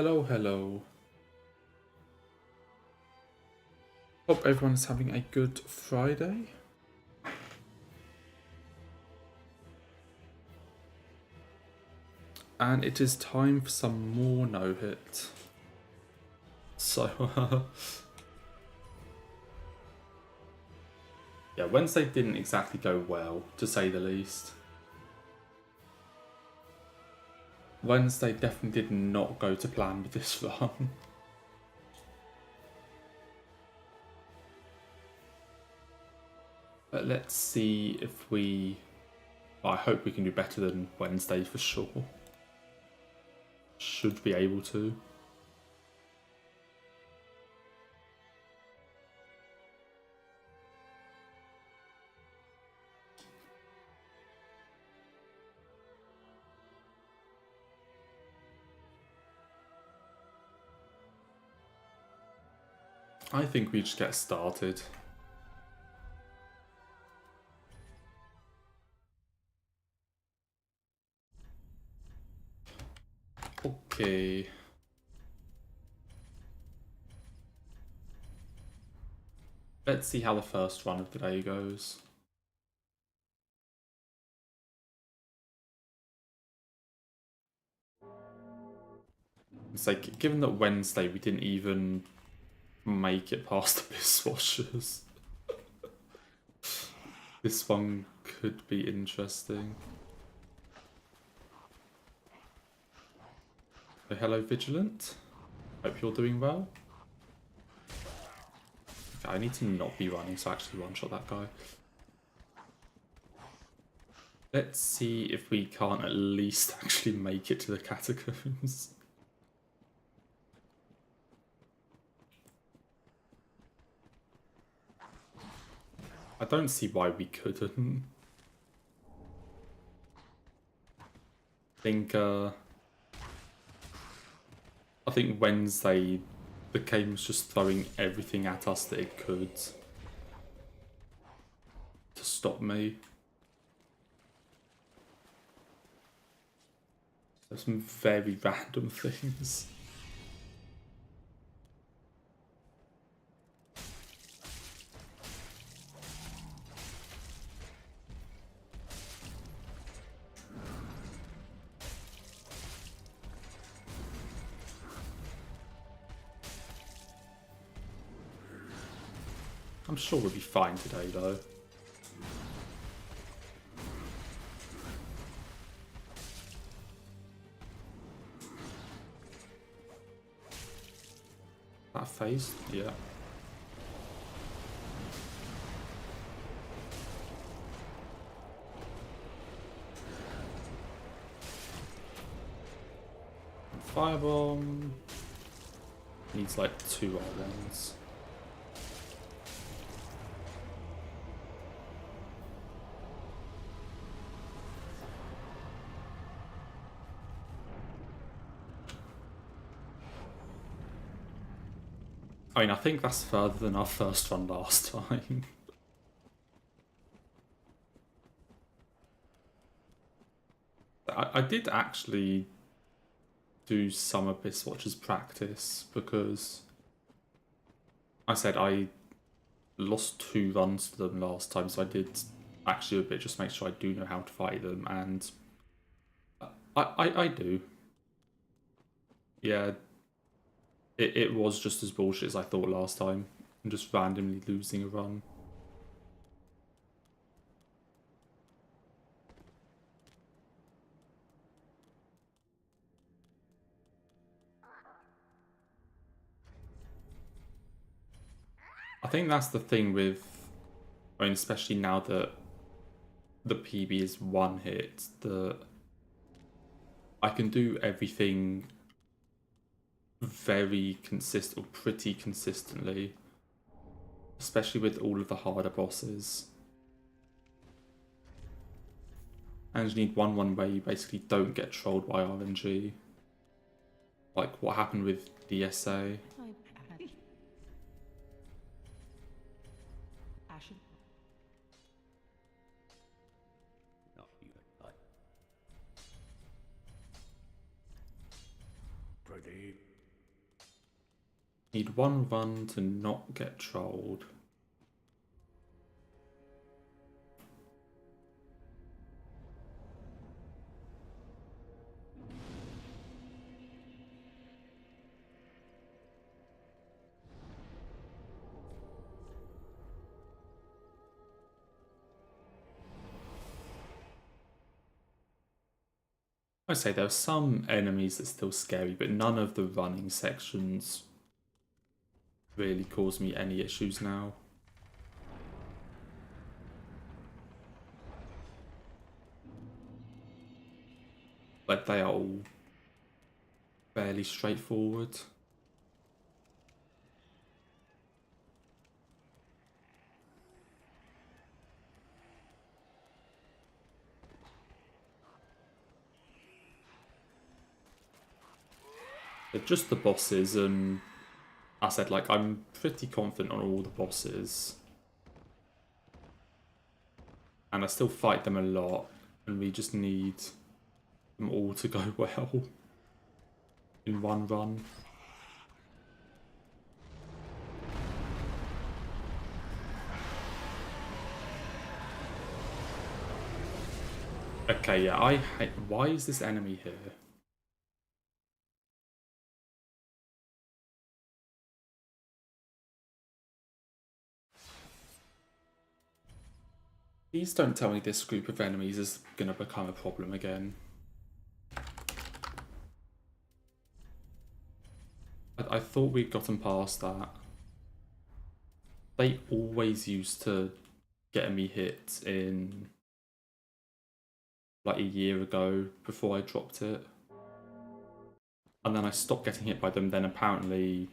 Hello, hello. Hope everyone's having a good Friday. And it is time for some more no-hit. So, yeah, Wednesday didn't exactly go well, to say the least. Wednesday definitely did not go to plan with this run. But let's see if we... I hope we can do better than Wednesday for sure. Should be able to. I think we just get started. Okay. Let's see how the first run of the day goes. It's like, given that Wednesday we didn't even make it past the dishwashers, this one could be interesting. So, hello, Vigilant. Hope you're doing well. Okay, I need to not be running, so actually one-shot that guy. Let's see if we can't at least actually make it to the catacombs. I don't see why we couldn't. I think Wednesday, the game was just throwing everything at us that it could to stop me. There's some very random things. I'm sure we'll be fine today, though. That phase? Yeah. Firebomb. Needs like 2 R1s. I mean, I think that's further than our first run last time. I did actually do some Abyss Watchers practice because I said I lost 2 runs to them last time, so I did actually a bit just make sure I do know how to fight them, and I do. Yeah, it was just as bullshit as I thought last time, and just randomly losing a run. I think that's the thing with, I mean, especially now that the PB is 1 hit, that I can do everything very consistent, or pretty consistently, especially with all of the harder bosses. And you need 1-1 where you basically don't get trolled by RNG. Like what happened with DSA. Pretty need one run to not get trolled. I say there are some enemies that are still scary, but none of the running sections really cause me any issues now. Like, they are all fairly straightforward. They're just the bosses, and I said, like, I'm pretty confident on all the bosses. And I still fight them a lot, and we just need them all to go well in one run. Okay, yeah, I hate... Why is this enemy here? Please don't tell me this group of enemies is going to become a problem again. I thought we'd gotten past that. They always used to get me hit in like a year ago before I dropped it. And then I stopped getting hit by them, then apparently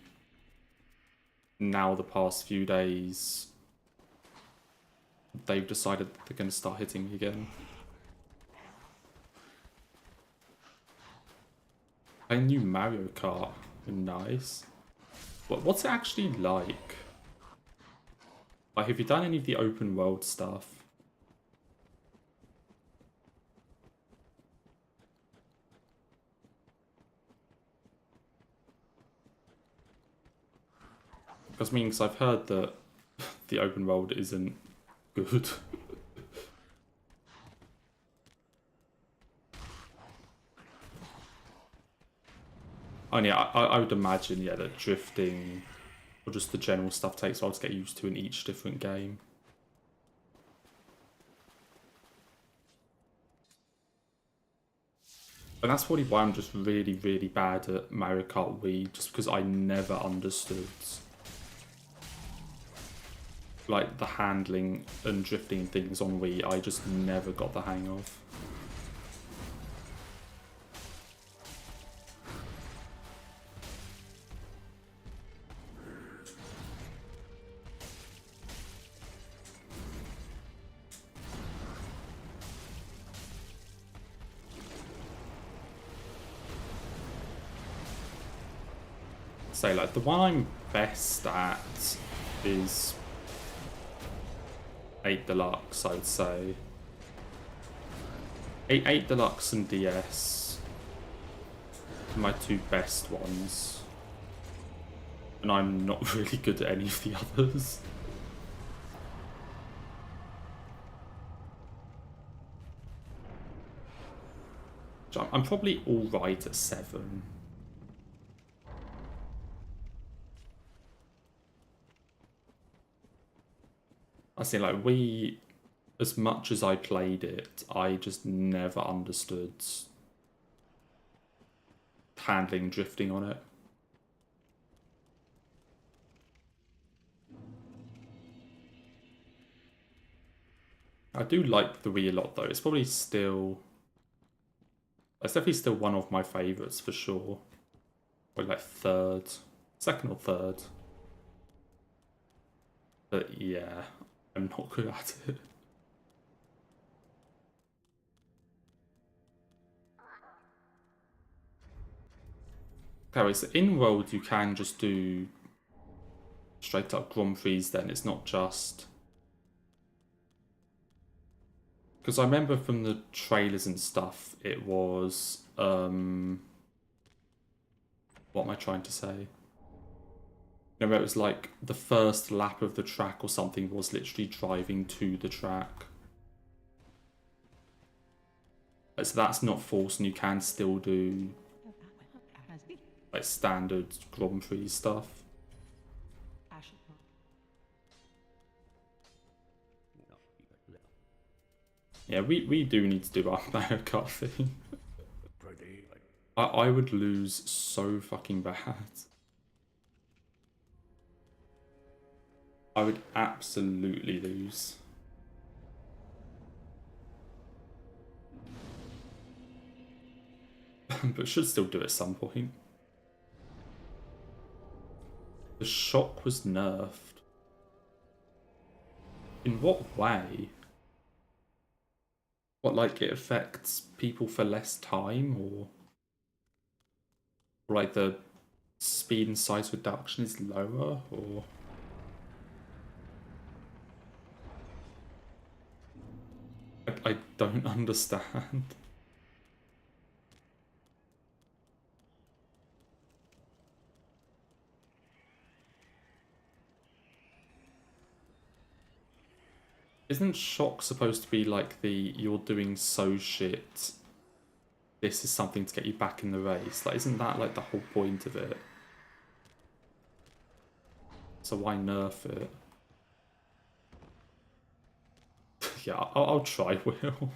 now the past few days they've decided that they're going to start hitting me again. A new Mario Kart. Nice. What's it actually like? Like, have you done any of the open world stuff? Because, I mean, I've heard that the open world isn't good. Oh yeah, I would imagine, yeah, that drifting or just the general stuff takes a while to get used to in each different game. And that's probably why I'm just really, really bad at Mario Kart Wii, just because I never understood like the handling and drifting things on Wii. I just never got the hang of. So, like, the one I'm best at is 8 Deluxe, I would say. 8 Deluxe and DS are my two best ones. And I'm not really good at any of the others. I'm probably alright at 7. I say, like, as much as I played it, I just never understood handling drifting on it. I do like the Wii a lot, though. It's probably still... It's definitely still one of my favourites, for sure. Or, like, third. Second or third. But, yeah, I'm not good at it. Okay, so in World you can just do straight up Grand Prix then, it's not just... Because I remember from the trailers and stuff, it was... What am I trying to say? You know, where it was like the first lap of the track or something was literally driving to the track. So that's not forced, and you can still do like standard Grand Prix stuff. Yeah, we do need to do our Mario Kart thing. I would lose so fucking bad. I would absolutely lose. But should still do it at some point. The shock was nerfed. In what way? What, like it affects people for less time, or like the speed and size reduction is lower, or I don't understand. Isn't shock supposed to be like the you're doing so shit, this is something to get you back in the race? Like, isn't that like the whole point of it? So why nerf it? Yeah, I'll try, Will.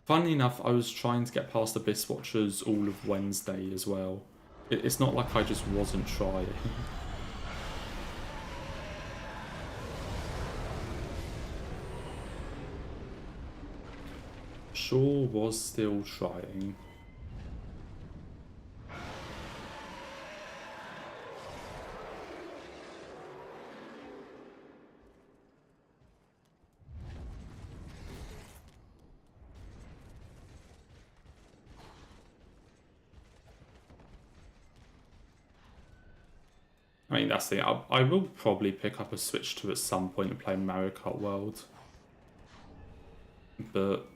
Funnily enough, I was trying to get past Abyss Watchers all of Wednesday as well. It's not like I just wasn't trying. Sure was still trying. I mean, that's the thing. I will probably pick up a Switch 2 at some point and play Mario Kart World. But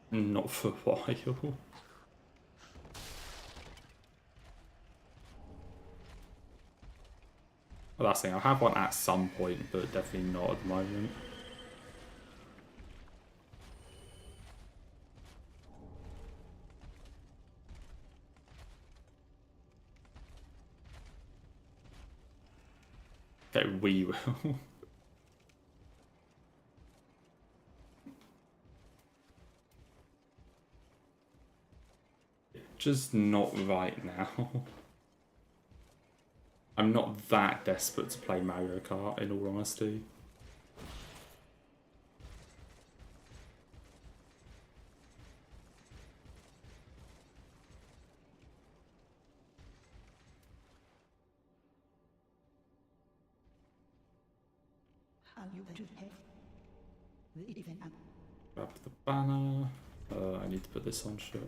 not for a while. Well, that's the thing. I'll have one at some point, but definitely not at the moment. Okay, we will. Just not right now. I'm not that desperate to play Mario Kart, in all honesty. Grab the banner. I need to put this on shit.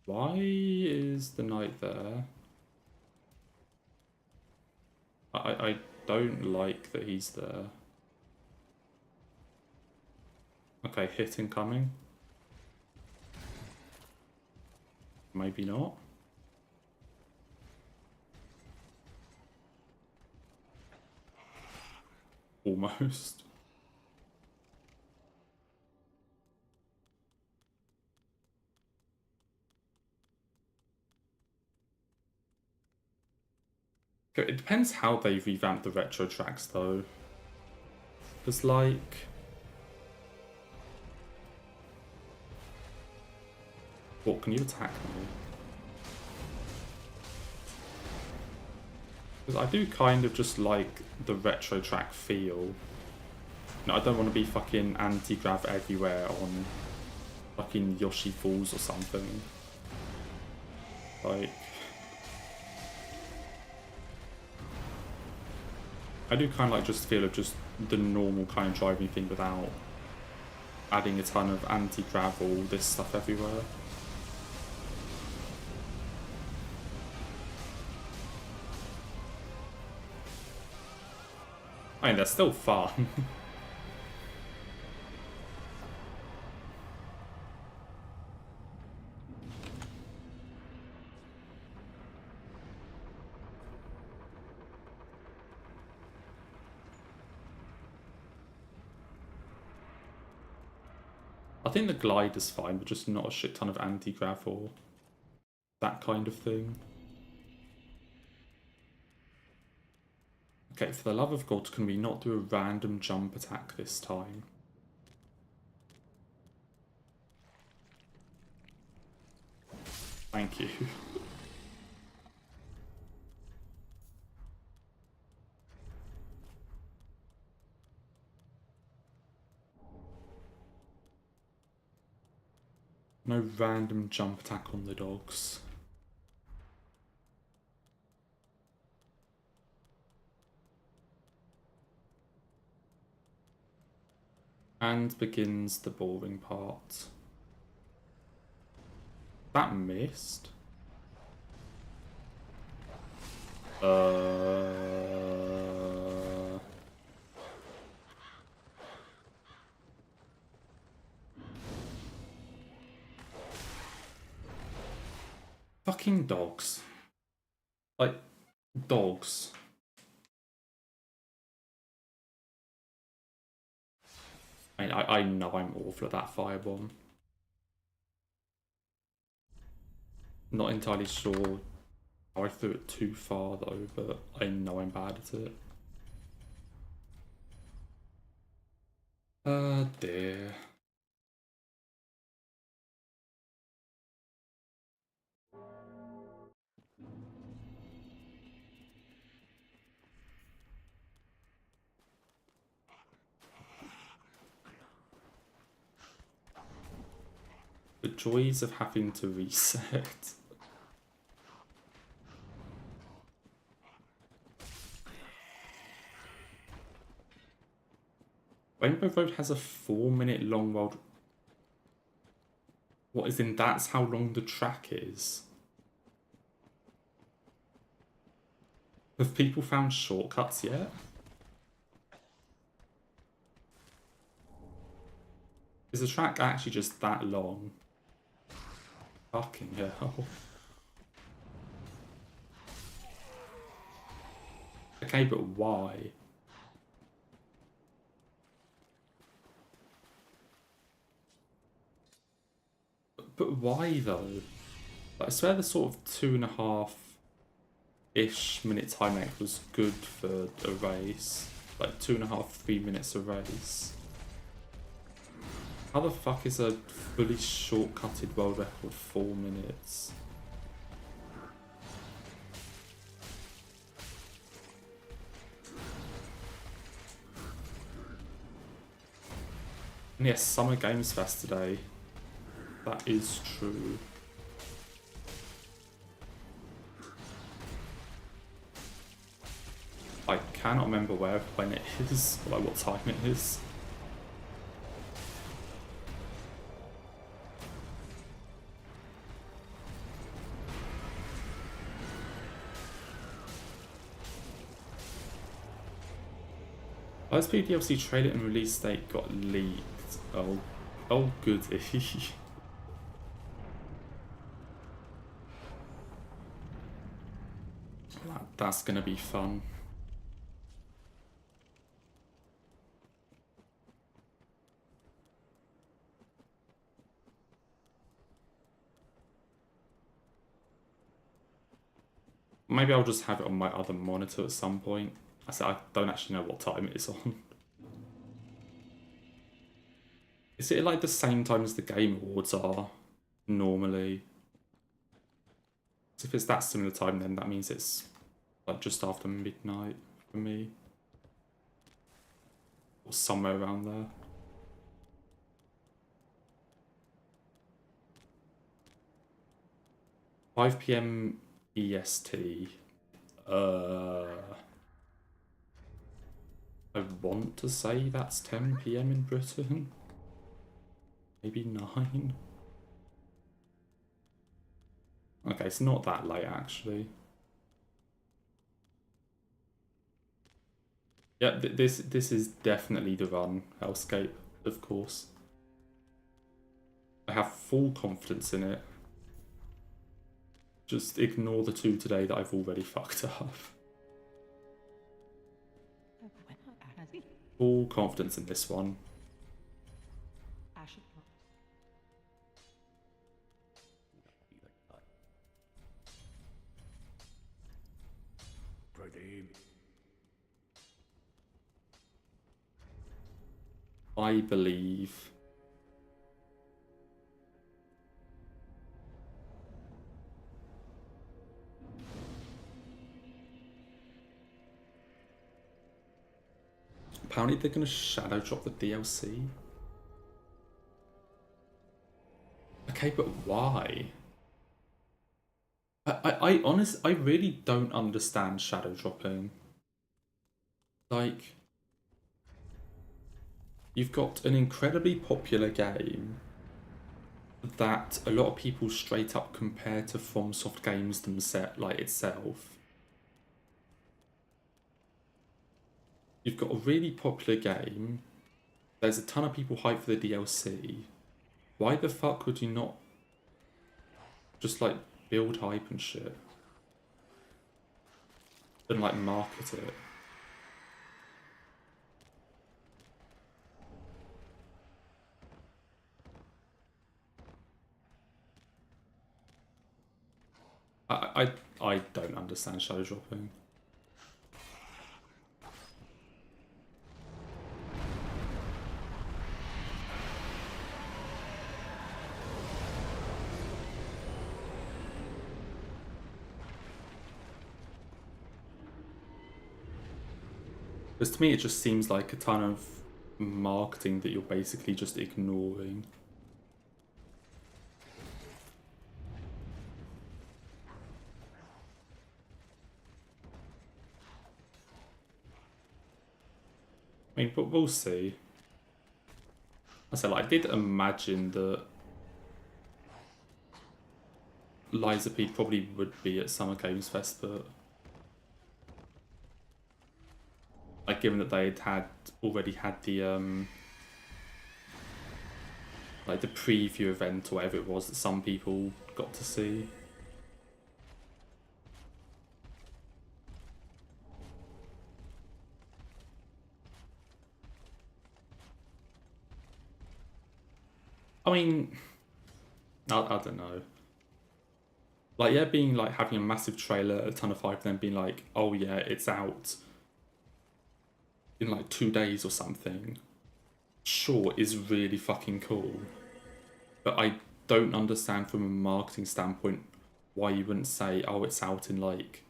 Why is the knight there? I don't like that he's there. Okay, hit incoming. Maybe not. Almost. It depends how they revamp the retro tracks, though. Because, like... What, can you attack me? Because I do kind of just like the retro track feel. No, I don't want to be fucking anti-grav everywhere on fucking Yoshi Falls or something. Like... I do kind of like just feel of just the normal kind of driving thing without adding a ton of anti-grav or all this stuff everywhere. I mean, they're still fun. I think the glider's fine, but just not a shit ton of anti-grav or that kind of thing. Okay, for the love of God, can we not do a random jump attack this time? Thank you. No random jump attack on the dogs. And begins the boring part. That missed. Fucking dogs. Like, dogs. I mean, I know I'm awful at that firebomb. Not entirely sure how I threw it too far though, but I know I'm bad at it. Dear. The joys of having to reset. Rainbow Road has a 4-minute long world. What is in that's how long the track is? Have people found shortcuts yet? Is the track actually just that long? Fucking hell. Okay, but why? But why though? Like, I swear the sort of 2.5-ish minute time length was good for a race. Like 2.5, 3 minutes a race. How the fuck is a fully shortcutted world record 4 minutes? And yes, Summer Games Fest today. That is true. I cannot remember when it is, or like what time it is. OSP DLC trailer and release date got leaked. Oh goody. That's gonna be fun. Maybe I'll just have it on my other monitor at some point. I said I don't actually know what time it is on. Is it like the same time as the Game Awards are normally? If it's that similar time, then that means it's like just after midnight for me. Or somewhere around there. $5 PM EST. I want to say that's 10 PM in Britain. Maybe 9. Okay, it's not that late actually. Yeah, this is definitely the run, Hellscape, of course. I have full confidence in it. Just ignore the 2 today that I've already fucked up. Full confidence in this one. I believe. Apparently they're going to shadow drop the DLC. Okay, but why? I really don't understand shadow dropping. Like, you've got an incredibly popular game that a lot of people straight up compare to FromSoft games themselves, like itself. You've got a really popular game. There's a ton of people hyped for the DLC. Why the fuck would you not just like build hype and shit and like market it? I don't understand shadow dropping. Because to me, it just seems like a ton of marketing that you're basically just ignoring. I mean, but we'll see. I said, like, I did imagine that Liza P probably would be at Summer Games Fest, but like, given that they had already had the like the preview event or whatever it was that some people got to see. I mean, I don't know. Like, yeah, being like having a massive trailer, a ton of hype, and then being like, oh yeah, it's out in like 2 days or something. Sure, is really fucking cool. But I don't understand from a marketing standpoint why you wouldn't say, oh, it's out in like.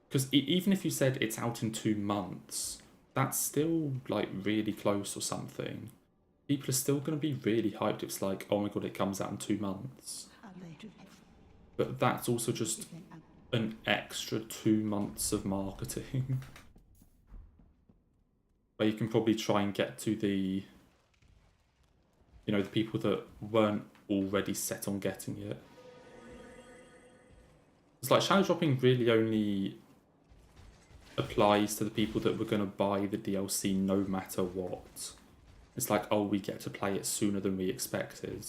Because even if you said it's out in 2 months, that's still like really close or something. People are still going to be really hyped if it's like, oh my god, it comes out in 2 months. But that's also just an extra 2 months of marketing. Where you can probably try and get to the, you know, the people that weren't already set on getting it. It's like shadow dropping really only applies to the people that were going to buy the DLC no matter what. It's like, oh, we get to play it sooner than we expected.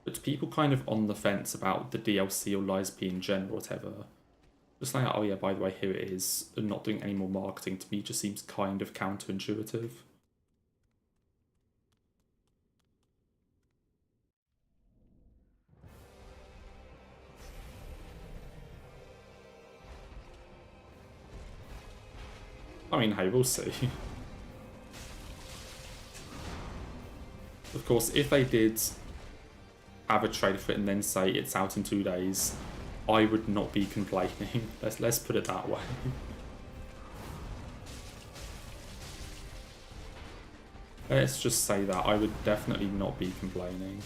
But to people kind of on the fence about the DLC or Lies P in general, whatever, just like, oh yeah, by the way, here it is, and not doing any more marketing, to me just seems kind of counterintuitive. I mean, hey, we'll see. Of course, if they did have a trailer for it and then say it's out in 2 days, I would not be complaining. Let's put it that way. Let's just say that I would definitely not be complaining.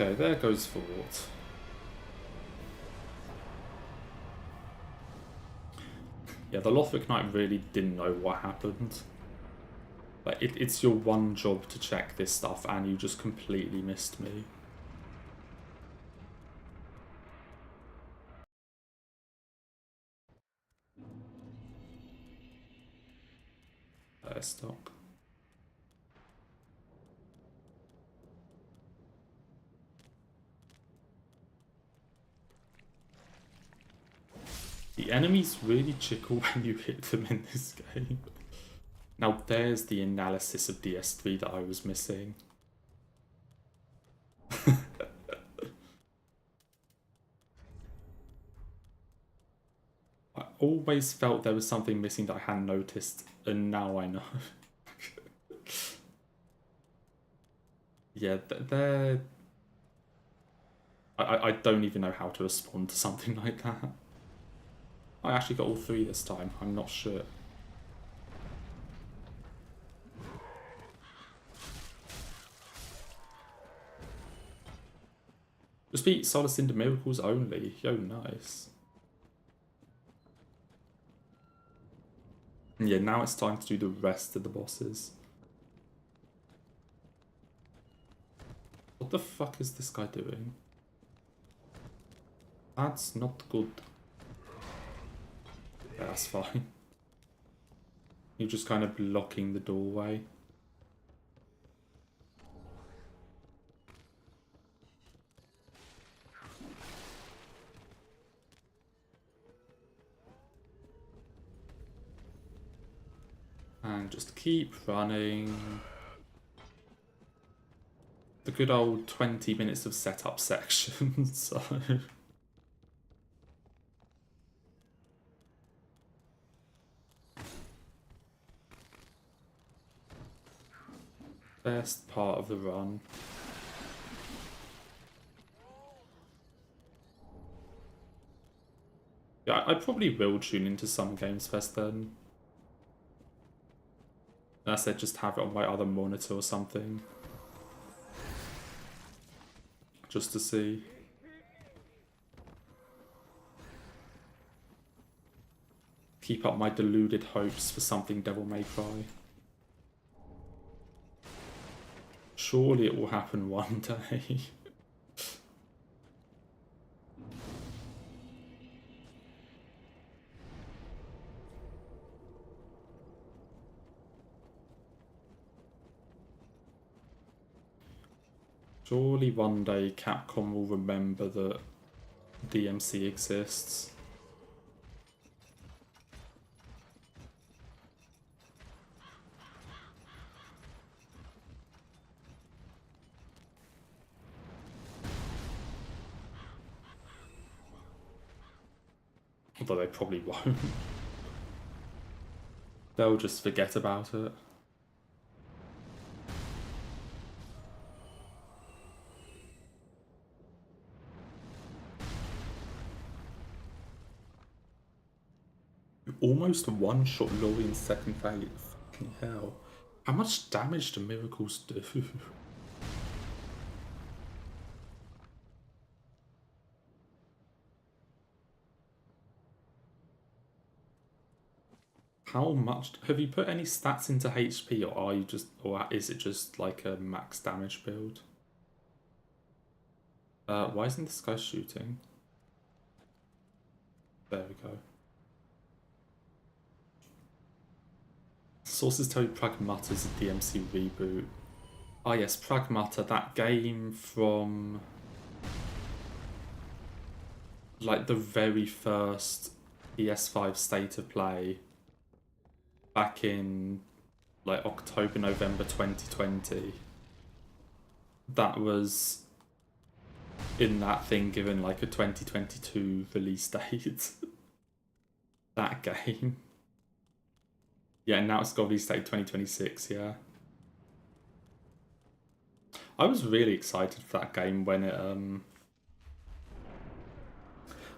Okay, there goes Fort. Yeah, the Lothric Knight really didn't know what happened. Like, it's your one job to check this stuff, and you just completely missed me. Stock. The enemies really chickle when you hit them in this game. Now there's the analysis of DS3 that I was missing. I always felt there was something missing that I hadn't noticed, and now I know. Yeah, they're... I don't even know how to respond to something like that. I actually got all three this time, I'm not sure. Just beat Solar Cinder Miracles only. Yo, nice. Yeah, now it's time to do the rest of the bosses. What the fuck is this guy doing? That's not good. Yeah, that's fine. You're just kind of blocking the doorway. And just keep running. The good old 20 minutes of setup section, so... Best part of the run. Yeah, I probably will tune into some Games Fest then. I said just have it on my other monitor or something. Just to see. Keep up my deluded hopes for something Devil May Cry. Surely it will happen one day. Surely one day Capcom will remember that DMC exists. Although they probably won't. They'll just forget about it. You almost one-shot Laurie in second phase. Fucking hell. How much damage do miracles do? How much have you put any stats into HP, or are you just, or is it just like a max damage build? Why isn't this guy shooting? There we go. Sources tell you Pragmata's a DMC reboot. Ah yes, Pragmata, that game from like the very first PS5 State of Play back in like October, November 2020. That was in that thing given like a 2022 release date. That game. Yeah, now it's got release date 2026, yeah. I was really excited for that game when it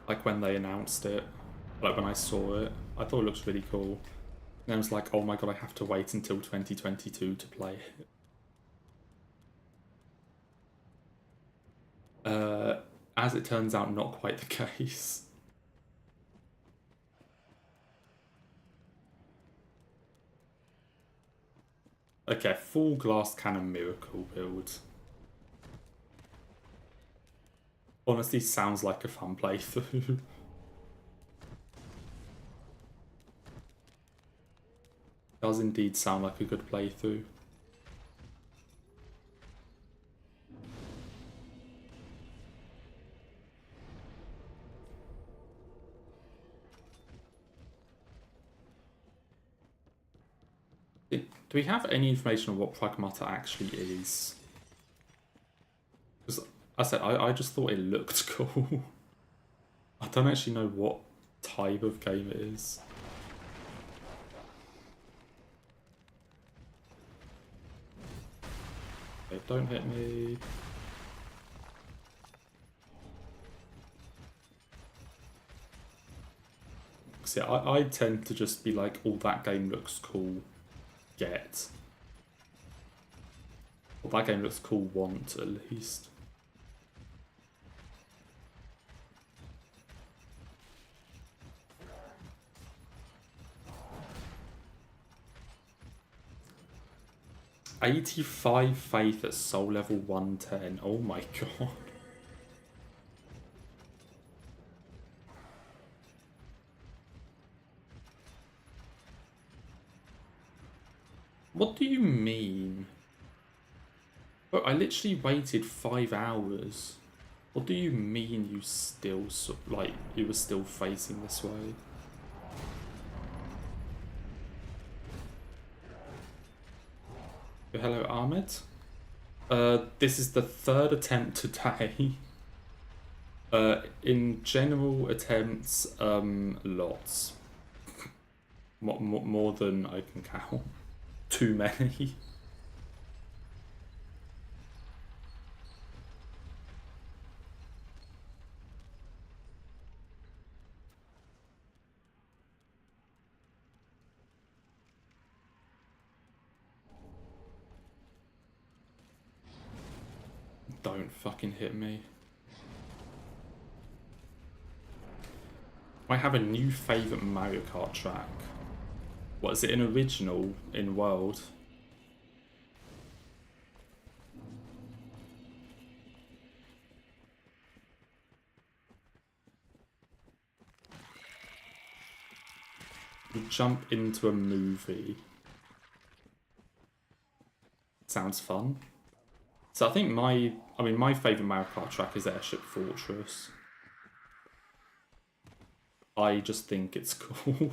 like when they announced it, like when I saw it. I thought it looked really cool. And I was like, oh my god, I have to wait until 2022 to play it. As it turns out, not quite the case. Okay, full glass cannon miracle build. Honestly, sounds like a fun playthrough. Does indeed sound like a good playthrough. Do we have any information on what Pragmata actually is? Because I said, I just thought it looked cool. I don't actually know what type of game it is. Okay, don't hit me. See, I tend to just be like, oh, that game looks cool, get. Well, that game looks cool, want, at least. $85 faith at soul level 110. Oh my god. What do you mean? Bro, I literally waited 5 hours. What do you mean you still, like, you were still facing this way? Hello, Ahmed. This is the 3rd attempt today. In general attempts, lots. More than I can count. Too many. Don't fucking hit me. I have a new favourite Mario Kart track. What, is it an original in world? We jump into a movie. Sounds fun. So I think my favourite Mario Kart track is Airship Fortress. I just think it's cool.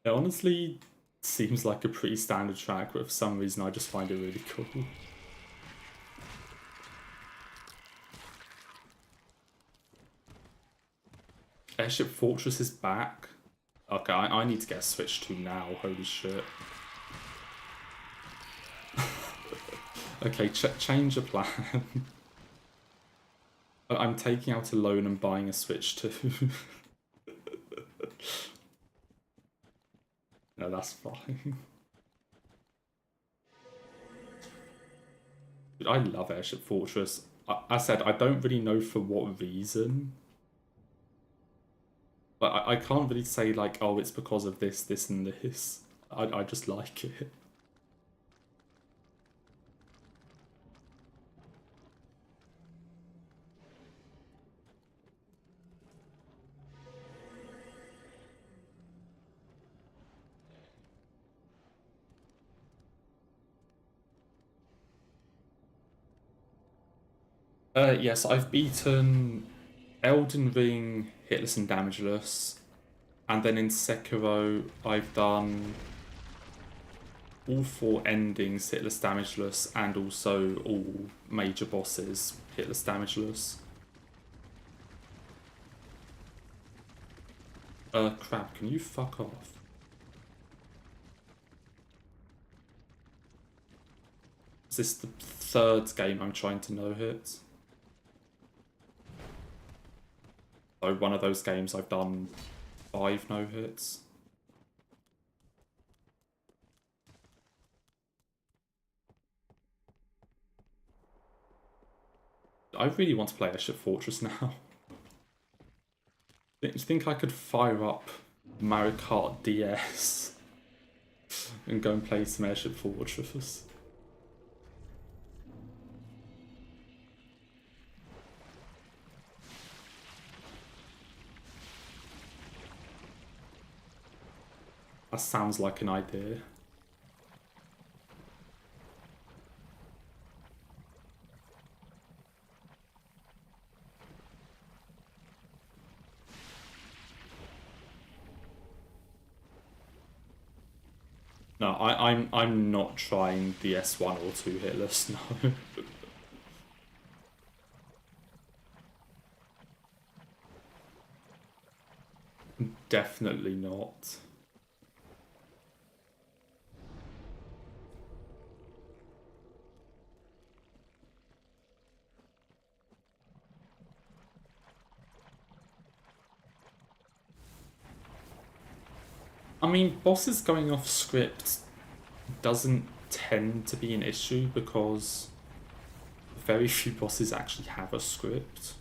It honestly seems like a pretty standard track, but for some reason I just find it really cool. Airship Fortress is back. Okay, I need to get a Switch 2 now, holy shit. Okay, change of plan. I'm taking out a loan and buying a Switch 2. No, that's fine. But I love Airship Fortress. I said I don't really know for what reason. But I can't really say like, oh, it's because of this, this, and this. I just like it. Yes, I've beaten Elden Ring, Hitless and Damageless, and then in Sekiro I've done all 4 endings, Hitless, Damageless, and also all major bosses, Hitless, Damageless. Crap, can you fuck off? Is this the 3rd game I'm trying to no-hit? So one of those games I've done 5 no-hits. I really want to play Airship Fortress now. Do you think I could fire up Mario Kart DS and go and play some Airship Fortress? That sounds like an idea. No, I'm not trying the S1 or 2 hitless, no. Definitely not. I mean, bosses going off script doesn't tend to be an issue because very few bosses actually have a script.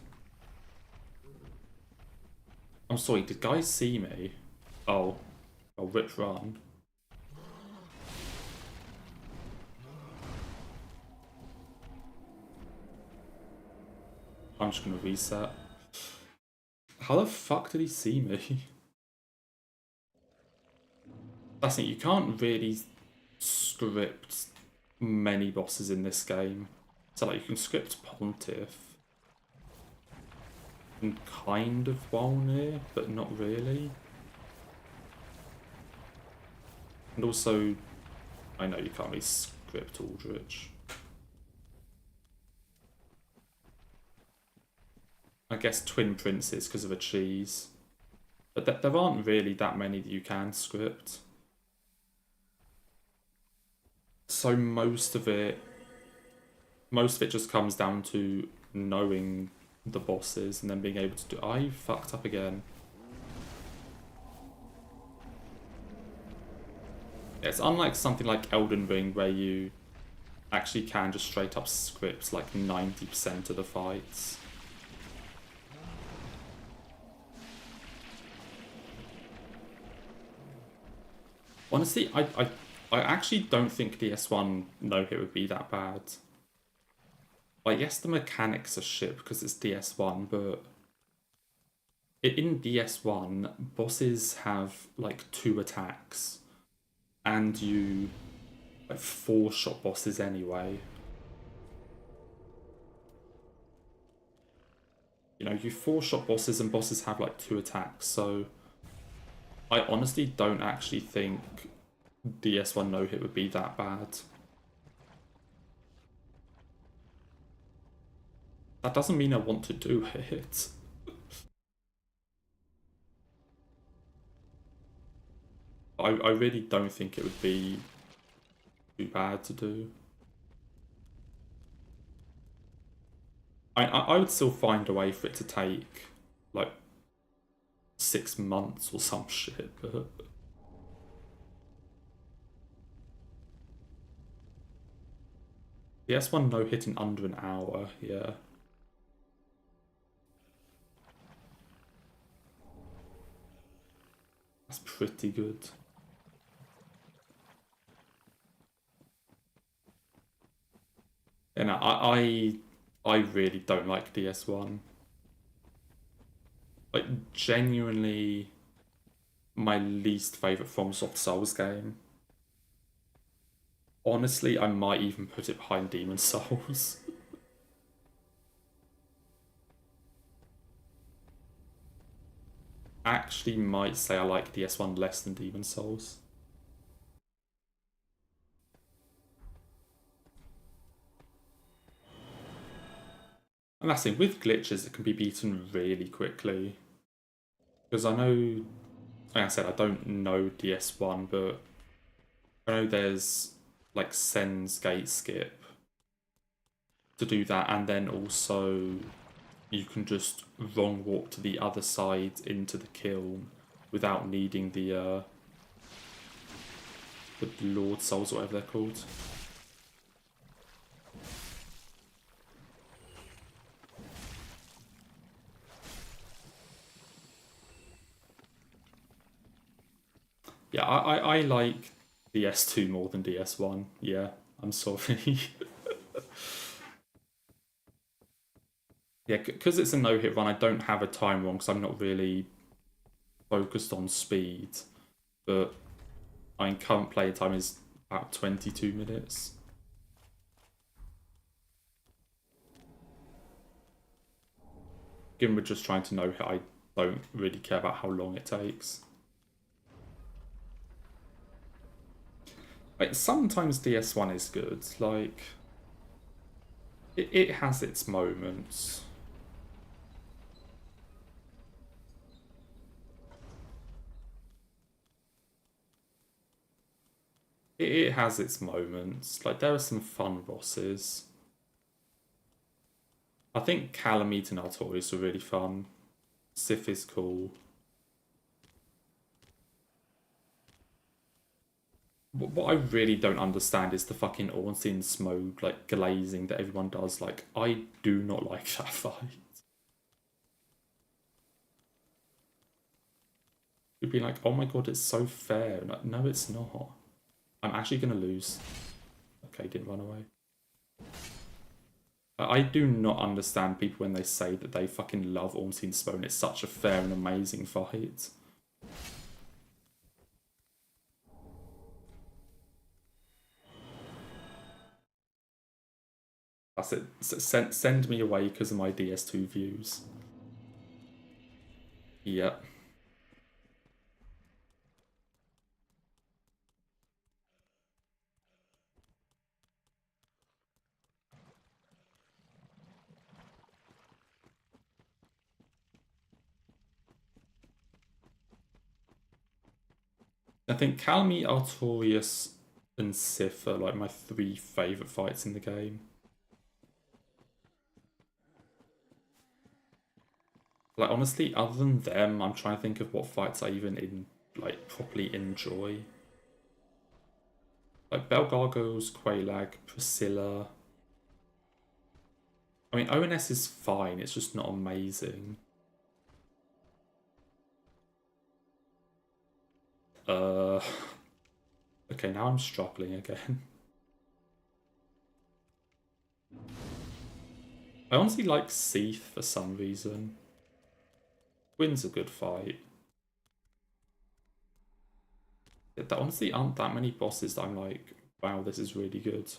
I'm sorry, did guys see me? Oh, rip run. I'm just gonna reset. How the fuck did he see me? That's it, you can't really script many bosses in this game. So like you can script Pontiff and kind of Walnir, but not really. And also, I know you can't really script Aldrich. I guess Twin Princes because of a cheese. But there aren't really that many that you can script. So most of it just comes down to knowing the bosses and then being able to do. I fucked up again. It's unlike something like Elden Ring where you actually can just straight up script like 90% of the fights. Honestly, I actually don't think DS1 no-hit would be that bad. Like, yes, the mechanics are shit because it's DS1, but in DS1, bosses have like 2 attacks, and you like 4-shot bosses anyway. You know, you 4-shot bosses and bosses have like 2 attacks, so I honestly don't actually think DS1 no-hit would be that bad. That doesn't mean I want to do it. I really don't think it would be too bad to do. I would still find a way for it to take like 6 months or some shit, but the S1 no hit in under an hour, yeah. That's pretty good. And I really don't like DS1. Like genuinely my least favourite FromSoft Souls game. Honestly, I might even put it behind Demon Souls. Actually might say I like DS1 less than Demon Souls. And that's it, with glitches it can be beaten really quickly. Because I know, like I said, I don't know DS1, but I know there's like Sen's gate skip to do that, and then also you can just wrong walk to the other side into the kiln without needing the Lord Souls, or whatever they're called. Yeah, I like DS2 more than DS1. Yeah, I'm sorry. Yeah, because it's a no-hit run, I don't have a time wrong because I'm not really focused on speed. But I mean, current play time is about 22 minutes. Given we're just trying to no-hit, I don't really care about how long it takes. Like, sometimes DS1 is good, like, it has its moments. It has its moments. Like, there are some fun bosses. I think Calamite and Artorias are really fun. Sif is cool. What I really don't understand is the fucking Ornstein smoke, like, glazing that everyone does. Like, I do not like that fight. You'd be like, oh my god, it's so fair. Like, no, it's not. I'm actually gonna lose. Okay, didn't run away. I do not understand people when they say that they fucking love Ornstein Spoon. It's such a fair and amazing fight. That's it. Send me away because of my DS2 views. Yep. I think Calmy, Artorias, and Sif are like my 3 favourite fights in the game. Like, honestly, other than them, I'm trying to think of what fights I even properly enjoy. Like Belgargos, Quailag, Priscilla. I mean, ONS is fine, it's just not amazing. Okay, now I'm struggling again. I honestly like Seath for some reason. Gwyn's a good fight. There honestly aren't that many bosses that I'm like, wow, this is really good.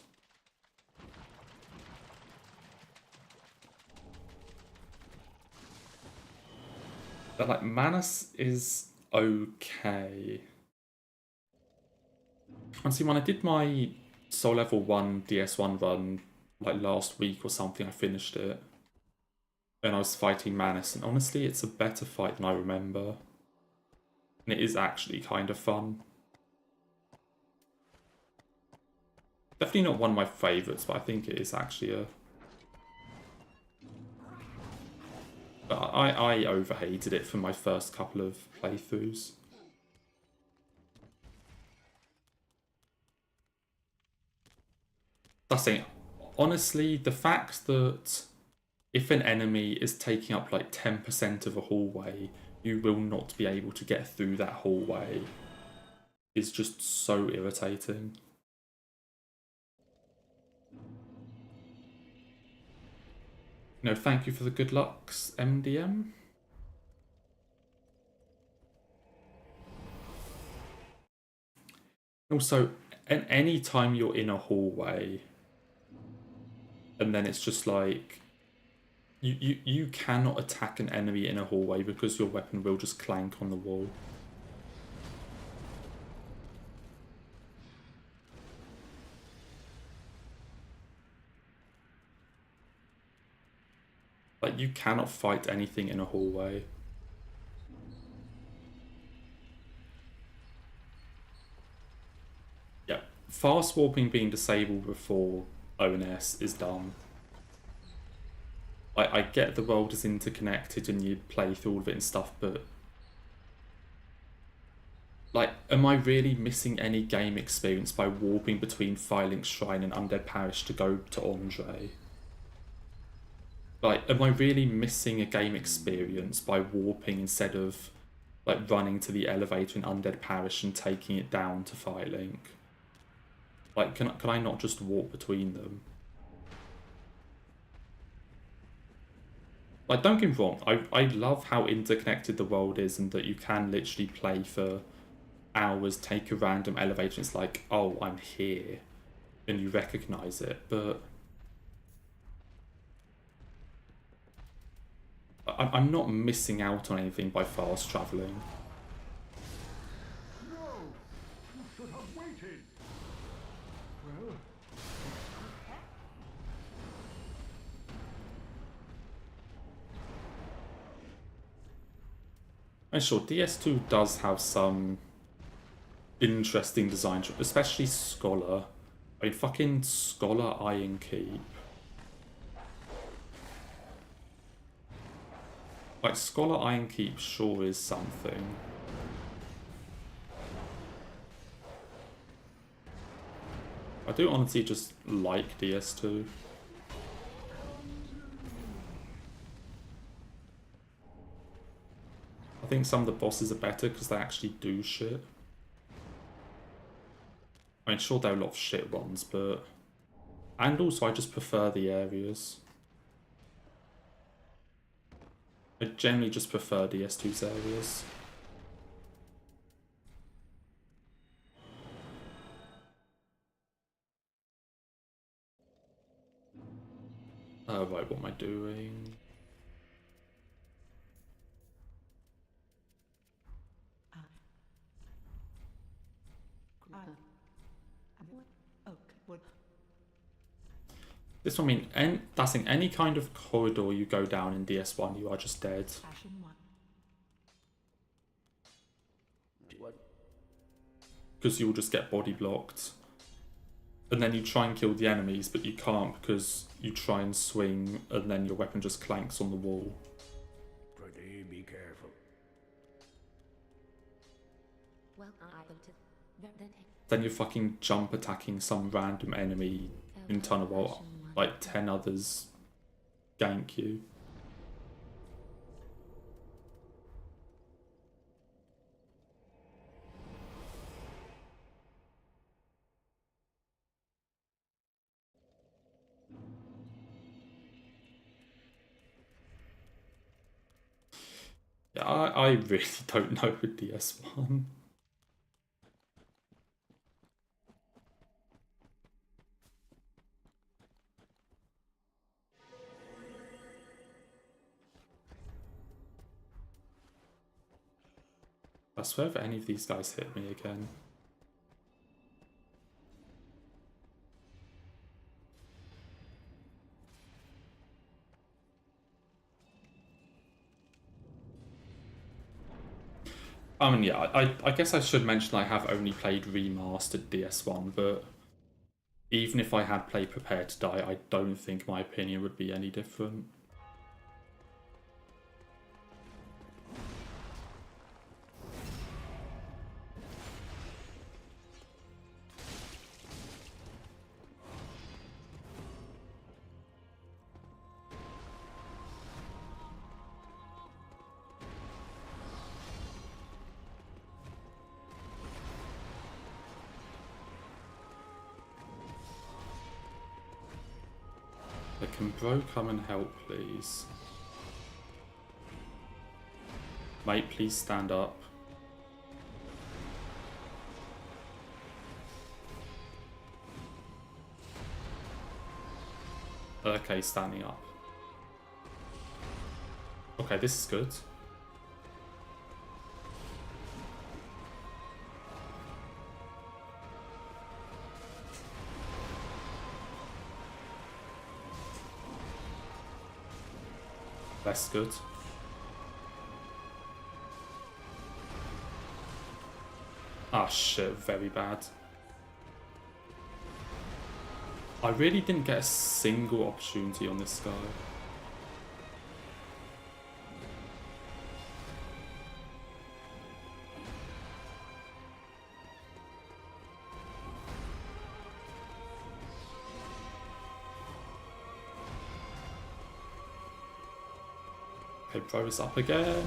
But like, Manus is okay. Honestly, when I did my Soul Level 1 DS1 run like last week or something, I finished it. And I was fighting Manus, and honestly, it's a better fight than I remember. And it is actually kind of fun. Definitely not one of my favourites, but I think it is actually a... But I overhated it for my first couple of playthroughs. That's it. Honestly, the fact that if an enemy is taking up like 10% of a hallway, you will not be able to get through that hallway is just so irritating. No, thank you for the good lucks, MDM. Also, any time you're in a hallway and then it's just like you cannot attack an enemy in a hallway because your weapon will just clank on the wall. Like, you cannot fight anything in a hallway. Yeah, fast warping being disabled before ONS is dumb. I get the world is interconnected and you play through all of it and stuff, but like, am I really missing any game experience by warping between Firelink Shrine and Undead Parish to go to Andre? Like, am I really missing a game experience by warping instead of like running to the elevator in Undead Parish and taking it down to Firelink? Like, can I not just walk between them? Like, don't get me wrong, I love how interconnected the world is and that you can literally play for hours, take a random elevator, and it's like, oh, I'm here, and you recognise it, but I'm not missing out on anything by fast travelling. No! You should have waited! And sure, DS2 does have some interesting design, especially Scholar. I mean, fucking Scholar Iron Keep. Like, Scholar Iron Keep sure is something. I do honestly just like DS2. I think some of the bosses are better because they actually do shit. I mean, sure, there are a lot of shit ones, but... And also, I just prefer the areas. I generally just prefer DS2's areas. Right, what am I doing? This one, I mean, that's in any kind of corridor you go down in DS1, you are just dead. Because you'll just get body blocked. And then you try and kill the enemies, but you can't because you try and swing and then your weapon just clanks on the wall. Be careful. Then you're fucking jump attacking some random enemy in tunnel while like 10 others gank you. Yeah, I really don't know with DS1. I swear if any of these guys hit me again. I mean, yeah, I guess I should mention I have only played remastered DS1, but even if I had played Prepare to Die, I don't think my opinion would be any different. Can bro come and help, please? Mate, please stand up. Okay, standing up. Okay, this is good. That's good. Ah shit, very bad. I really didn't get a single opportunity on this guy. Okay, bro's up again.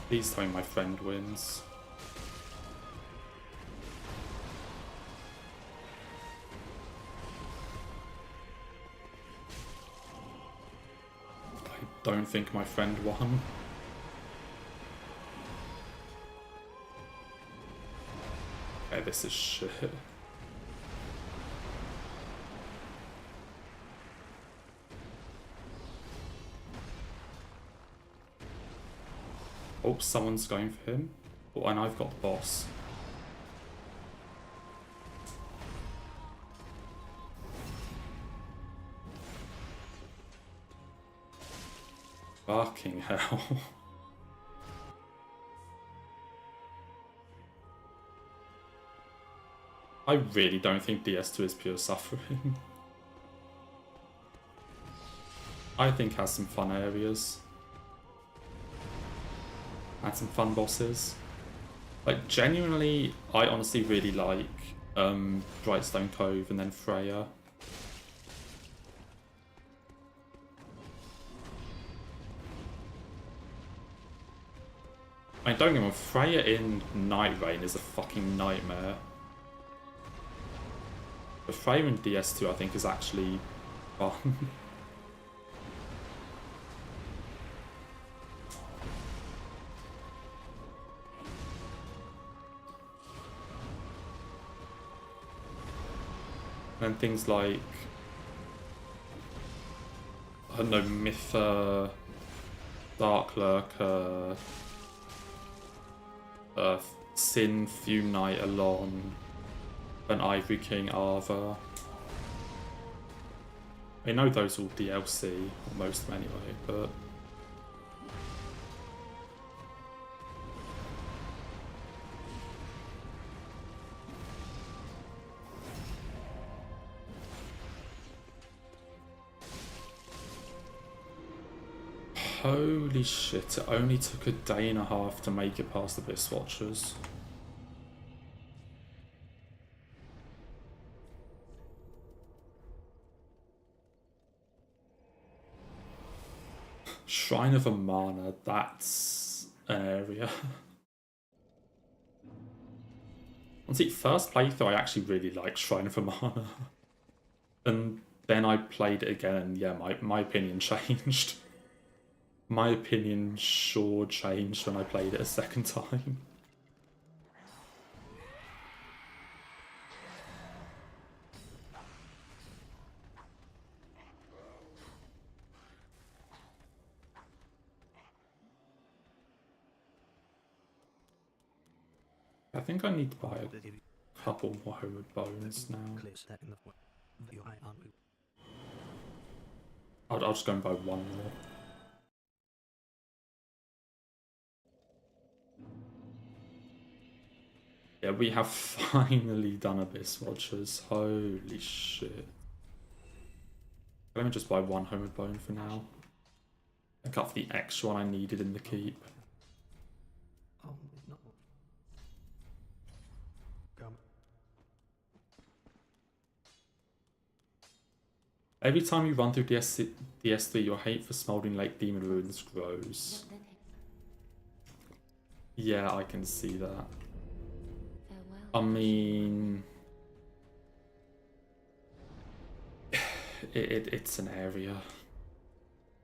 Please tell me my friend wins. I don't think my friend won. Okay, this is shit. Oh, someone's going for him. Oh, and I've got the boss. Fucking hell. I really don't think DS2 is pure suffering. I think has some fun areas. And some fun bosses. Like, genuinely, I honestly really like Brightstone Cove and then Freya. I mean, don't get me wrong, Freya in Night Rain is a fucking nightmare. But Freya in DS2 I think is actually fun. And things like, I don't know, Mytha, Dark Lurker, Sin, Fume Knight, Alon, and Ivory King, Arva. I know those all DLC, or most of them anyway, but... Holy shit, it only took a day and a half to make it past Abyss Watchers. Shrine of Amana, that's an area. See, first playthrough I actually really liked Shrine of Amana. And then I played it again and yeah, my opinion changed. My opinion sure changed when I played it a second time. I think I need to buy a couple more Homeward Bones now. I'll just go and buy one more. Yeah, we have finally done Abyss Watchers. Holy shit. Let me just buy one Homeward Bone for now. Make up for the extra one I needed in the keep. Every time you run through DS3, your hate for Smoldering Lake Demon Ruins grows. Yeah, I can see that. I mean... It's an area.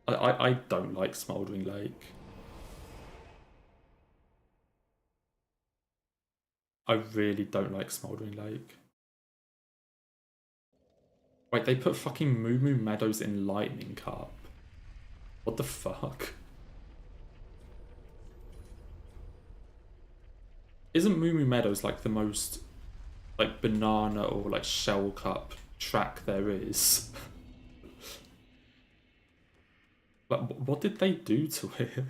I don't like Smoldering Lake. I really don't like Smoldering Lake. Wait, they put fucking Moo Moo Meadows in Lightning Cup. What the fuck? Isn't Moo Moo Meadows like the most like banana or like shell cup track there is? Like, what did they do to it?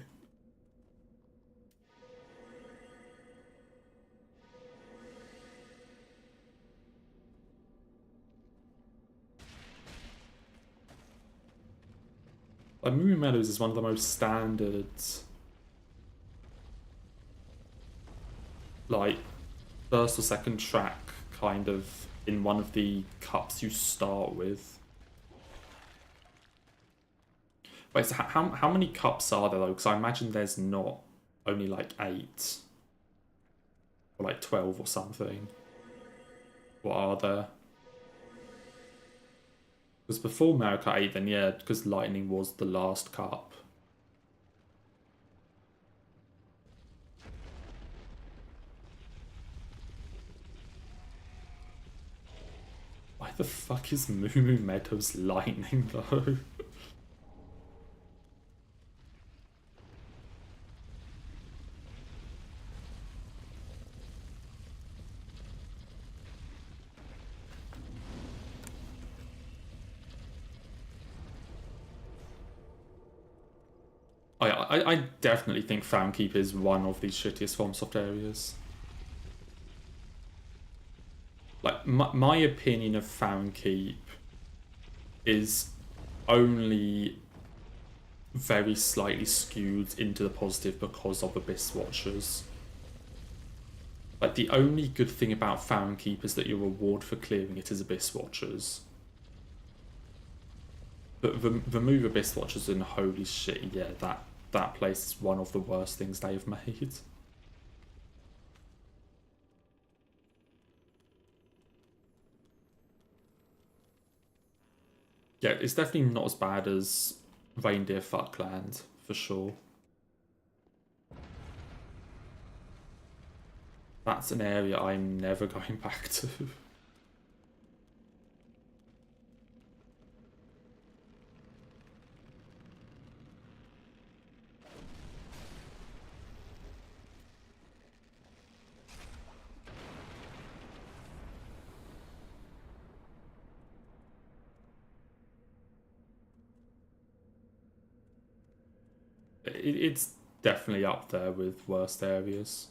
Like, Moo Moo Meadows is one of the most standard, like, first or second track kind of in one of the cups you start with. Wait, so how many cups are there though? Because I imagine there's not only like 8 or like 12 or something. What are there? Because before Mario Kart 8 then yeah, because Lightning was the last cup. Why the fuck is Moo Moo Meadows Lightning though? I definitely think Foundkeep is one of the shittiest FromSoft areas. Like, my opinion of Foundkeep is only very slightly skewed into the positive because of Abyss Watchers. Like, the only good thing about Foundkeep is that your reward for clearing it is Abyss Watchers. But remove Abyss Watchers and holy shit, yeah, that place is one of the worst things they've made. Yeah, it's definitely not as bad as Reindeer Fuckland, for sure. That's an area I'm never going back to. It's definitely up there with worst areas.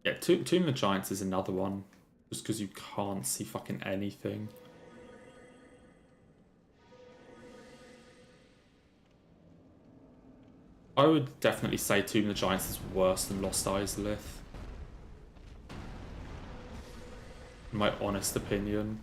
Yeah, Tomb of the Giants is another one, just because you can't see fucking anything. I would definitely say Tomb of the Giants is worse than Lost Izalith. In my honest opinion.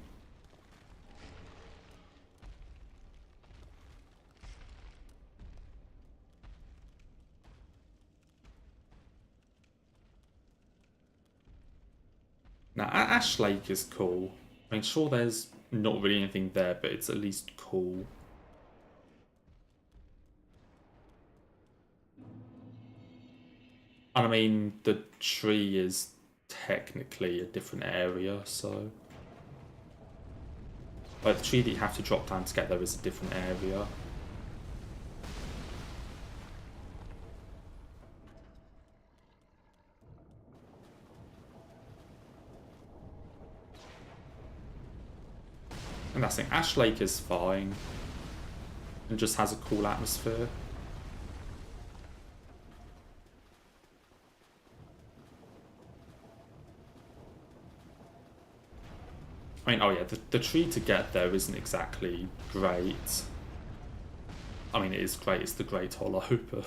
Now, Ash Lake is cool. I mean, sure, there's not really anything there, but it's at least cool. And I mean, the tree is technically a different area, so... Like, the tree that you have to drop down to get there is a different area. And that's the thing, Ash Lake is fine. And just has a cool atmosphere. I mean, oh yeah, the tree to get there isn't exactly great. I mean, it is great, it's the Great Hollow, but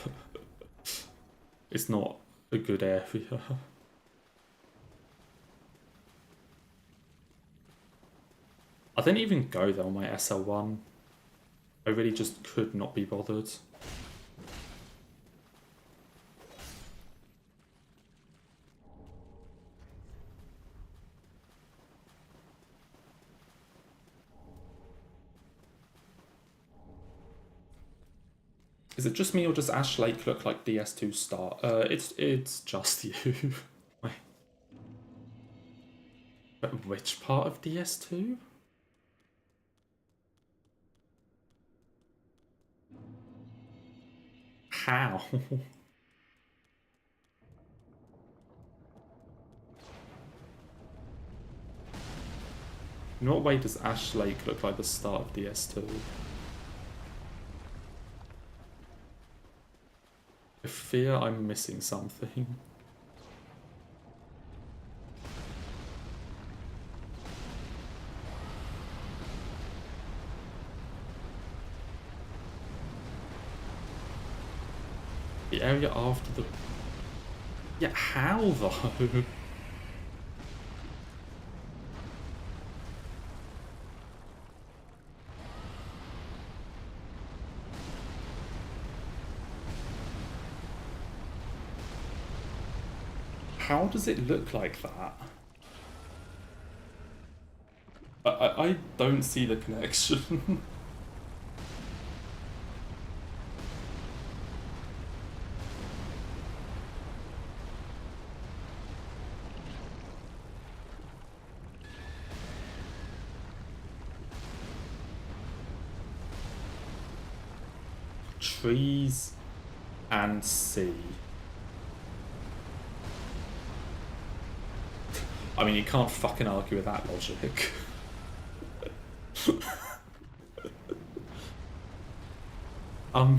it's not a good area. I didn't even go there on my SL1. I really just could not be bothered. Is it just me or does Ash Lake look like DS2 start? It's just you. Wait. But which part of DS2? How? In what way does Ash Lake look like the start of DS2? I fear I'm missing something. The area after the... Yeah, how though? How does it look like that? I don't see the connection. Trees and sea. I mean, you can't fucking argue with that logic. Um,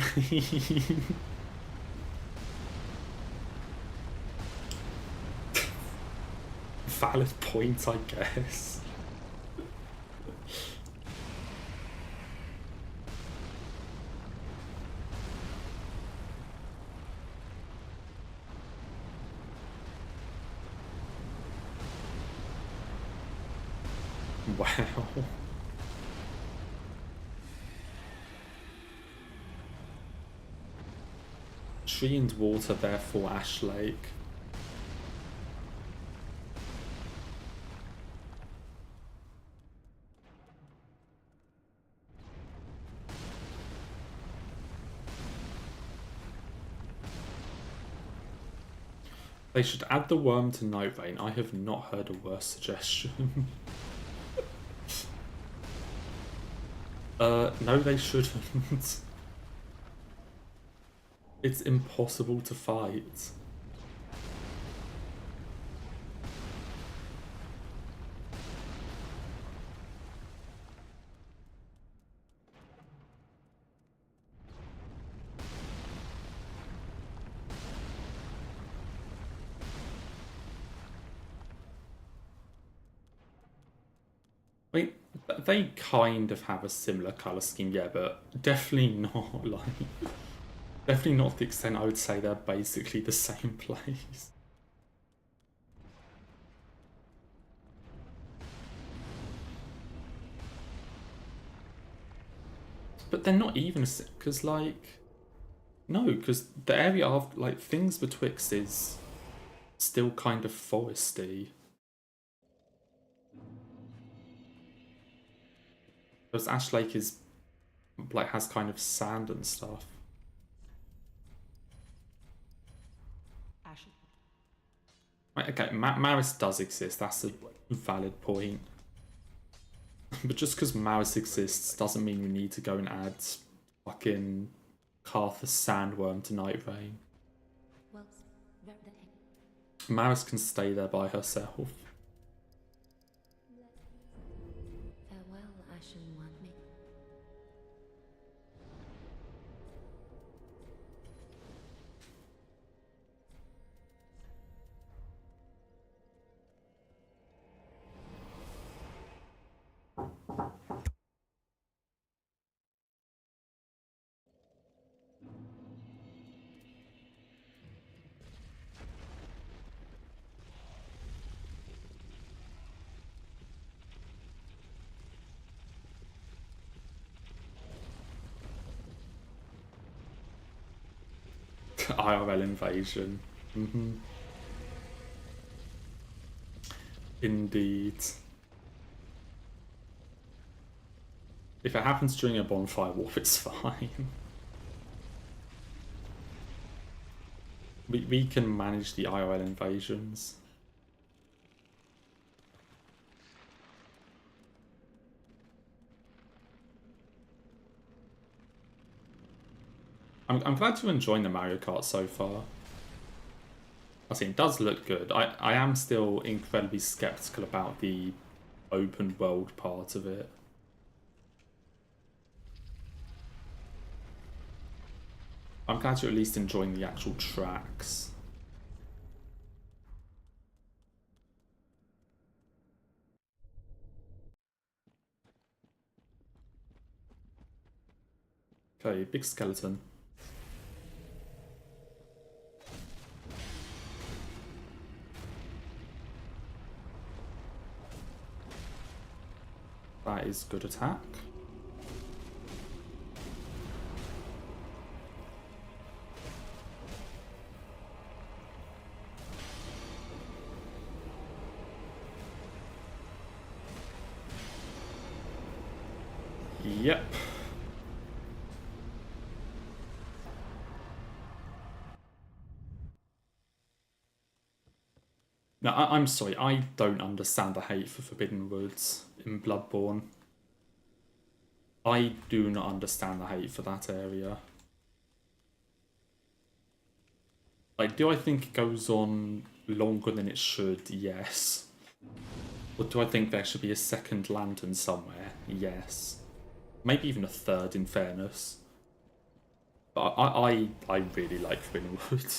valid point, I guess. Wow. Tree and water, therefore Ash Lake. They should add the worm to Night Rain. I have not heard a worse suggestion. No, they shouldn't. It's impossible to fight. Wait, they kind of have a similar colour scheme, yeah, but definitely not like... Definitely not to the extent I would say they're basically the same place. But they're not even, because like... No, because the area of, like, things betwixt is still kind of foresty. Whereas Ash Lake is, like, has kind of sand and stuff. Right, okay, Maris does exist, that's a valid point. But just because Maris exists doesn't mean we need to go and add fucking Carthus Sandworm to Night Rain. Maris can stay there by herself. Farewell, Ashen One. IRL invasion. Indeed. If it happens during a bonfire warp, it's fine. We can manage the IRL invasions. I'm glad you're enjoying the Mario Kart so far. I think it does look good. I am still incredibly skeptical about the open world part of it. I'm glad you're at least enjoying the actual tracks. Okay, big skeleton. That is good attack. Yep. Now, I'm sorry, I don't understand the hate for Forbidden Woods in Bloodborne. I do not understand the hate for that area. Like, do I think it goes on longer than it should? Yes. Or do I think there should be a second lantern somewhere? Yes. Maybe even a third, in fairness. But I really like Winwood.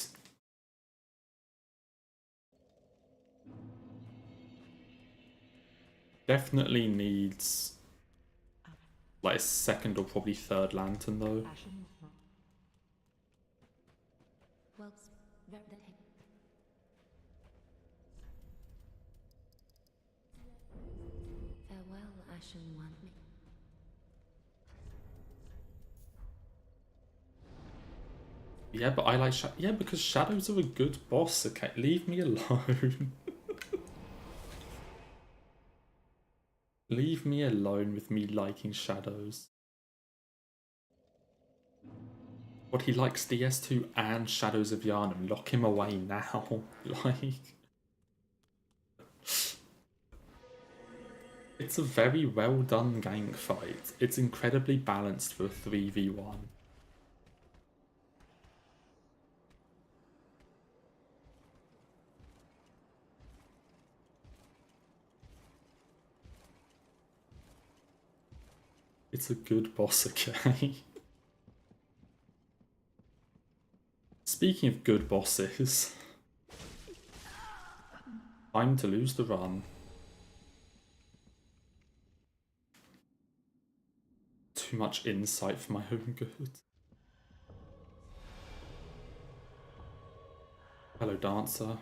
Definitely needs like a second or probably third lantern though. Well, farewell, Ashen One. Yeah, but I like yeah, because shadows are a good boss. Okay, leave me alone. Leave me alone with me liking shadows. What, he likes DS2 and Shadows of Yharnam. Lock him away now. Like, it's a very well done gang fight. It's incredibly balanced for a 3v1. It's a good boss, okay? Speaking of good bosses, time to lose the run. Too much insight for my own good. Hello, Dancer.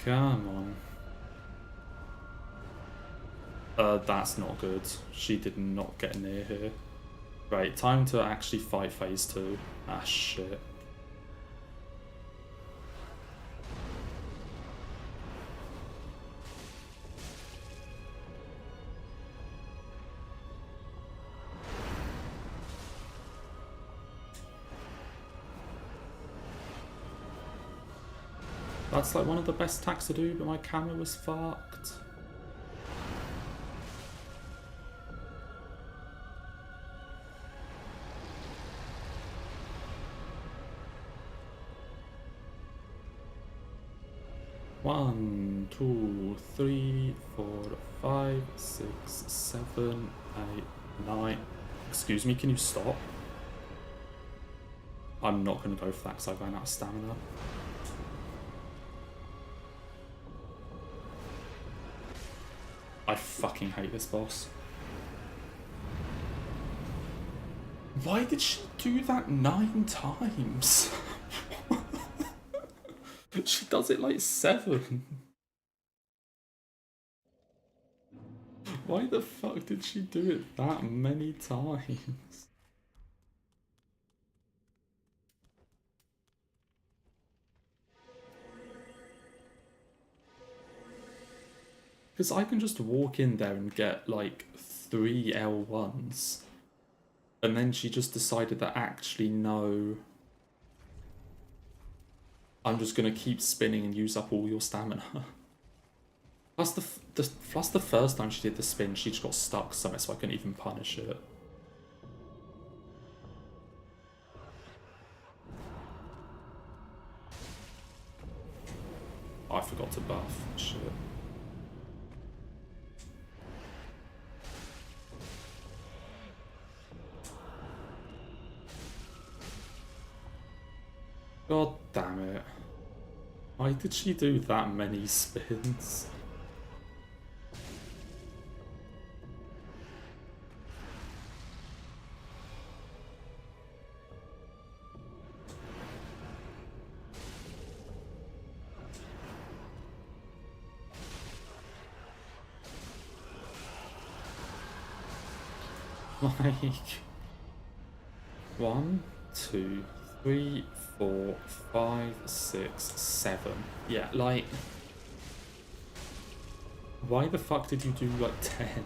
Come on. That's not good. She did not get near here. Right, time to actually fight phase 2. Ah, shit. That's like one of the best attacks to do, but my camera was fucked. One, two, three, 4, 5, 6, 7, 8, 9. Excuse me, can you stop? I'm not going to go for that because I ran out of stamina. I fucking hate this boss. Why did she do that 9 times? She does it like 7. Why the fuck did she do it that many times? Because I can just walk in there and get like 3 L1s. And then she just decided that actually no. I'm just going to keep spinning and use up all your stamina. Plus the first time she did the spin, she just got stuck somewhere, so I couldn't even punish it. Oh, I forgot to buff. Shit. God damn it. Why did she do that many spins? Like, 1, 2, 3, 4, 5, 6, 7. Yeah, like, why the fuck did you do like 10?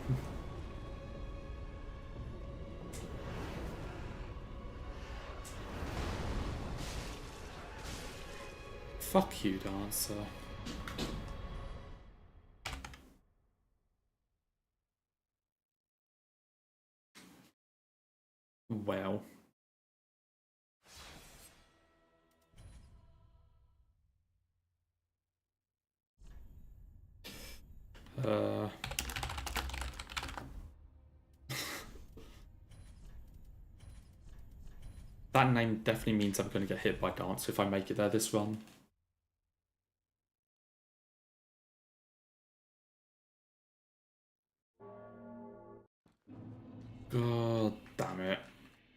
Fuck you, dancer. Well. That name definitely means I'm going to get hit by Dance if I make it there this run. God damn it.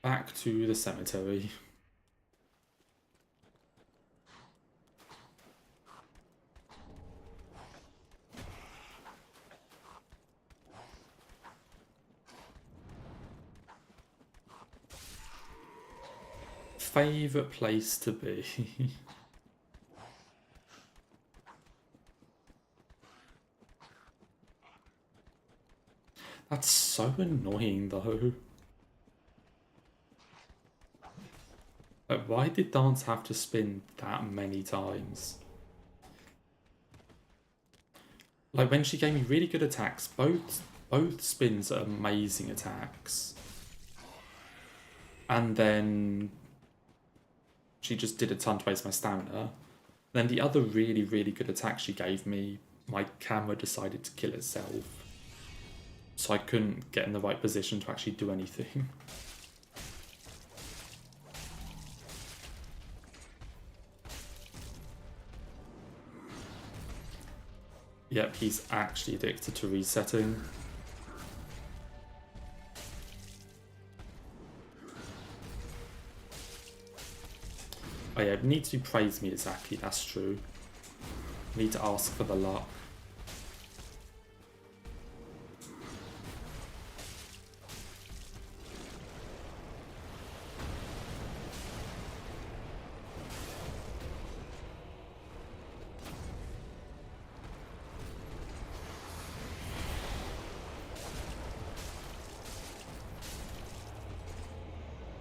Back to the cemetery. Favourite place to be. That's so annoying though. Like, why did Dance have to spin that many times? Like, when she gave me really good attacks, both spins are amazing attacks. And then she just did a ton to waste my stamina. Then the other really, really good attack she gave me, my camera decided to kill itself. So I couldn't get in the right position to actually do anything. Yep, he's actually addicted to resetting. Oh yeah, need to praise me exactly, that's true. Need to ask for the luck.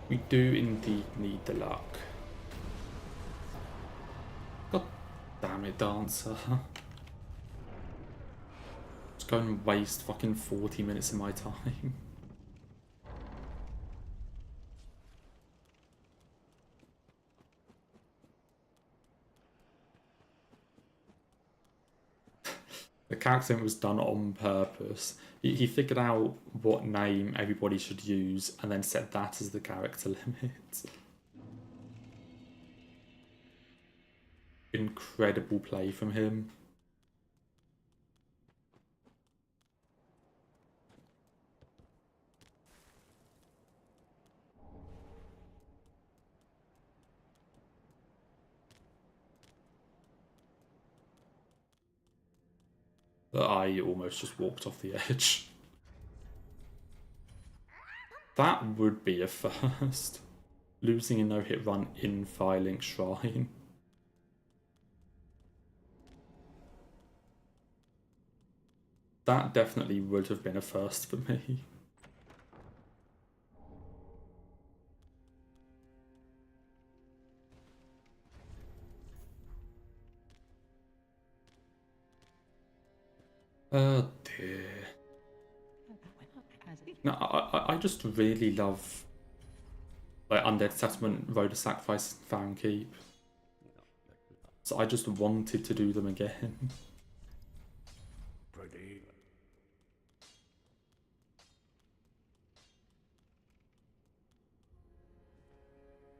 We do indeed need the luck. God damn it, Dancer. Just go and waste fucking 40 minutes of my time. The character was done on purpose. He figured out what name everybody should use and then set that as the character limit. Incredible play from him. But I almost just walked off the edge. That would be a first. Losing a no-hit run in Firelink Shrine. That definitely would have been a first for me. Oh dear. No, I just really love like Undead Settlement, Road of Sacrifice, and Found Keep. So I just wanted to do them again. Pretty.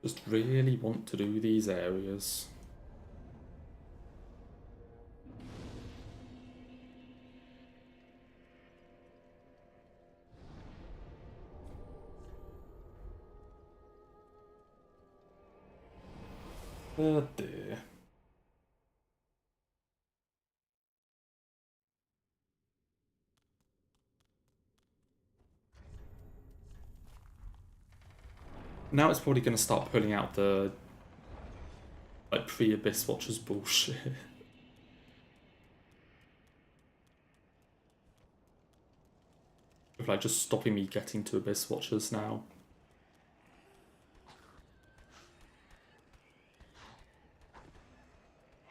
Just really want to do these areas. Oh dear. Now it's probably going to start pulling out the like pre-Abyss Watchers bullshit. Of like just stopping me getting to Abyss Watchers now.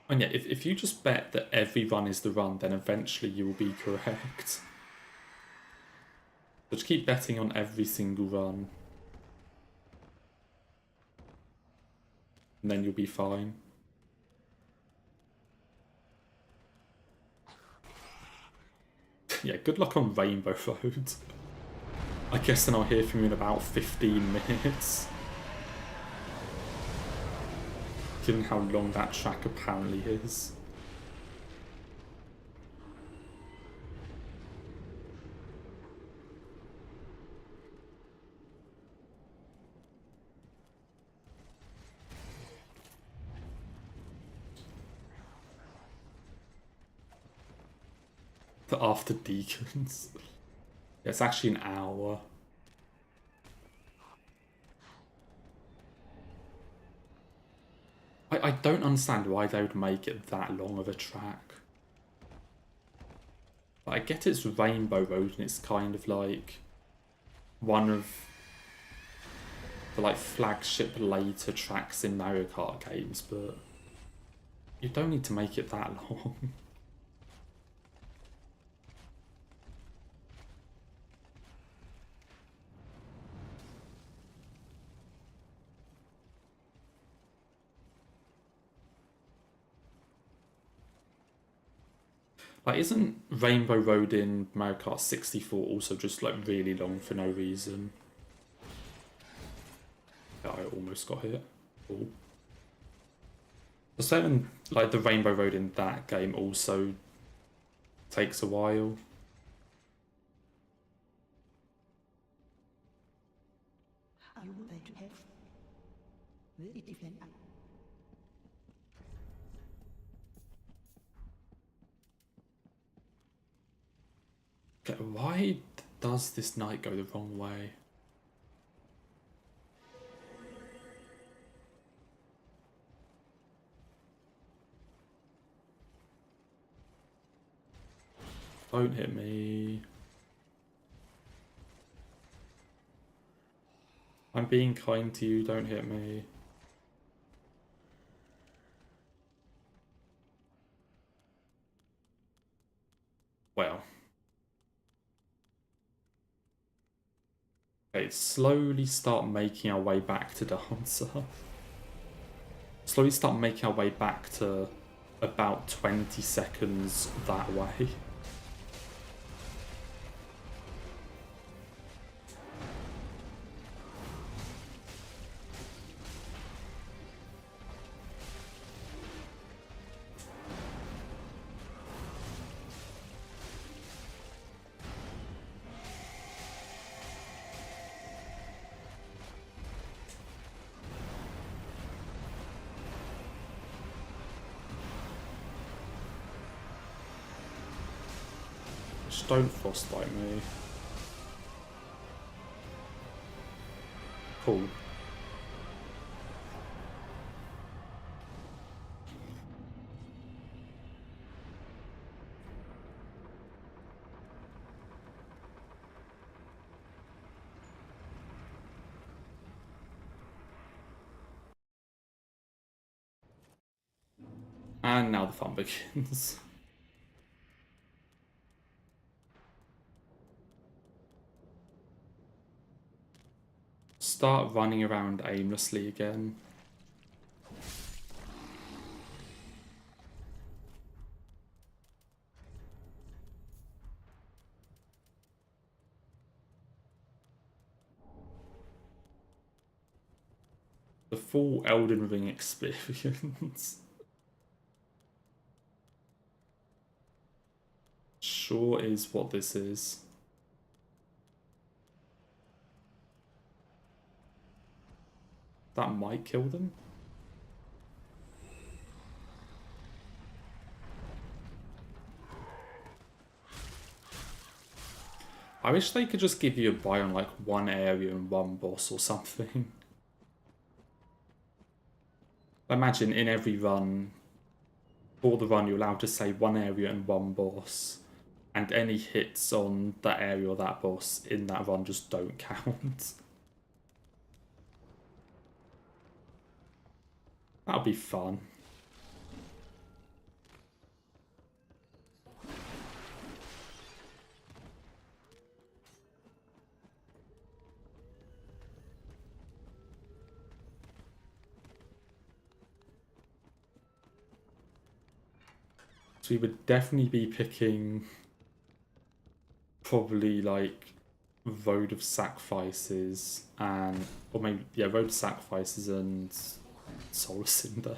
And yeah, if you just bet that every run is the run, then eventually you will be correct. Just keep betting on every single run. And then you'll be fine. Yeah, good luck on Rainbow Road. I guess then I'll hear from you in about 15 minutes. Given how long that track apparently is. The After Deacons. Yeah, it's actually an hour. I don't understand why they would make it that long of a track. I get it's Rainbow Road and it's kind of like one of the like flagship later tracks in Mario Kart games, but you don't need to make it that long. Like, isn't Rainbow Road in Mario Kart 64 also just like really long for no reason? Yeah, I almost got hit. Cool. The same, like the Rainbow Road in that game also takes a while. You would like to have very different. Okay, why does this knight go the wrong way? Don't hit me. I'm being kind to you, don't hit me. Well. Okay, slowly start making our way back to Dancer. Slowly start making our way back to about 20 seconds that way. Just don't frostbite me. Cool. And now the fun begins. Start running around aimlessly again. The full Elden Ring experience. Sure is what this is. That might kill them. I wish they could just give you a buy on like one area and one boss or something. Imagine in every run, for the run, you're allowed to say one area and one boss, and any hits on that area or that boss in that run just don't count. That'll be fun. So we would definitely be picking probably like Road of Sacrifices and, or maybe, yeah, Road of Sacrifices and Solar Cinder.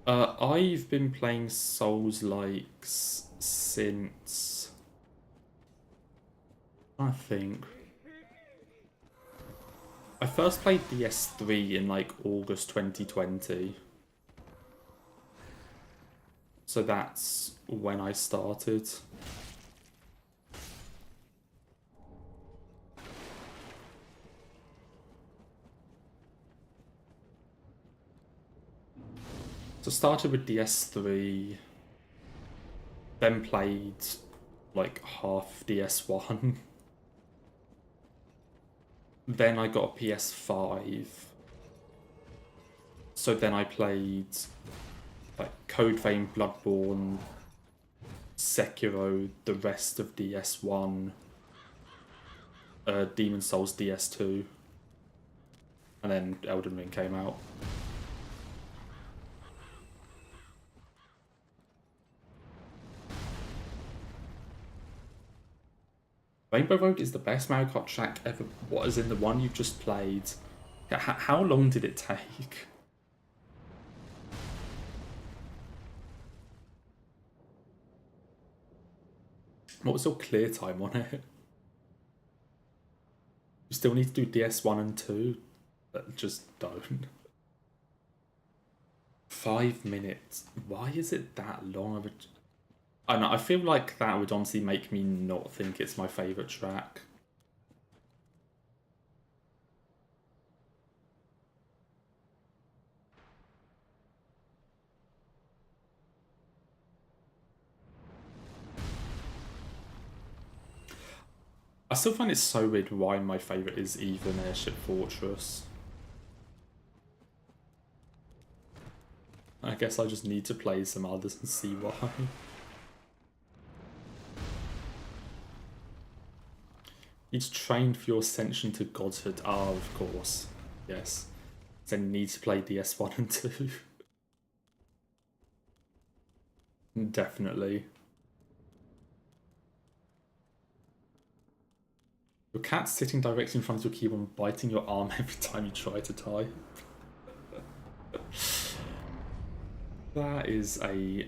I've been playing Souls-likes since, I think, I first played DS3 in like August 2020. So that's when I started. So started with DS3, then played like half DS1. Then I got a PS5. So then I played like Code Vein, Bloodborne, Sekiro, the rest of DS1, Demon Souls DS2, and then Elden Ring came out. Rainbow Road is the best Mario Kart track ever. What is in the one you've just played? How long did it take? What was your clear time on it? You still need to do DS1 and 2, but just don't. 5 minutes. Why is it that long of a... I don't know, I feel like that would honestly make me not think it's my favourite track. I still find it so weird why my favourite is even Airship Fortress. I guess I just need to play some others and see why. Need to train for your ascension to godhood. Ah, of course. Yes. Then need to play DS1 and 2. Definitely. Your cat's sitting directly in front of your keyboard and biting your arm every time you try to type. That is a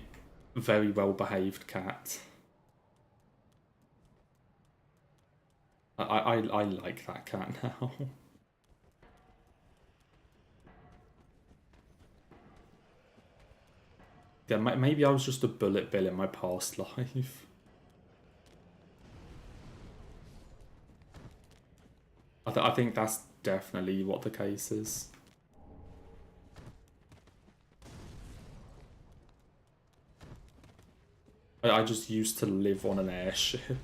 very well-behaved cat. I like that cat now. Yeah, maybe I was just a bullet bill in my past life. I think that's definitely what the case is. I just used to live on an airship.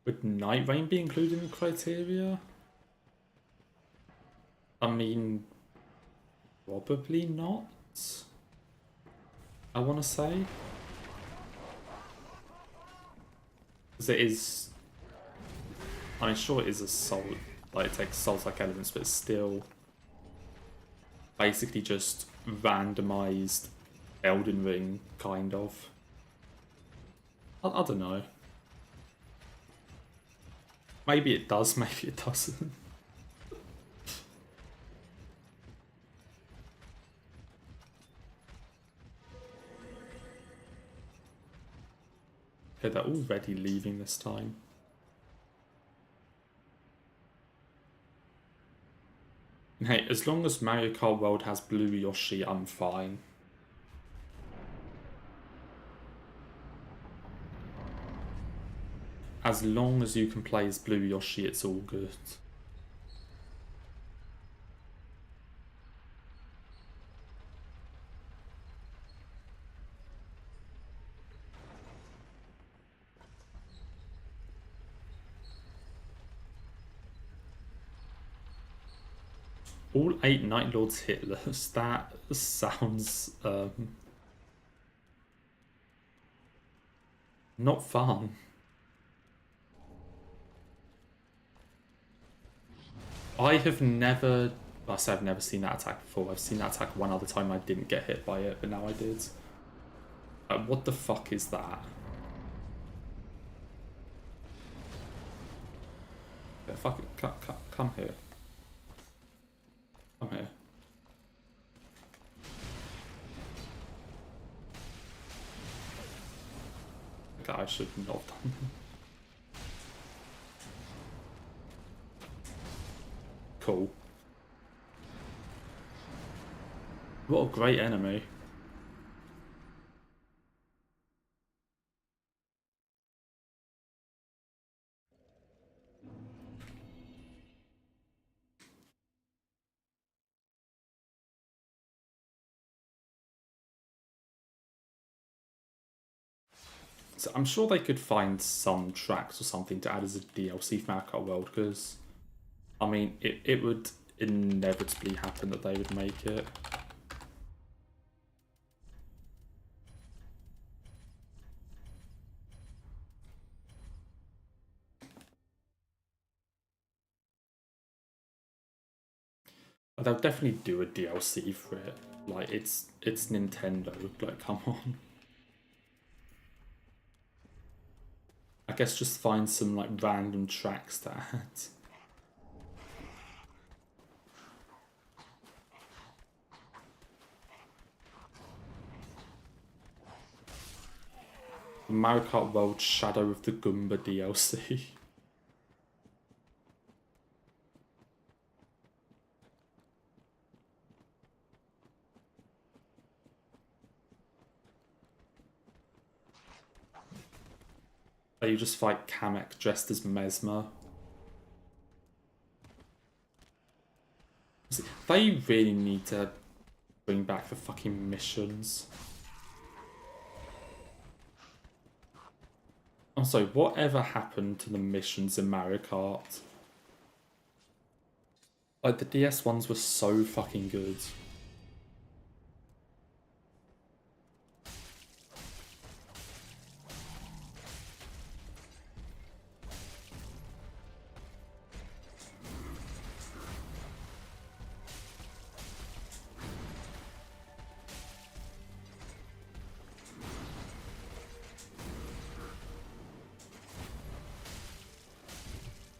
Would Night Rain be included in the criteria? I mean, probably not. I want to say. Because it is... I mean, sure it is a soul... Like, it takes Souls-like elements, but it's still... basically just randomized Elden Ring, kind of. I don't know. Maybe it does, maybe it doesn't. Okay, they're already leaving this time. Hey, as long as Mario Kart World has Blue Yoshi, I'm fine. As long as you can play as Blue Yoshi, it's all good. All 8 Night Lords Hitless. That sounds not fun. I have never... I say I've never seen that attack before. I've seen that attack one other time. I didn't get hit by it, but now I did. What the fuck is that? Yeah, fuck it. Come here. Come here. Okay, I should not have done. Cool. What a great enemy. So I'm sure they could find some tracks or something to add as a DLC for Mario Kart World, because, I mean, it would inevitably happen that they would make it. They'll definitely do a DLC for it. Like, it's Nintendo. Like, come on. I guess just find some, like, random tracks to add. Mario Kart World Shadow of the Goomba DLC. You just fight Kamek dressed as Mesmer. They really need to bring back the fucking missions. Also, whatever happened to the missions in Mario Kart? Like, the DS ones were so fucking good.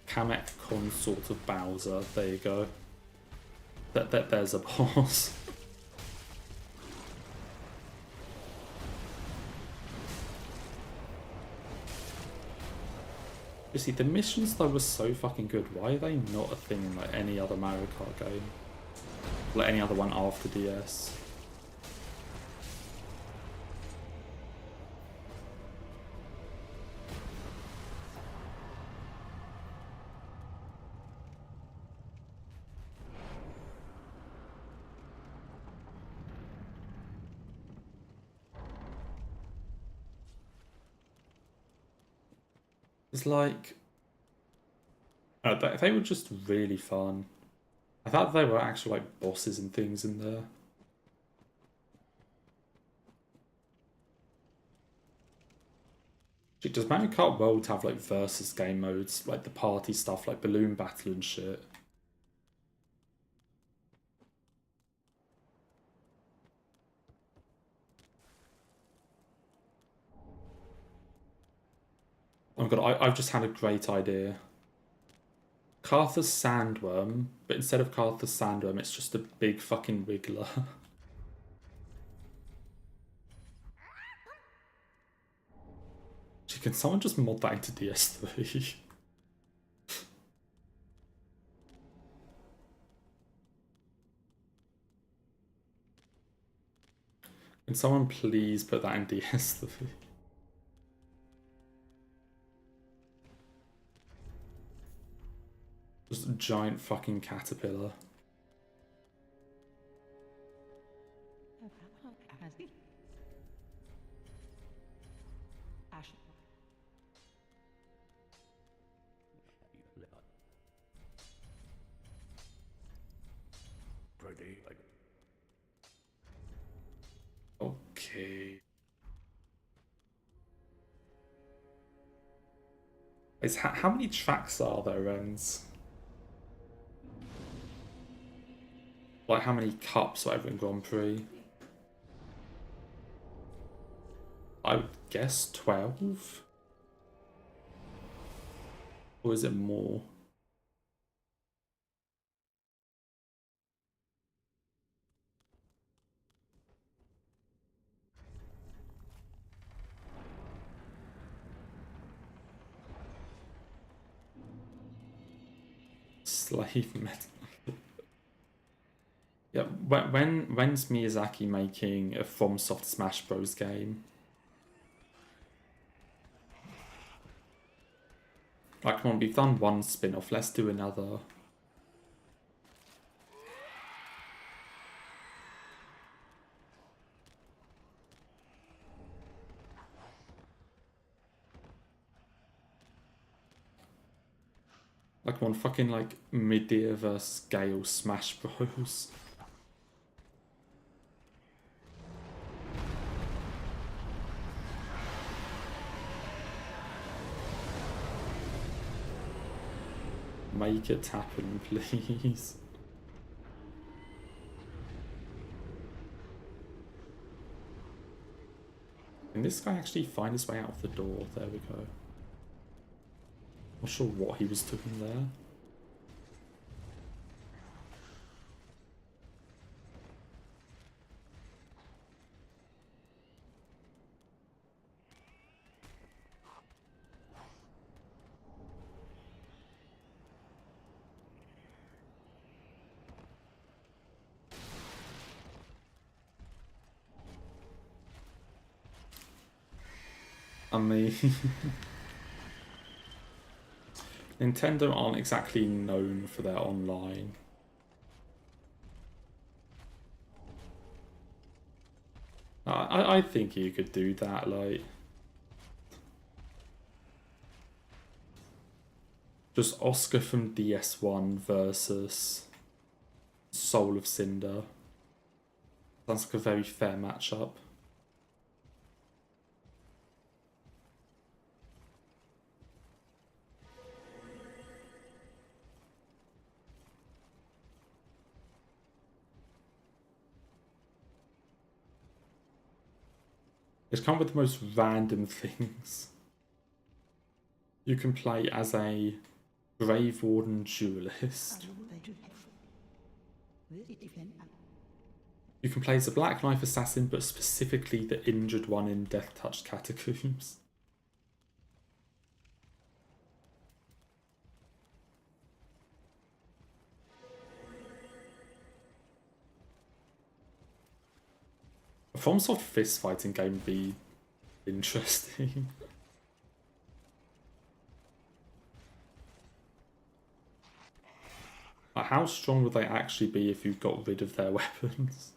Kamek consort of Bowser. There you go. There's a boss. You see, the missions though were so fucking good. Why are they not a thing in like any other Mario Kart game? Like any other one after DS? It's like... they were just really fun. I thought they were actual like bosses and things in there. Does Mario Kart World have like versus game modes, like the party stuff, like balloon battle and shit? Oh my god, I've just had a great idea. Cartha's Sandworm, but instead of Cartha's Sandworm, it's just a big fucking wiggler. Can someone just mod that into DS3? Can someone please put that in DS3? Just a giant fucking caterpillar. Pretty. Okay. How many tracks are there, Ends? Like, how many cups are ever in Grand Prix? I would guess 12? Or is it more? Slave metal. Yeah, when's Miyazaki making a FromSoft Smash Bros game? Like, come on, we've done one spin-off, let's do another. Like, come on, fucking, like, Medea vs. Gale Smash Bros. Make it happen, please. Can this guy actually find his way out of the door? There we go. Not sure what he was doing there. I mean, Nintendo aren't exactly known for their online. I think you could do that, like... Just Oscar from DS1 versus Soul of Cinder. Sounds like a very fair matchup. It's come up with the most random things. You can play as a Grave Warden duelist. You can play as a Black Knife assassin, but specifically the injured one in Death Touch Catacombs. A FromSoft fist fighting game would be interesting. Like, how strong would they actually be if you got rid of their weapons?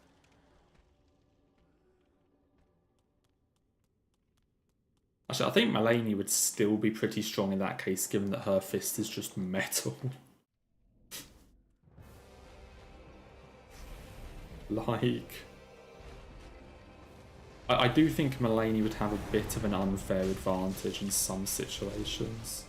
Actually, I think Mulaney would still be pretty strong in that case, given that her fist is just metal. Like... I do think Mulaney would have a bit of an unfair advantage in some situations.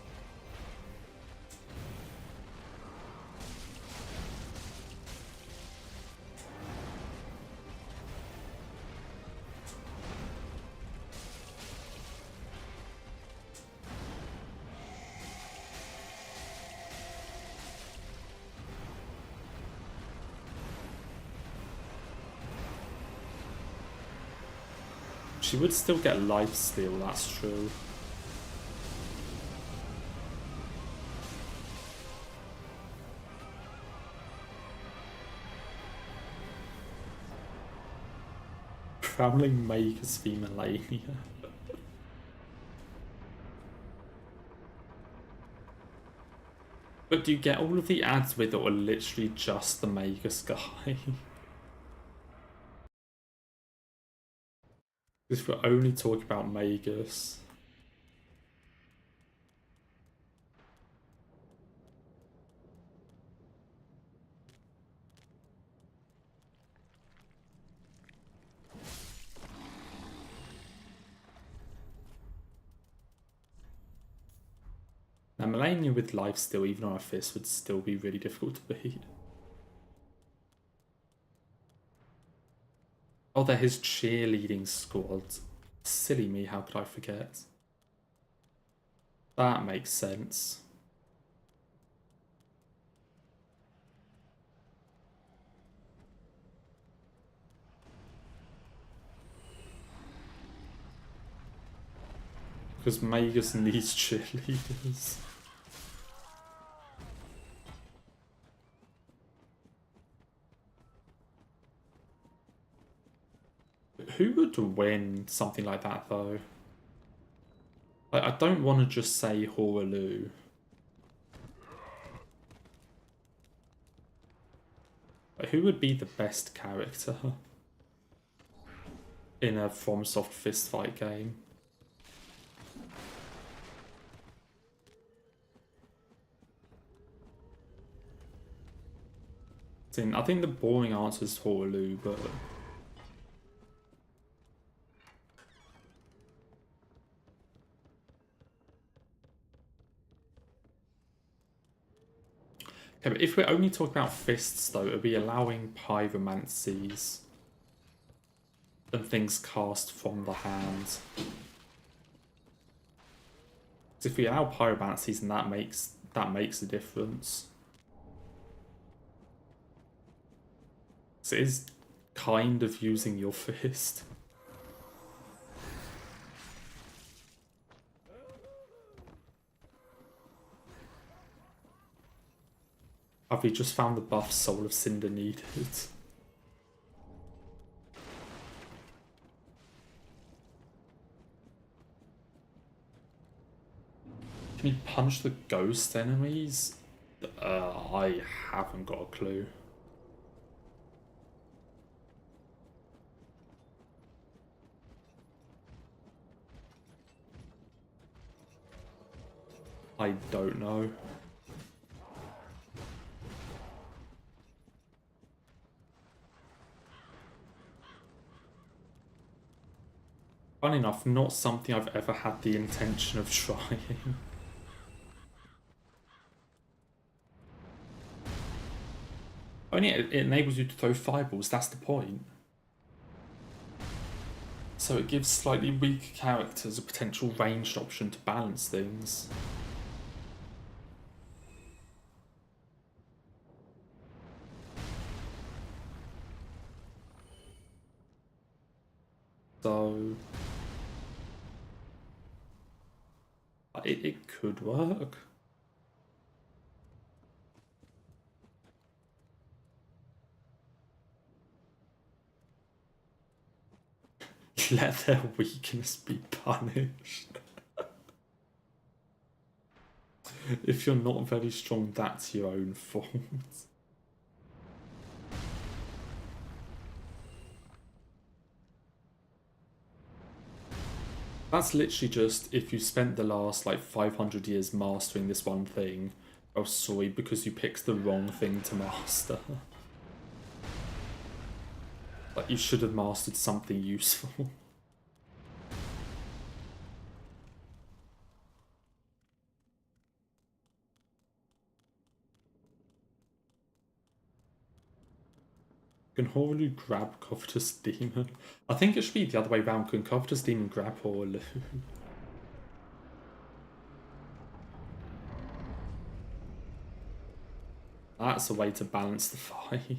She would still get lifesteal, that's true. Prowling Magus v Melania. But do you get all of the ads with it, or literally just the Magus guy? If we're only talking about Magus. Now, Melania with lifesteal, even on a fist, would still be really difficult to beat. Oh, they're his cheerleading squad. Silly me, how could I forget? That makes sense. Because Magus needs cheerleaders. Who would win something like that, though? Like, I don't want to just say Horalu. Like, who would be the best character in a FromSoft fistfight game? I think the boring answer is Horalu, but... Okay, but if we're only talking about fists, though, it would be allowing pyromancies and things cast from the hand. Because if we allow pyromancies, then that makes a difference. So it is kind of using your fist. Have we just found the buff Soul of Cinder needed? Can you punch the ghost enemies? I haven't got a clue. I don't know. Funny enough, not something I've ever had the intention of trying. Only it enables you to throw fireballs, that's the point. So it gives slightly weaker characters a potential ranged option to balance things. So... It could work. Let their weakness be punished. If you're not very strong, that's your own fault. That's literally just if you spent the last like 500 years mastering this one thing, oh sorry, because you picked the wrong thing to master. Like you should have mastered something useful. Can Horalu grab Covetous Demon? I think it should be the other way around. Can Covetous Demon grab Horalu? That's a way to balance the fight.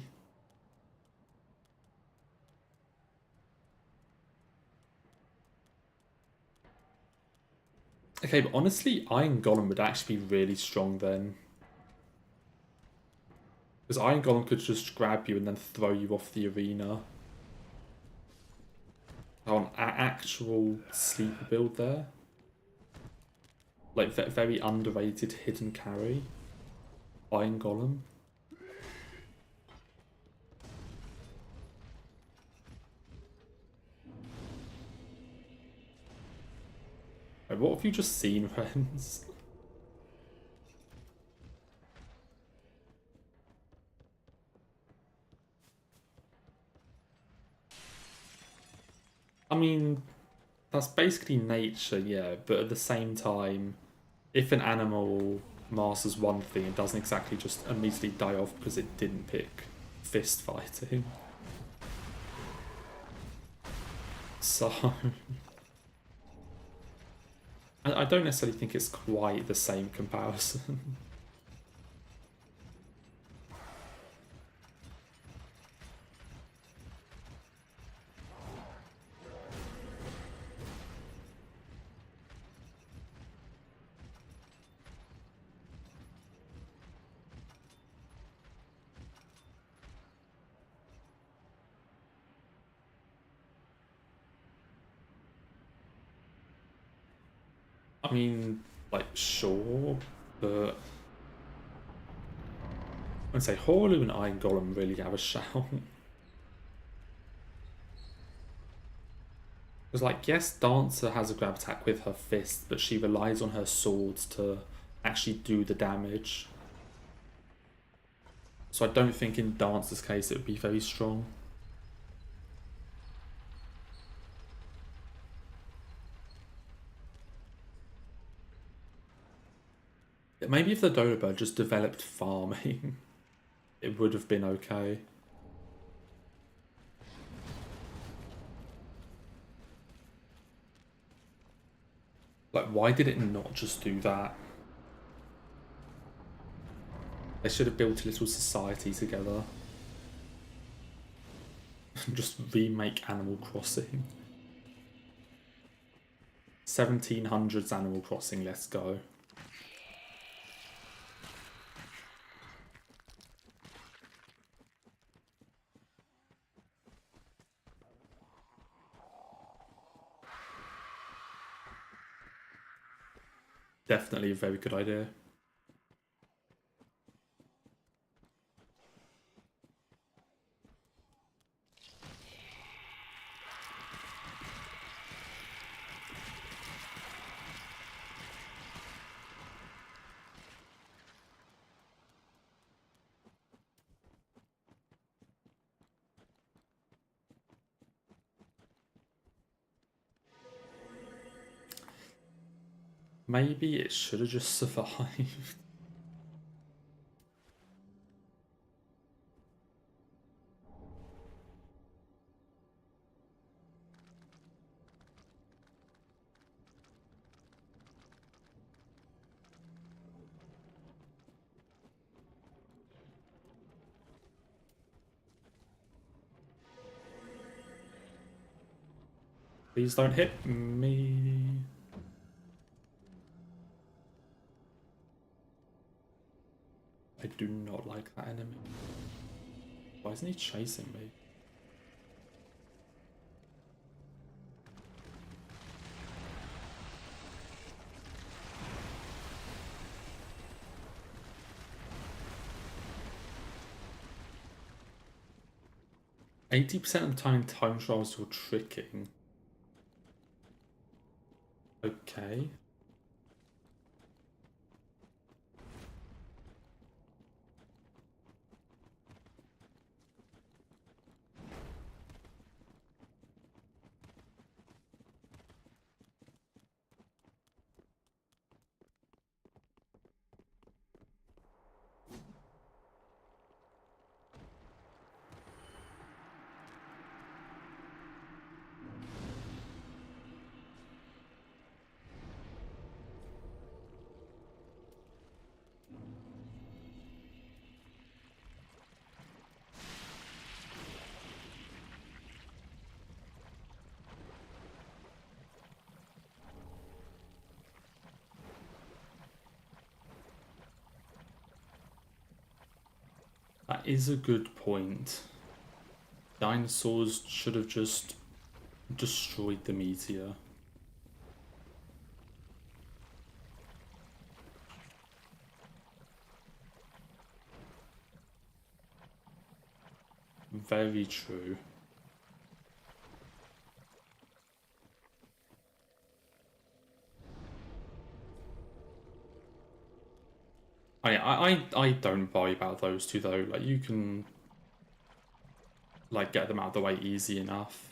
Okay, but honestly, Iron Golem would actually be really strong then. Because Iron Golem could just grab you and then throw you off the arena. on actual sleeper build there. Like, very underrated hidden carry. Iron Golem. Wait, what have you just seen, friends? I mean, that's basically nature, yeah, but at the same time, if an animal masters one thing, it doesn't exactly just immediately die off because it didn't pick fist fighting. So, I don't necessarily think it's quite the same comparison. I mean, like, sure, but I'd say Horlu and Iron Golem really have a shout. Because, like, yes, Dancer has a grab attack with her fist, but she relies on her swords to actually do the damage. So I don't think in Dancer's case it would be very strong. Maybe if the Dodo Bird just developed farming, it would have been okay. Like, why did it not just do that? They should have built a little society together. Just remake Animal Crossing. 1700s Animal Crossing, let's go. Definitely a very good idea. Maybe it should have just survived. Please don't hit me. I do not like that enemy. Why isn't he chasing me? %80 of the time time trials you're tricking. Okay. That is a good point. Dinosaurs should have just destroyed them easier. Very true. I don't worry about those two though. Like you can like get them out of the way easy enough.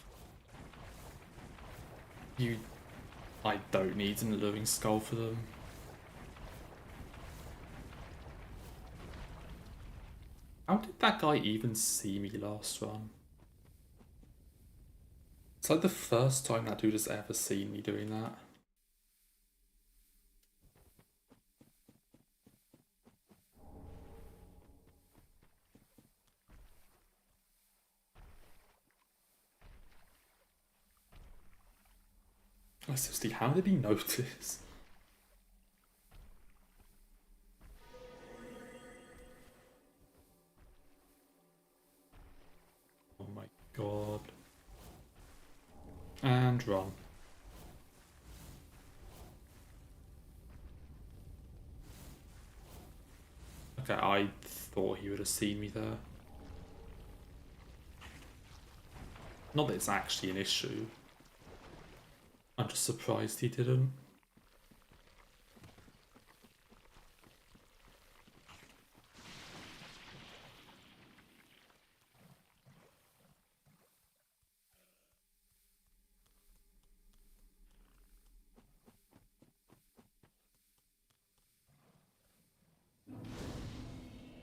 I don't need an alluring skull for them. How did that guy even see me last run? It's like the first time that dude has ever seen me doing that. Oh, seriously, how did he notice? Oh my god. And run. Okay, I thought he would have seen me there. Not that it's actually an issue. I'm just surprised he didn't.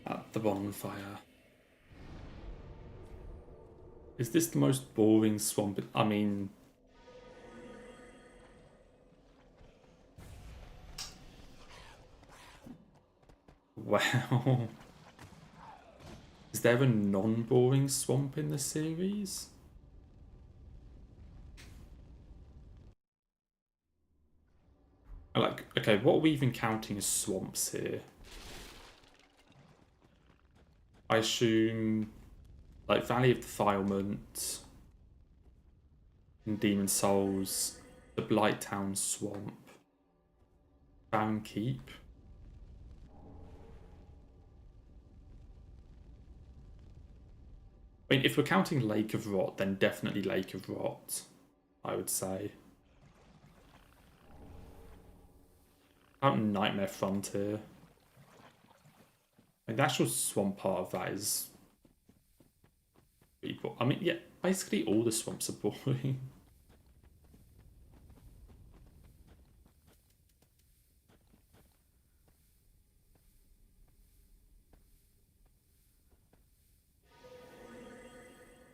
At the bonfire. Is this the most boring swamp? I mean... Wow. Is there a non-boring swamp in the series? Like, okay, what are we even counting as swamps here? I assume, like, Valley of Defilement, and Demon Souls, the Blighttown Swamp, Barren Keep. I mean, if we're counting Lake of Rot, then definitely Lake of Rot, I would say. Out Nightmare Frontier. Like, the actual swamp part of that is... I mean, yeah, basically all the swamps are boring.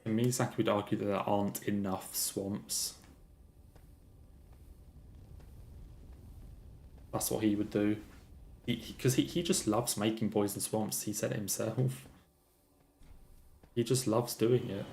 And Miyazaki would argue that there aren't enough swamps. That's what he would do. Because he just loves making poison swamps, he said it himself. He just loves doing it.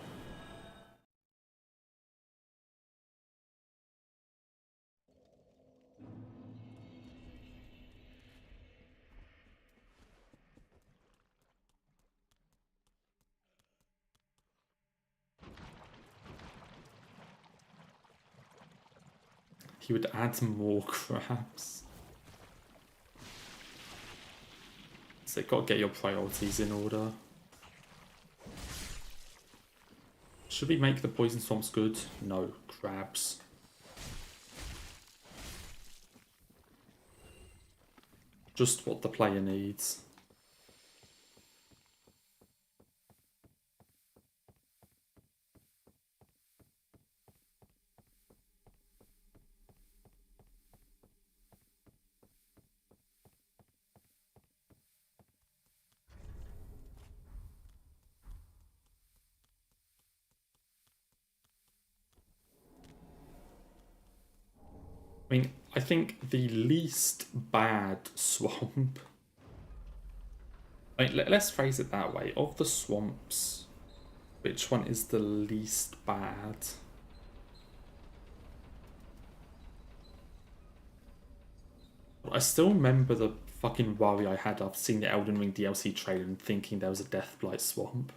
He would add more crabs. So you gotta get your priorities in order. Should we make the poison swamps good? No, crabs. Just what the player needs. I mean, I think the least bad swamp... I mean, let's phrase it that way. Of the swamps, which one is the least bad? I still remember the fucking worry I had after seeing the Elden Ring DLC trailer and thinking there was a Deathblight swamp.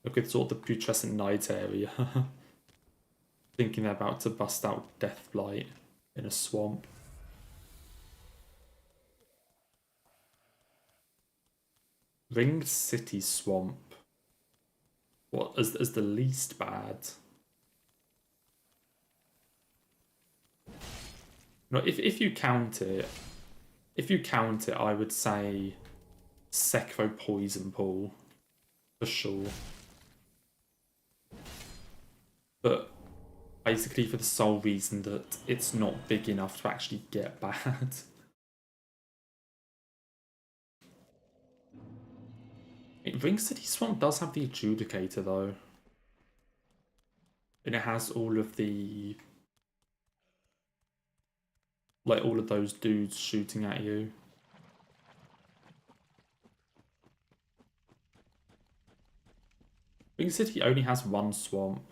Look at sort of the putrescent night area. Thinking they're about to bust out Deathblight in a swamp. Ringed City Swamp. What as the least bad? No, if you count it, I would say Sekiro Poison Pool for sure. But basically for the sole reason that it's not big enough to actually get bad. Ring City Swamp does have the Adjudicator though. And it has all of the... like all of those dudes shooting at you. Ring City only has one swamp.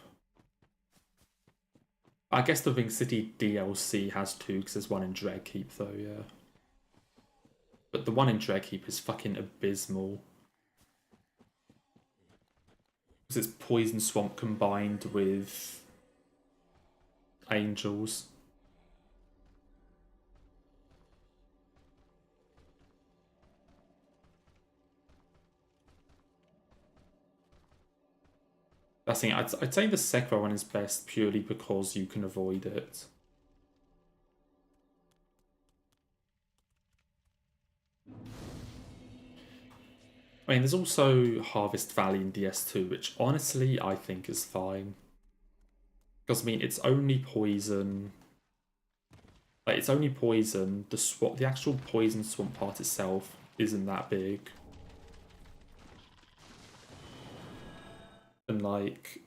I guess the Ring City DLC has two because there's one in Dreadkeep though, yeah. But the one in Dreadkeep is fucking abysmal. Because it's Poison Swamp combined with Angels. That's the thing, I'd say the Sekiro one is best purely because you can avoid it. I mean, there's also Harvest Valley in DS2, which honestly I think is fine. Because, I mean, it's only poison. Like, it's only poison. The actual poison swamp part itself isn't that big. And, like,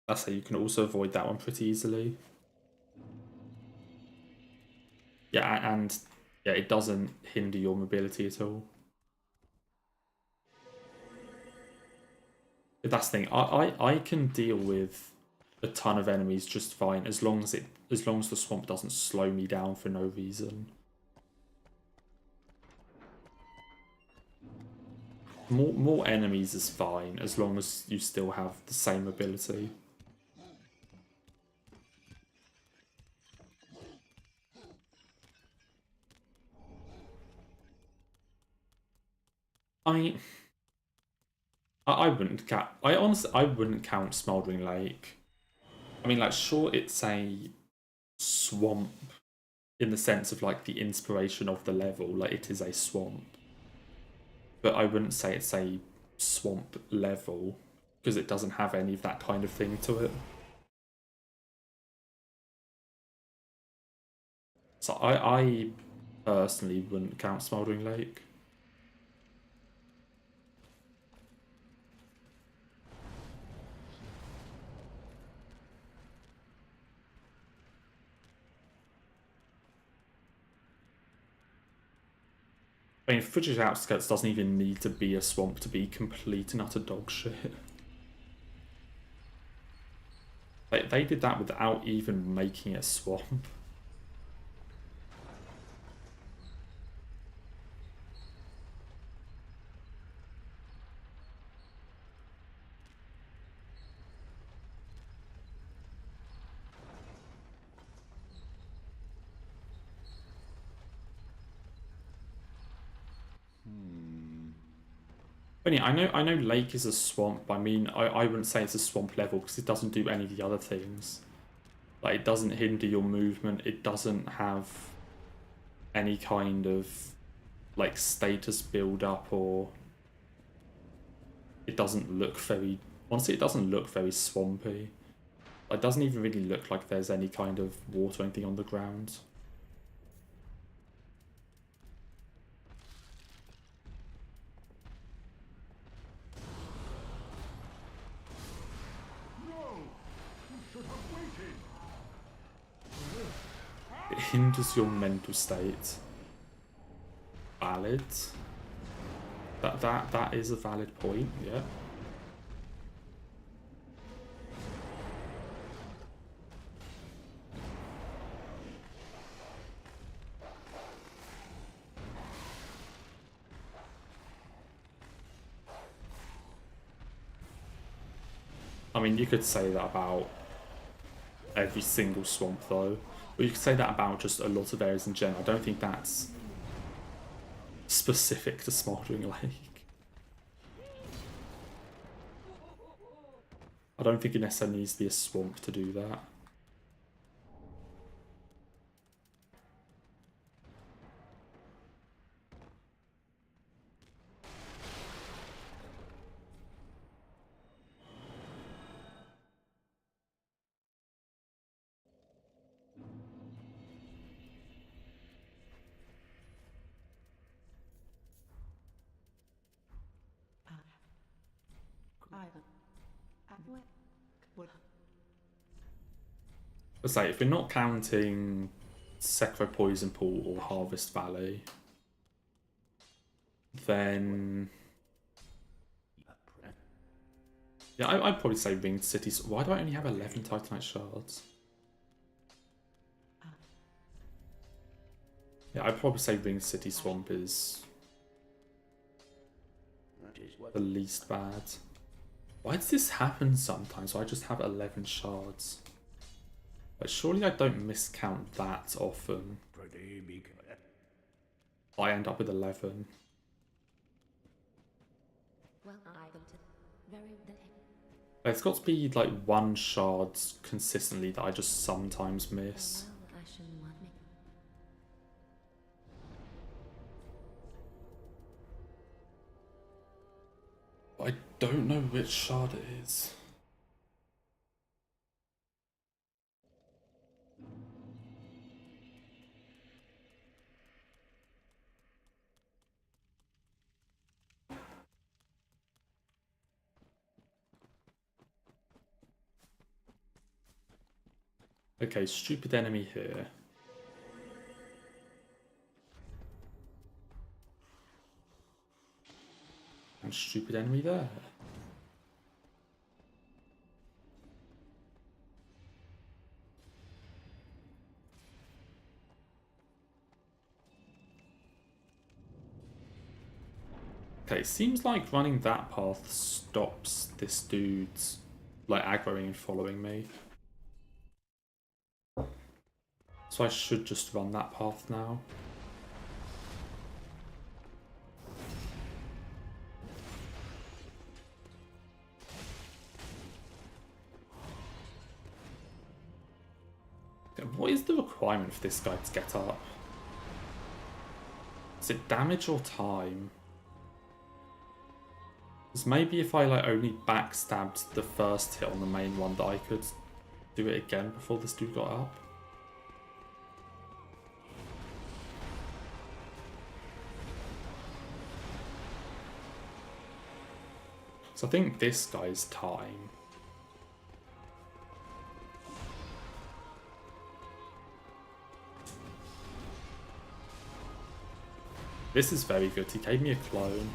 that's how you can also avoid that one pretty easily. Yeah, and yeah, it doesn't hinder your mobility at all. That's the thing. I can deal with a ton of enemies just fine as long as the swamp doesn't slow me down for no reason. More enemies is fine as long as you still have the same ability. I wouldn't count. I wouldn't count Smoldering Lake. I mean, like, sure, it's a swamp in the sense of like the inspiration of the level. Like, it is a swamp, but I wouldn't say it's a swamp level because it doesn't have any of that kind of thing to it. So I personally wouldn't count Smoldering Lake. I mean, Fridge's Outskirts doesn't even need to be a swamp to be complete and utter dog shit. They did that without even making it a swamp. But yeah, I know Lake is a swamp. I mean, I wouldn't say it's a swamp level because it doesn't do any of the other things. Like, it doesn't hinder your movement. It doesn't have any kind of like status build up, or it doesn't look very. Honestly, it doesn't look very swampy. It doesn't even really look like there's any kind of water or anything on the ground. It hinders your mental state. Valid. That is a valid point, yeah. I mean, you could say that about every single swamp, though. Or you could say that about just a lot of areas in general. I don't think that's specific to Smoldering Lake. I don't think it necessarily needs to be a swamp to do that. But say, if we're not counting Sekiro Poison Pool or Harvest Valley, then yeah, I'd probably say Ringed City. Why do I only have 11 Titanite shards? Yeah, I'd probably say Ringed City Swamp is the least bad. Why does this happen sometimes? I just have 11 shards. But surely I don't miscount that often. I end up with 11. Well, I voted very that. It's got to be like 1 shard consistently that I just sometimes miss. Farewell, Ashen One. I don't know which shard it is. Okay, stupid enemy here. And stupid enemy there. Okay, seems like running that path stops this dude's like aggroing and following me. So I should just run that path now. Okay, what is the requirement for this guy to get up? Is it damage or time? Because maybe if I like only backstabbed the first hit on the main one that I could do it again before this dude got up. So I think this guy's time. This is very good. He gave me a clone.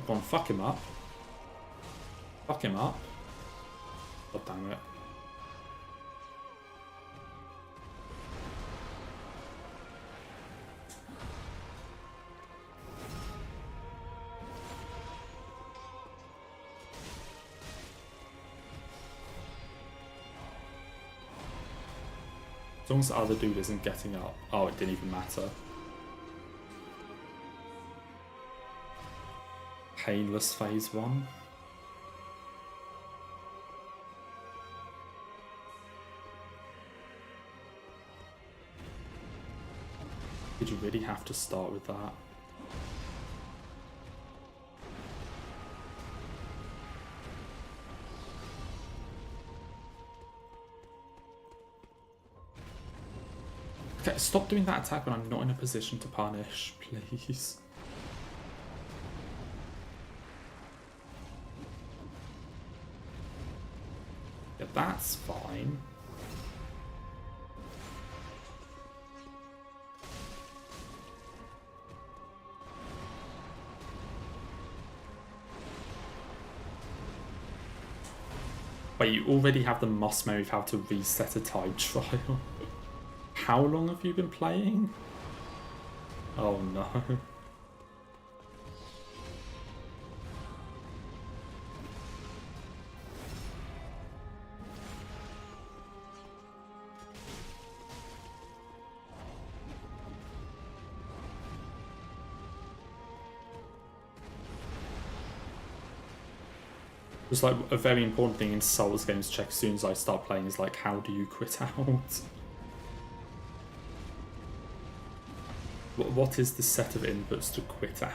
Go on, fuck him up. Fuck him up. God damn it. As long as the other dude isn't getting up. Oh, it didn't even matter. Painless phase 1. Did you really have to start with that? Okay, stop doing that attack when I'm not in a position to punish, please. Yeah, that's fine. Wait, you already have the must know of how to reset a time trial. How long have you been playing? Oh no. It's like a very important thing in Souls games to check as soon as I start playing is like, how do you quit out? What is the set of inputs to quit out?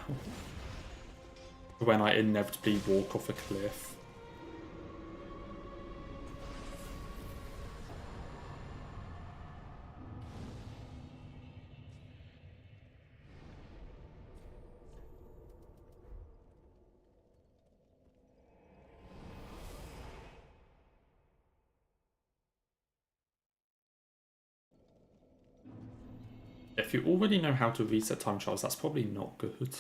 When I inevitably walk off a cliff. If you already know how to reset time trials, that's probably not good.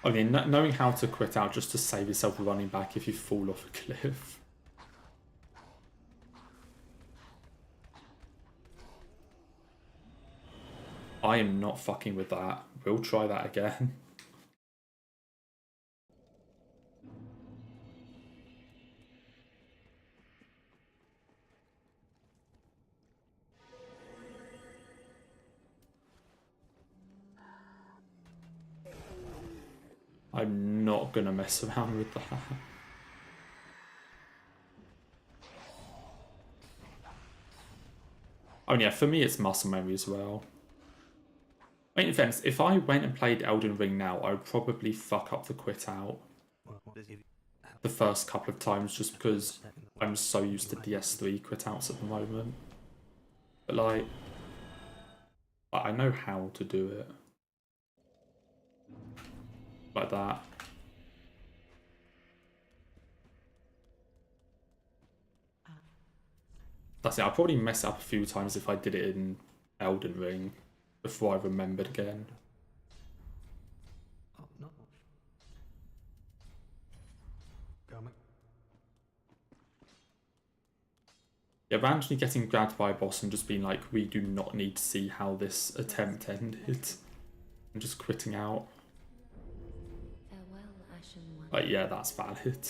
I mean, knowing how to quit out just to save yourself running back if you fall off a cliff. I am not fucking with that. We'll try that again. I'm not gonna mess around with that. Oh yeah, for me it's muscle memory as well. I mean, in fairness, if I went and played Elden Ring now, I would probably fuck up the quit out the first couple of times just because I'm so used to DS3 quit outs at the moment. But like, I know how to do it. Like that. That's it, I'll probably mess it up a few times if I did it in Elden Ring before I remembered again. Oh, no. Coming. Yeah, randomly getting grabbed by a boss and just being like, we do not need to see how this attempt ended. And just quitting out. Farewell, Ashen One. Like, yeah, that's valid.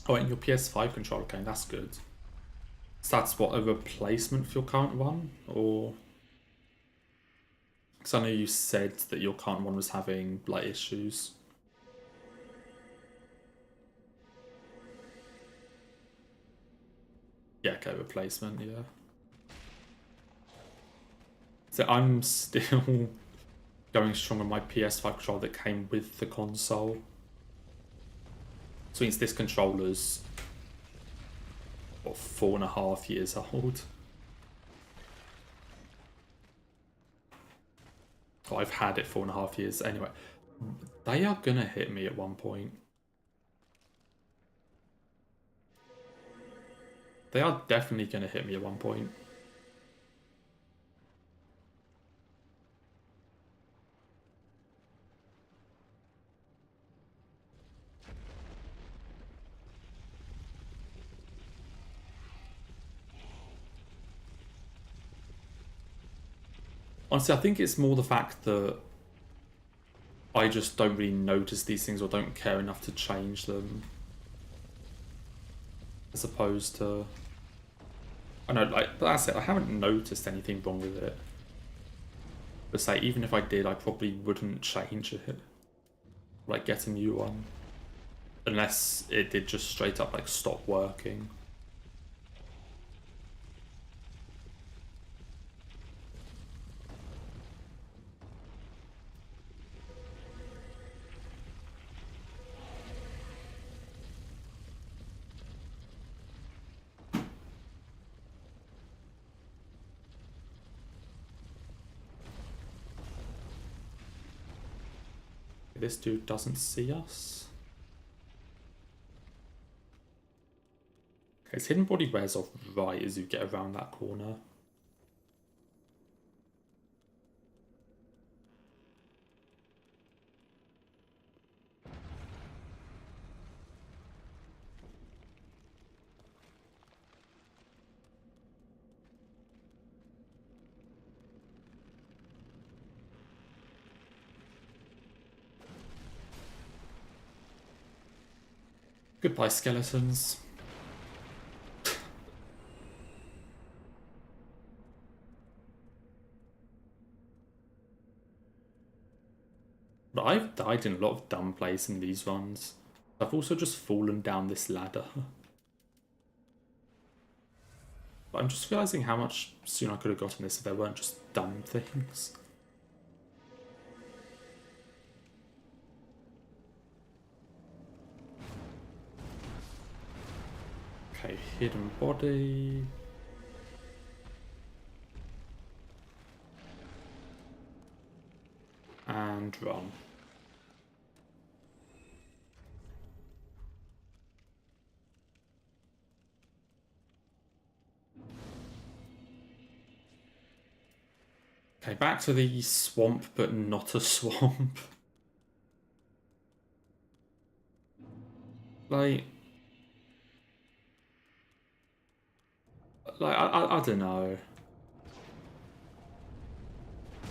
Oh, and your PS5 controller going, that's good. So that's what, a replacement for your current one? Or... Because I know you said that your current one was having, like, issues. Yeah, okay, replacement, yeah. So I'm still going strong on my PS5 controller that came with the console. So it means this controller's, what, 4.5 years old. Oh, I've had it 4.5 years. Anyway, they are gonna hit me at one point. They are definitely gonna hit me at one point. Honestly, I think it's more the fact that I just don't really notice these things or don't care enough to change them. As opposed to... I know, like, that's it. I haven't noticed anything wrong with it. But say, even if I did, I probably wouldn't change it. Like, get a new one. Unless it did just straight up, like, stop working. This dude doesn't see us. Okay, his hidden body wears off right as you get around that corner. Goodbye, skeletons. But I've died in a lot of dumb plays in these ones. I've also just fallen down this ladder. But I'm just realising how much sooner I could have gotten this if there weren't just dumb things. Okay, hidden body. And run. Okay, back to the swamp, but not a swamp. Like I don't know.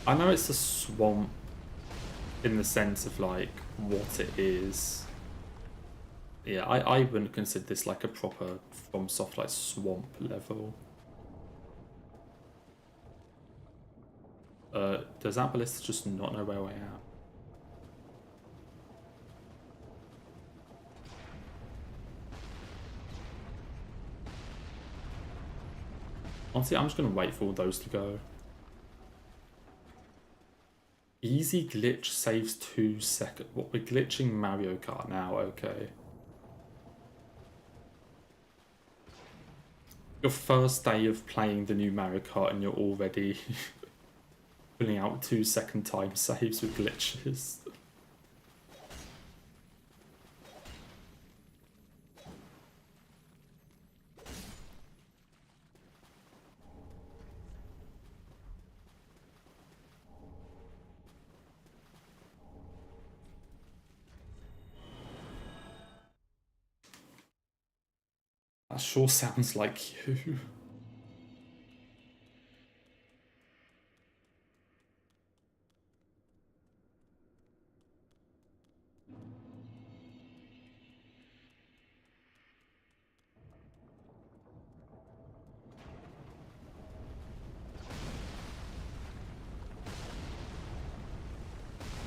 I know it's a swamp in the sense of like what it is. Yeah, I wouldn't consider this like a proper FromSoft like swamp level. Does that ballista just not know where I am? Honestly, I'm just gonna wait for all those to go. Easy glitch saves 2 seconds. What, we're glitching Mario Kart now, okay. Your first day of playing the new Mario Kart and you're already pulling out 2-second time saves with glitches. That sure sounds like you.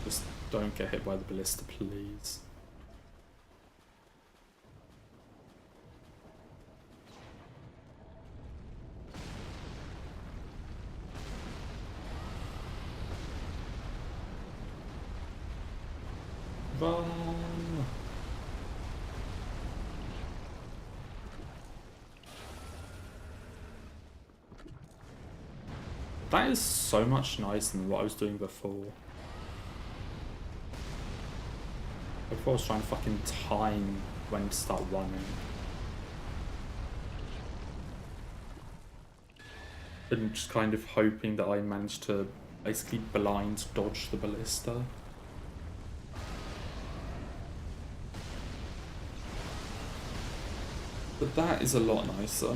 Just don't get hit by the ballista, please. Run! That is so much nicer than what I was doing before. Before I was trying to fucking time when to start running. And just kind of hoping that I managed to basically blind dodge the ballista. But that is a lot nicer.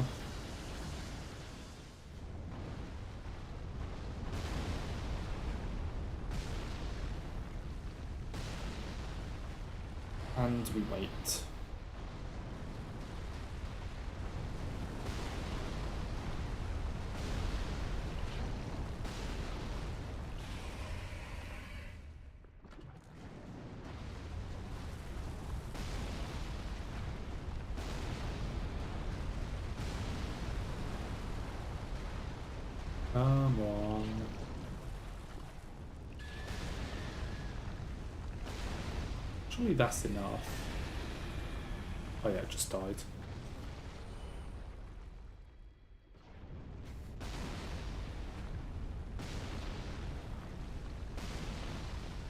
And we wait. Come on. Surely that's enough. Oh yeah, it just died.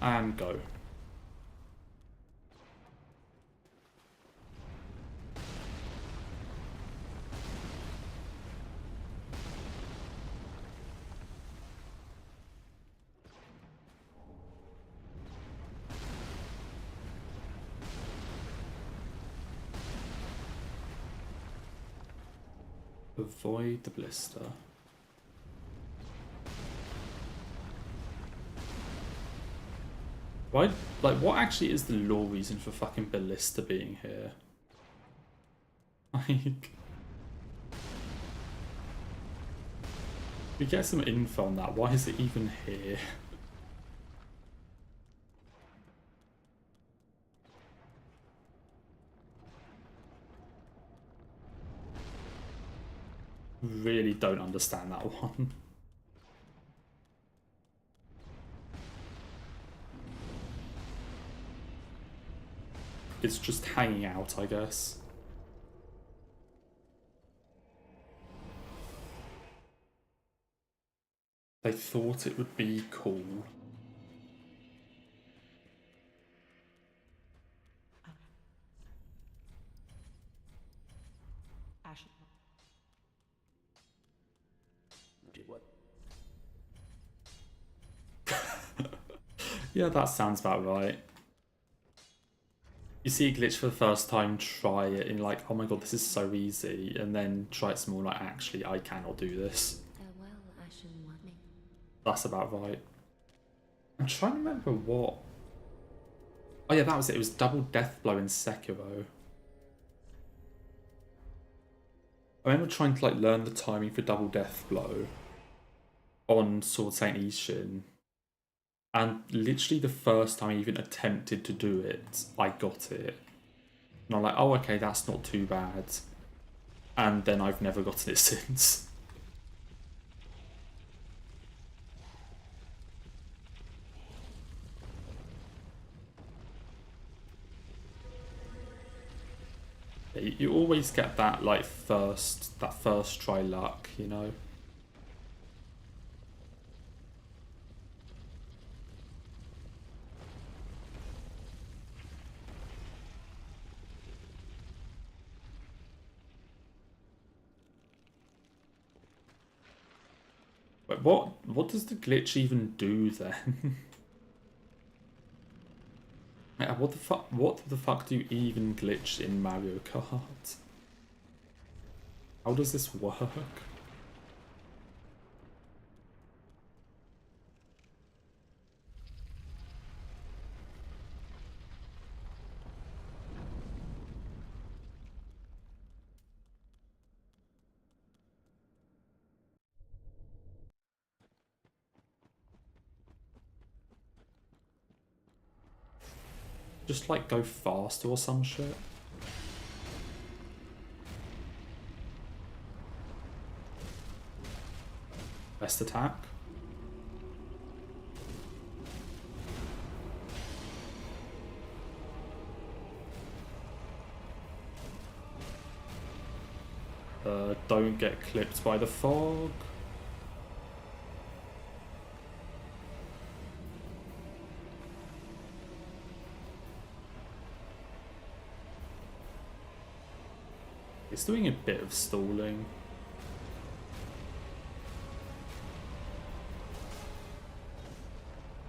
And go. Avoid the blister. Why? Like, what actually is the lore reason for fucking ballista being here? Like, we get some info on that. Why is it even here? Really don't understand that one. It's just hanging out, I guess. They thought it would be cool. Ashen. Did what? Yeah, that sounds about right. You see a glitch for the first time, try it, and you're like, oh my god, this is so easy, and then try it some more, like, actually, I cannot do this. Farewell, Ashen One. That's about right. I'm trying to remember what... Oh yeah, that was it. It was double death blow in Sekiro. I remember trying to like learn the timing for double death blow on Sword Saint Ishin. And literally the first time I even attempted to do it, I got it. And I'm like, oh okay, that's not too bad. And then I've never gotten it since. You always get that like first try luck, you know? But what does the glitch even do then? Yeah, what the fuck do you even glitch in Mario Kart? How does this work? Just like go faster or some shit? Best attack? Don't get clipped by the fog. It's doing a bit of stalling.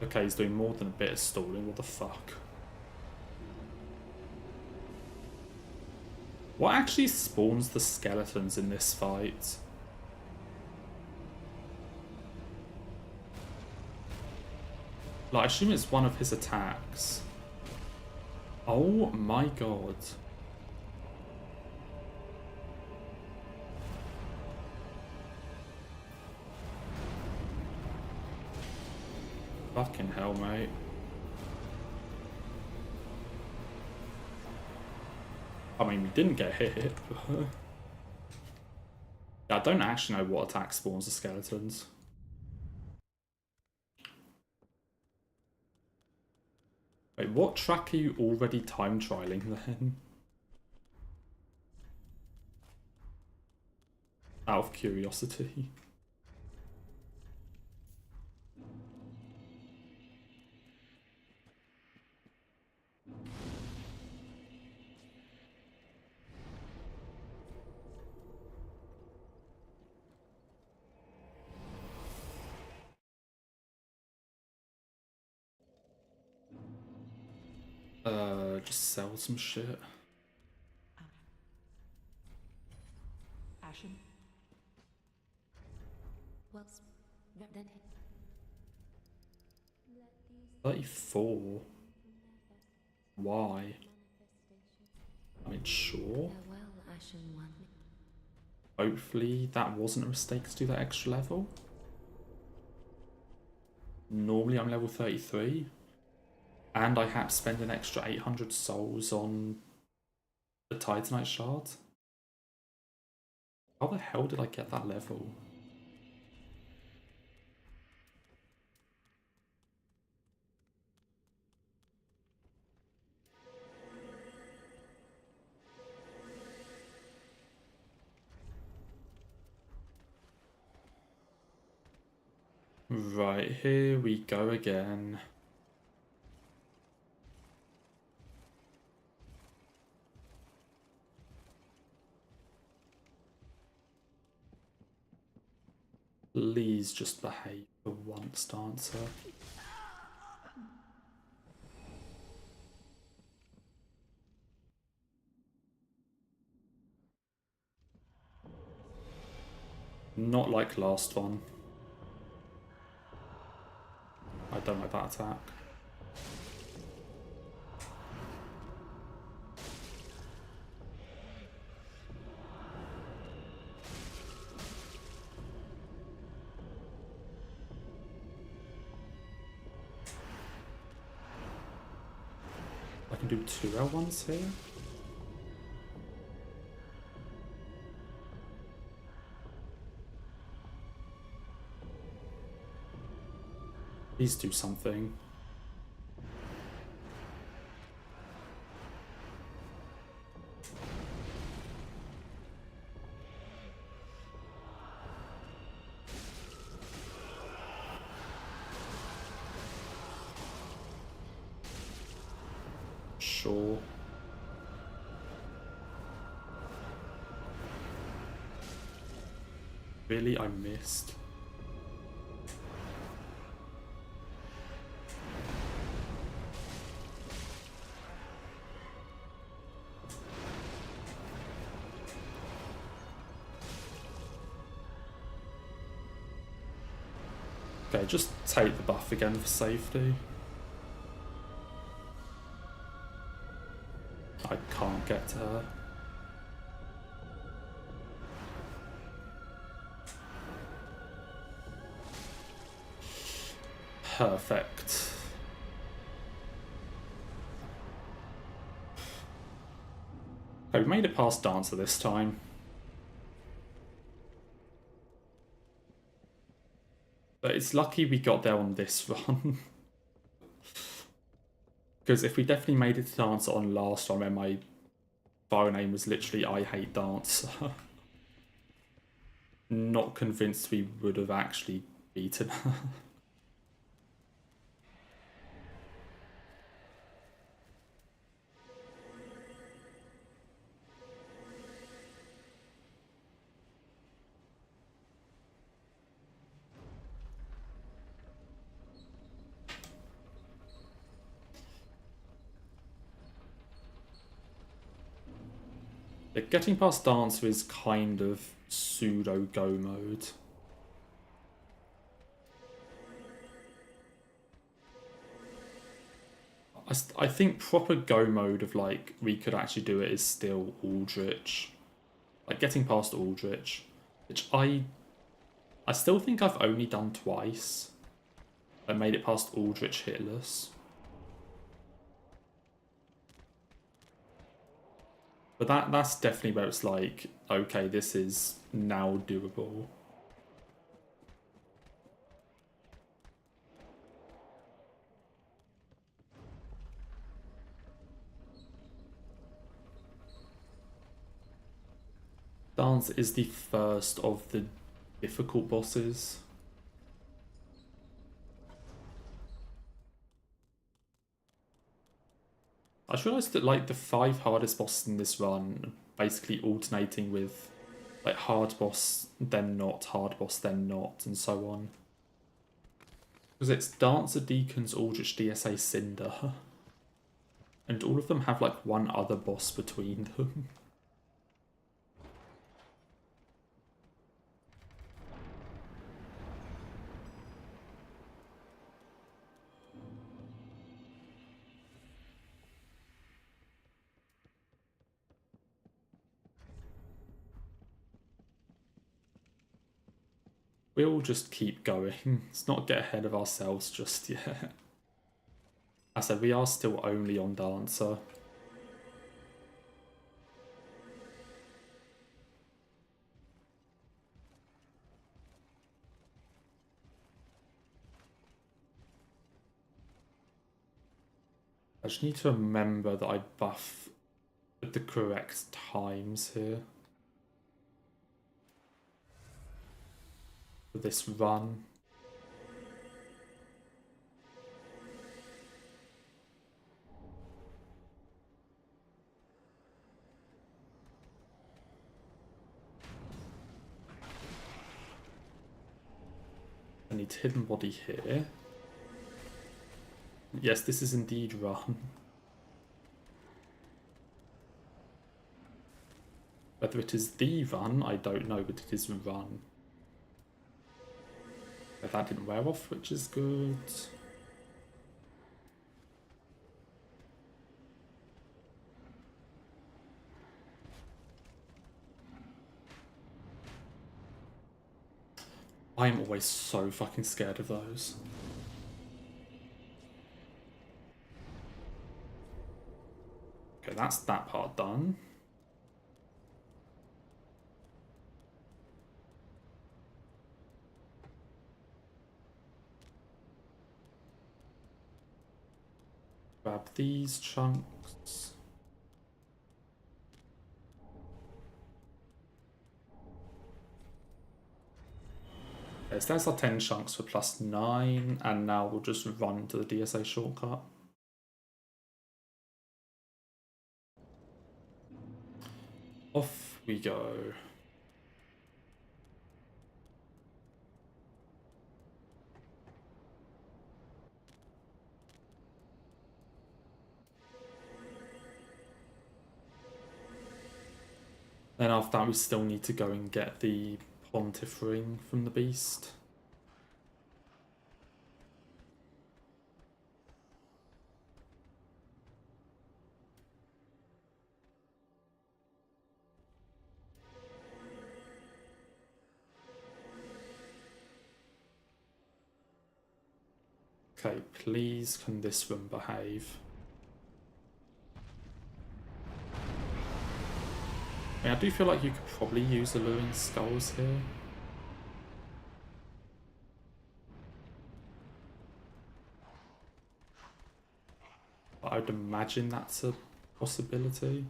Okay, he's doing more than a bit of stalling, what the fuck? What actually spawns the skeletons in this fight? Like, I assume it's one of his attacks. Oh my god. Fucking hell, mate. I mean, we didn't get hit, but... Yeah, I don't actually know what attack spawns the skeletons. Wait, what track are you already time trialing then? Out of curiosity. Just sell some shit. Ashen. Well, then 34? Why? I mean, sure. farewell, Ashen One. Hopefully that wasn't a mistake to do that extra level. Normally I'm level 33. And I had to spend an extra 800 souls on the Titanite shard. How the hell did I get that level? Right, here we go again. Please just behave for once, Dancer. Not like last one. I don't like that attack. I can do 2 L1s here. Please do something. Sure. Really, I missed. Okay, just take the buff again for safety. I can't get to her. Perfect. Okay, we made it past Dancer this time. But it's lucky we got there on this run. Because if we definitely made it to Dancer on last one, where my file name was literally I Hate Dancer, not convinced we would have actually beaten her. Getting past Dancer is kind of pseudo go mode. I think proper go mode of like we could actually do it is still Aldrich. Like getting past Aldrich, which I still think I've only done twice. I made it past Aldrich Hitless. But that's definitely where it's like, okay, this is now doable. Dance is the first of the difficult bosses. I just realised that like the 5 hardest bosses in this run basically alternating with like hard boss, then not, hard boss, then not, and so on. Because it's Dancer, Deacons, Aldrich, DSA, Cinder. And all of them have like one other boss between them. We'll just keep going. Let's not get ahead of ourselves just yet. I said we are still only on Dancer. I just need to remember that I buff at the correct times here for this run. I need hidden body here. Yes, this is indeed run. Whether it is the run, I don't know, but it is run. But that didn't wear off, which is good. I'm always so fucking scared of those. Okay, that's that part done. Grab these chunks. Okay, so that's our 10 chunks for +9, and now we'll just run to the DSA shortcut. Off we go. Then after that we still need to go and get the Pontiff ring from the beast. Okay, please can this one behave? I mean, I do feel like you could probably use Alluring Skulls here. But I would imagine that's a possibility.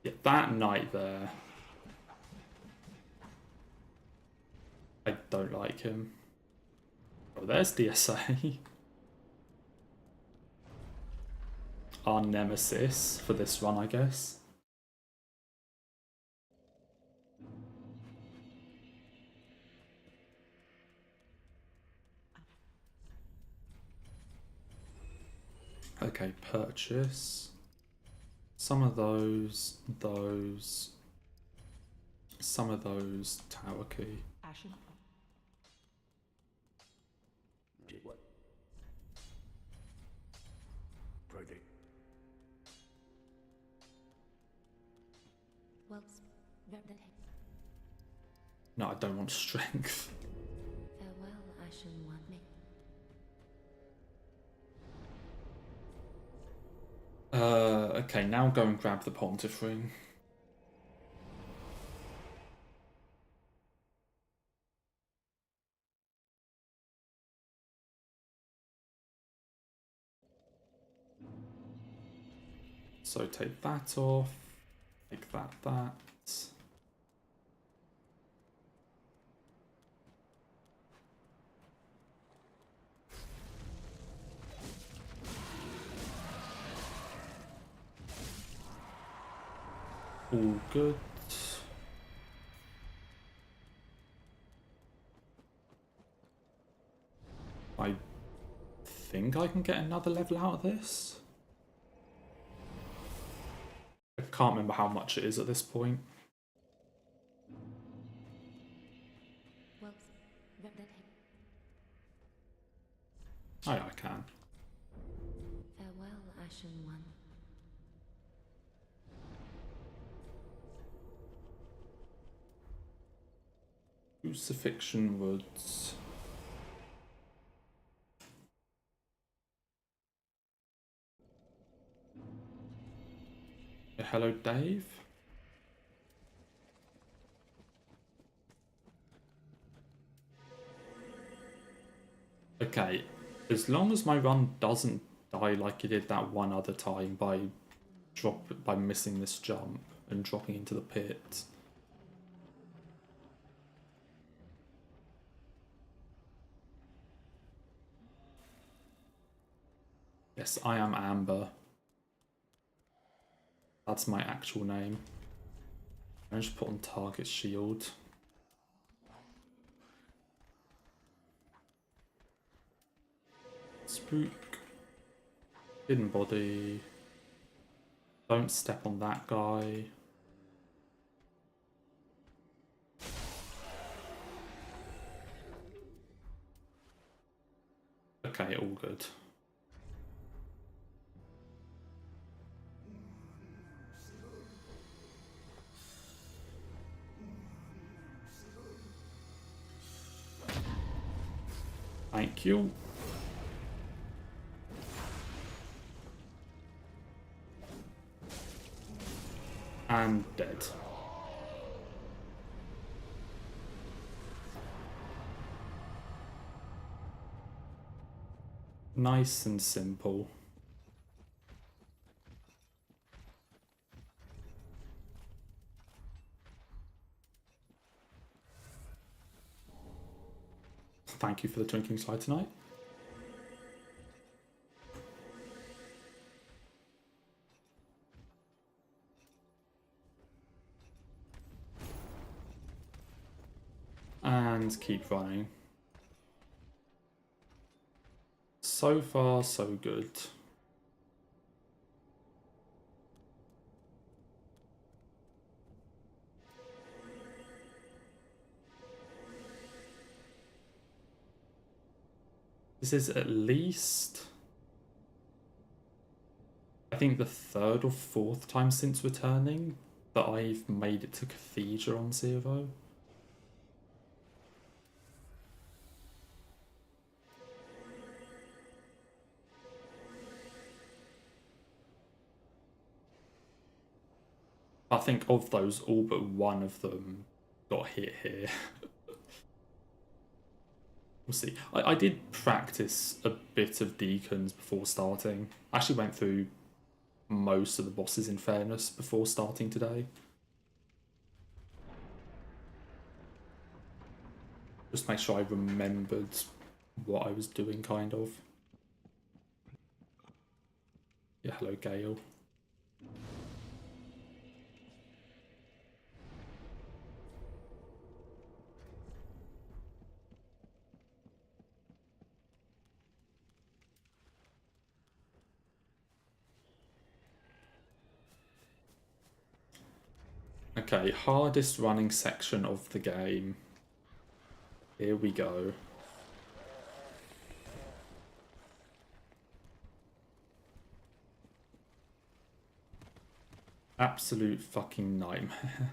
Yeah, that knight there. I don't like him. Oh, there's DSA. Our nemesis for this run, I guess. Okay, purchase. Some of those, some of those, tower key. Ashen. Did what? Predict. Well, that No, I don't want strength. farewell, Ashen One. Okay, now go and grab the Pontiff ring. So take that off, take that. All good. I think I can get another level out of this. I can't remember how much it is at this point. Well, that Oh, yeah, I can. farewell, Ashen One. Crucifixion Woods. Hello, Dave. Okay, as long as my run doesn't die like it did that one other time by missing this jump and dropping into the pit. Yes, I am Amber. That's my actual name. I just put on target shield. Spook. Hidden body. Don't step on that guy. Okay, all good. Thank you. And dead. Nice and simple. Thank you for the drinking slide tonight. And keep running. So far, so good. This is at least, I think, the third or fourth time since returning that I've made it to Cathedra on Zero. I think of those, all but one of them got hit here. We'll see. I did practice a bit of Deacons before starting. I actually went through most of the bosses, in fairness, before starting today. Just make sure I remembered what I was doing, kind of. Yeah, hello, Gale. Okay, hardest running section of the game. Here we go. Absolute fucking nightmare.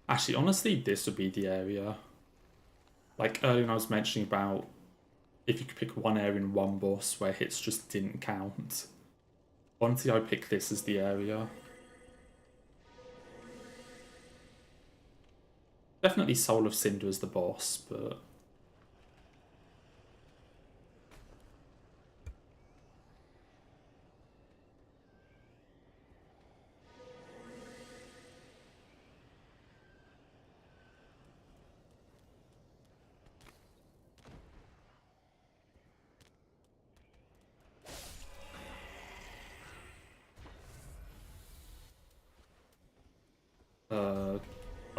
Actually, honestly, this would be the area. Like earlier when I was mentioning about if you could pick one area in one boss where hits just didn't count. Honestly, I pick this as the area. Definitely Soul of Cinder as the boss, but...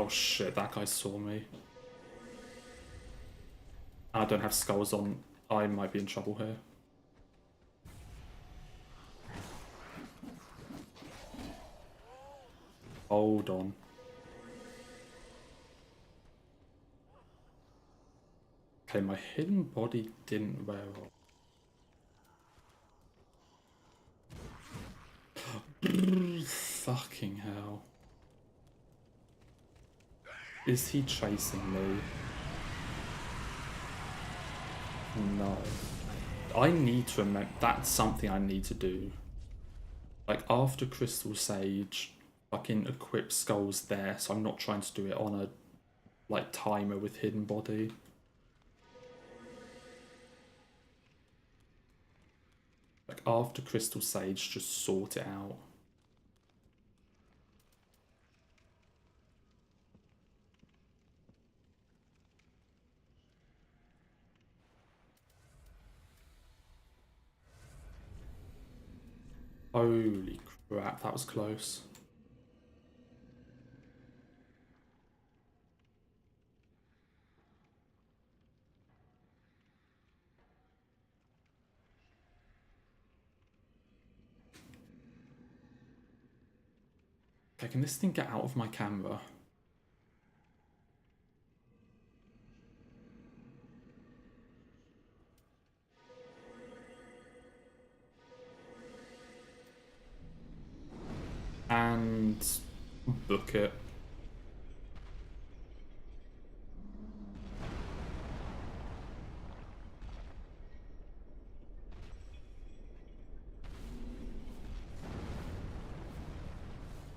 oh shit, that guy saw me. I don't have skulls on. I might be in trouble here. Hold on. Okay, my hidden body didn't wear off. Fucking hell. Is he chasing me? No. I need to remember, that's something I need to do. Like, after Crystal Sage, fucking equip skulls there, so I'm not trying to do it on a, like, timer with hidden body. Like, after Crystal Sage, just sort it out. Holy crap, that was close. Okay, can this thing get out of my camera? And book it.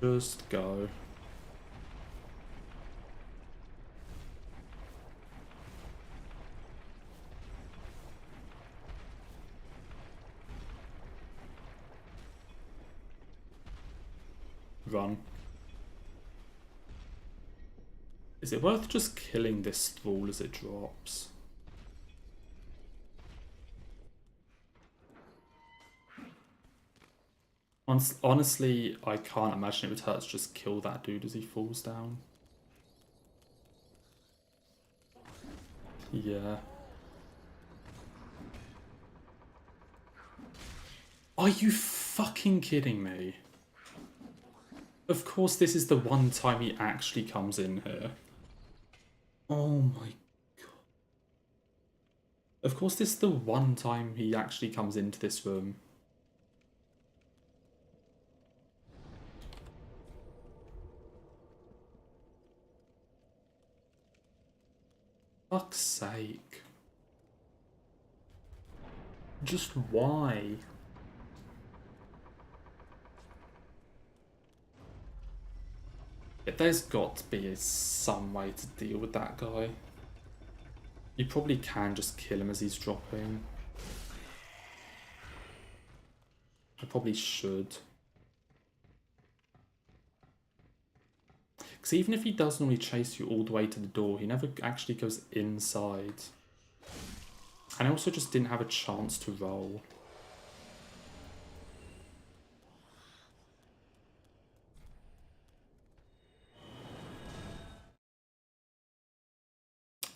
Just go. Run. Is it worth just killing this thrall as it drops? Honestly, I can't imagine it would hurt to just kill that dude as he falls down. Yeah. Are you fucking kidding me? Of course this is the one time he actually comes in here. Oh my god. Of course this is the one time he actually comes into this room. Fuck's sake. Just why? There's got to be some way to deal with that guy. You probably can just kill him as he's dropping. I probably should. Because even if he does normally chase you all the way to the door, he never actually goes inside. And I also just didn't have a chance to roll.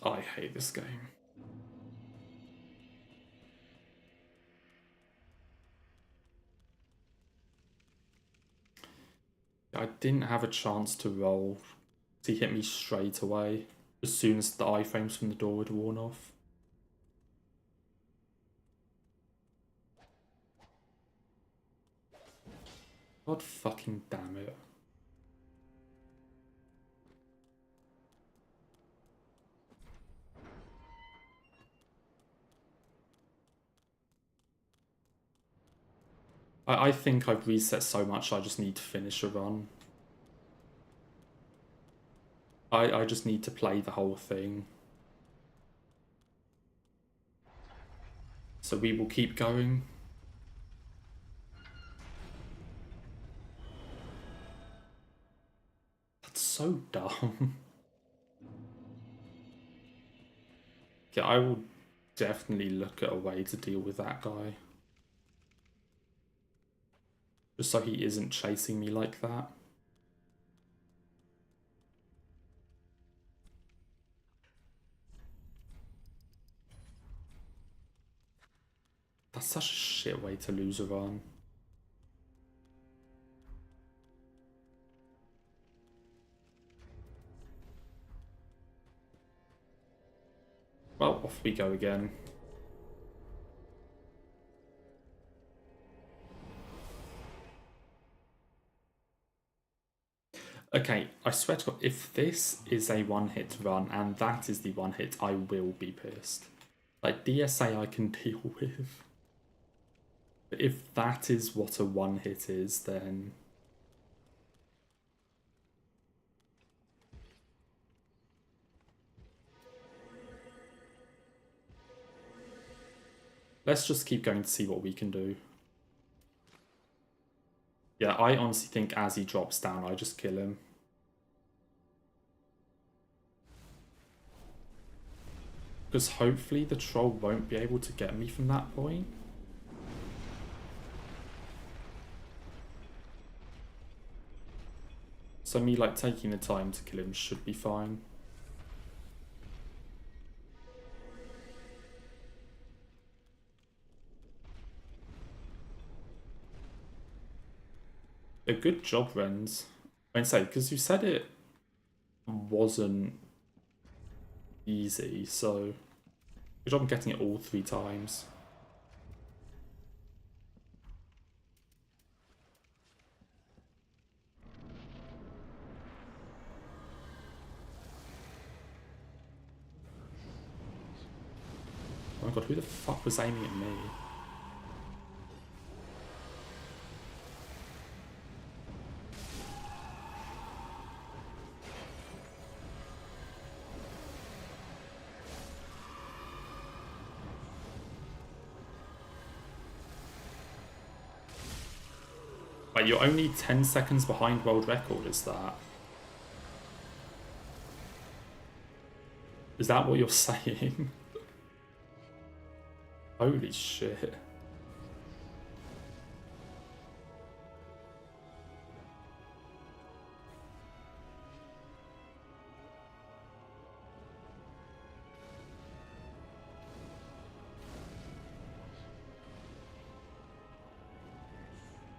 I hate this game. I didn't have a chance to roll. He hit me straight away as soon as the iframes from the door had worn off. God fucking damn it. I think I've reset so much I just need to finish a run. I just need to play the whole thing. So we will keep going. That's so dumb. Yeah, I will definitely look at a way to deal with that guy. Just so he isn't chasing me like that. That's such a shit way to lose a run. we go again. Okay, I swear to God, if this is a one-hit run and that is the one hit, I will be pissed. Like, DSA I can deal with. But if that is what a one-hit is, then... Let's just keep going to see what we can do. Yeah, I honestly think as he drops down, I just kill him. Because hopefully the troll won't be able to get me from that point. So me, like, taking the time to kill him should be fine. A good job, Rens. I say, because you said it wasn't easy, so good job getting it all 3 times. Oh my god, who the fuck was aiming at me? Wait, you're only 10 seconds behind world record, is that? Is that what you're saying? Holy shit.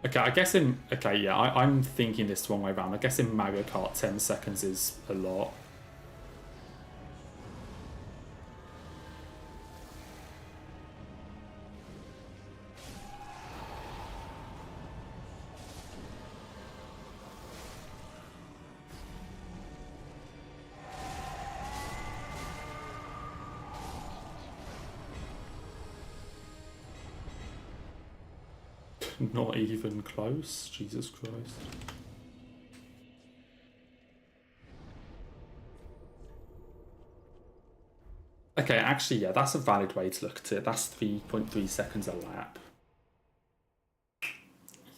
Okay, I guess in... Okay, yeah, I'm thinking this the wrong way around. I guess in Mario Kart, 10 seconds is a lot. Not even close. Jesus Christ. Okay, actually, yeah, that's a valid way to look at it. That's 3.3 seconds a lap.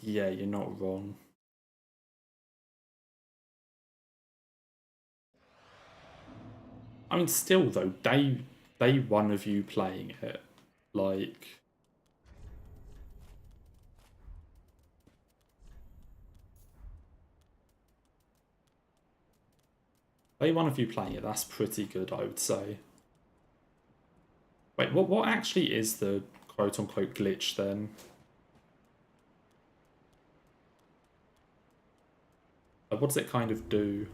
Yeah, you're not wrong. I mean, still though, day 1 of you playing it, like... Day 1 of you playing it, that's pretty good, I would say. Wait, what actually is the quote-unquote glitch then? Like, what does it kind of do?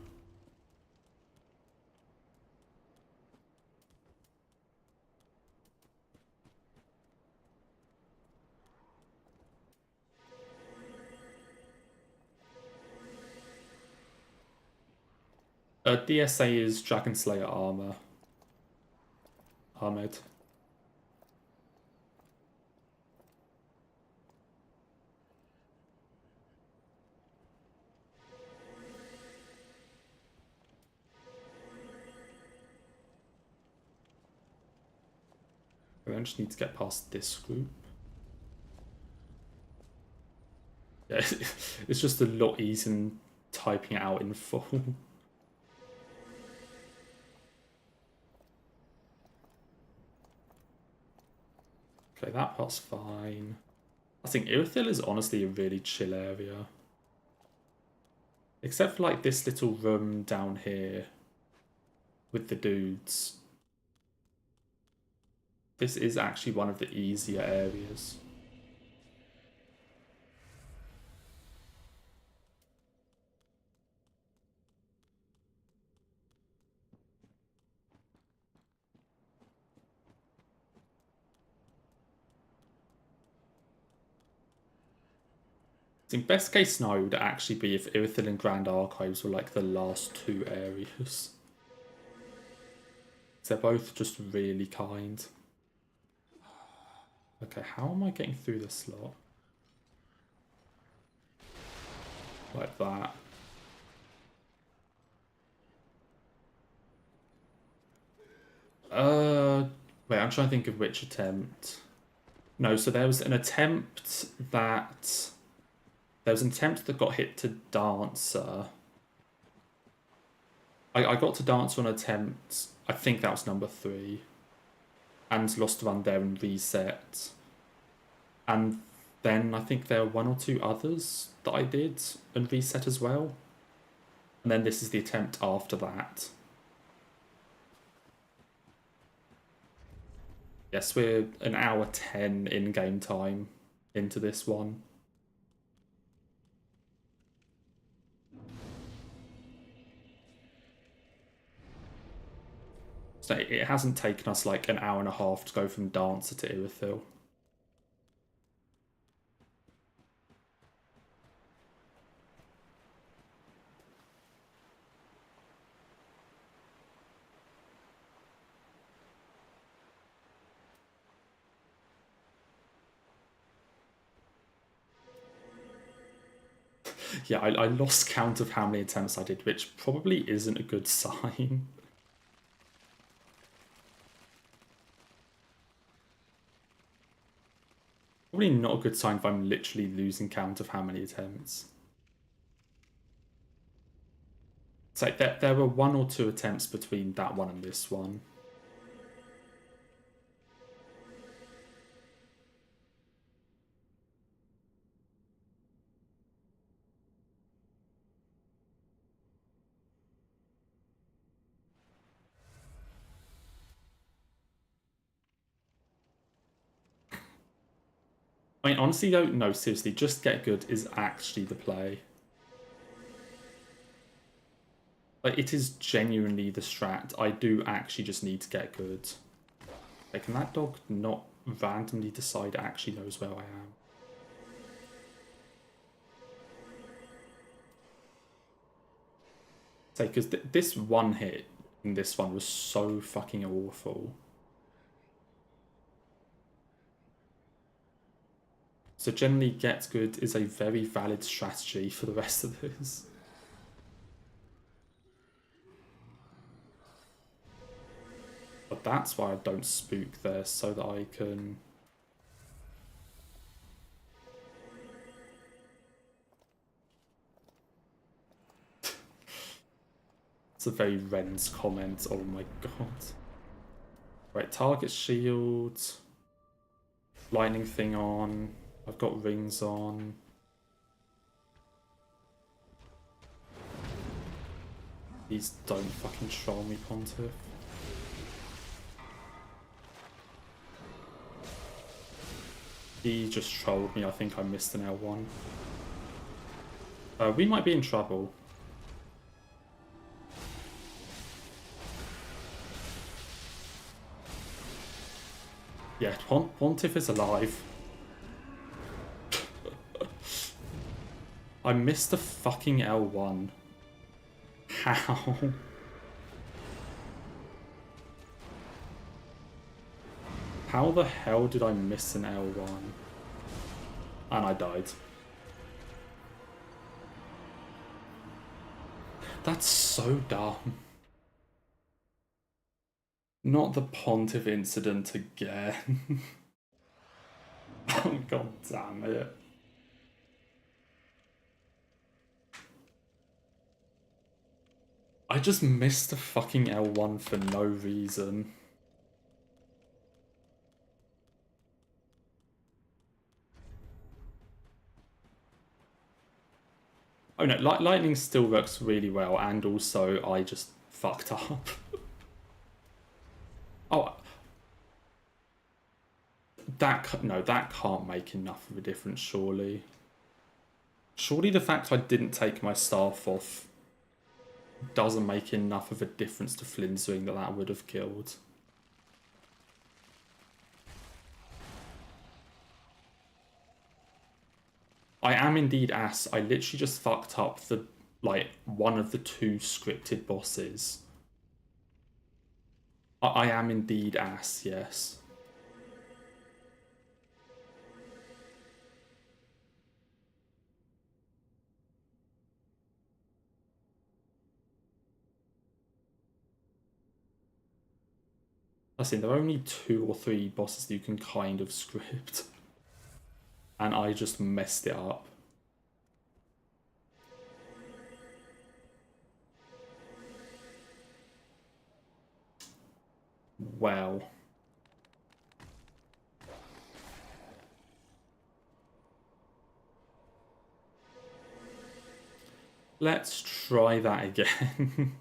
DSA is Dragon Slayer armor. Ahmed. I just need to get past this group. Yeah, it's just a lot easier than typing it out in full. Okay, that part's fine. I think Irithyll is honestly a really chill area. Except for like this little room down here with the dudes. This is actually one of the easier areas. In best case scenario would actually be if Irithyll and Grand Archives were like the last two areas. They're both just really kind. Okay, how am I getting through this slot? Like that. Wait, I'm trying to think of which attempt. No, so there was an attempt that... There was an attempt that got hit to Dancer. I got to Dancer on attempt, I think that was number 3. And lost run there and reset. And then I think there were 1 or 2 others that I did and reset as well. And then this is the attempt after that. Yes, we're an hour 10 in game time into this one. So it hasn't taken us like an hour and a half to go from Dancer to Irithyll. Yeah, I lost count of how many attempts I did, which probably isn't a good sign. Probably not a good sign if I'm literally losing count of how many attempts. It's like there were 1 or 2 attempts between that one and this one. I mean, honestly though, no, seriously, just get good is actually the play. Like, it is genuinely the strat. I do actually just need to get good. Like, can that dog not randomly decide it actually knows where I am? Say, because this one hit in this one was so fucking awful. So generally get good is a very valid strategy for the rest of this. But that's why I don't spook there, so that I can... It's a very Ren's comment, oh my god. Right, target shield. Lightning thing on. I've got rings on. Please don't fucking troll me, Pontiff. He just trolled me. I think I missed an L1. We might be in trouble. Yeah, Pontiff is alive. I missed a fucking L1. How? How the hell did I miss an L1? And I died. That's so dumb. Not the Pontiff incident again. Oh, god damn it. I just missed a fucking L1 for no reason. Oh no, lightning still works really well, and also I just fucked up. Oh, that can't make enough of a difference, surely. Surely the fact I didn't take my staff off doesn't make enough of a difference to Flinzwing that would have killed. I am indeed ass. I literally just fucked up the, like, one of the 2 scripted bosses. I am indeed ass, yes. I see, there are only 2 or 3 bosses that you can kind of script. And I just messed it up. Well. Let's try that again.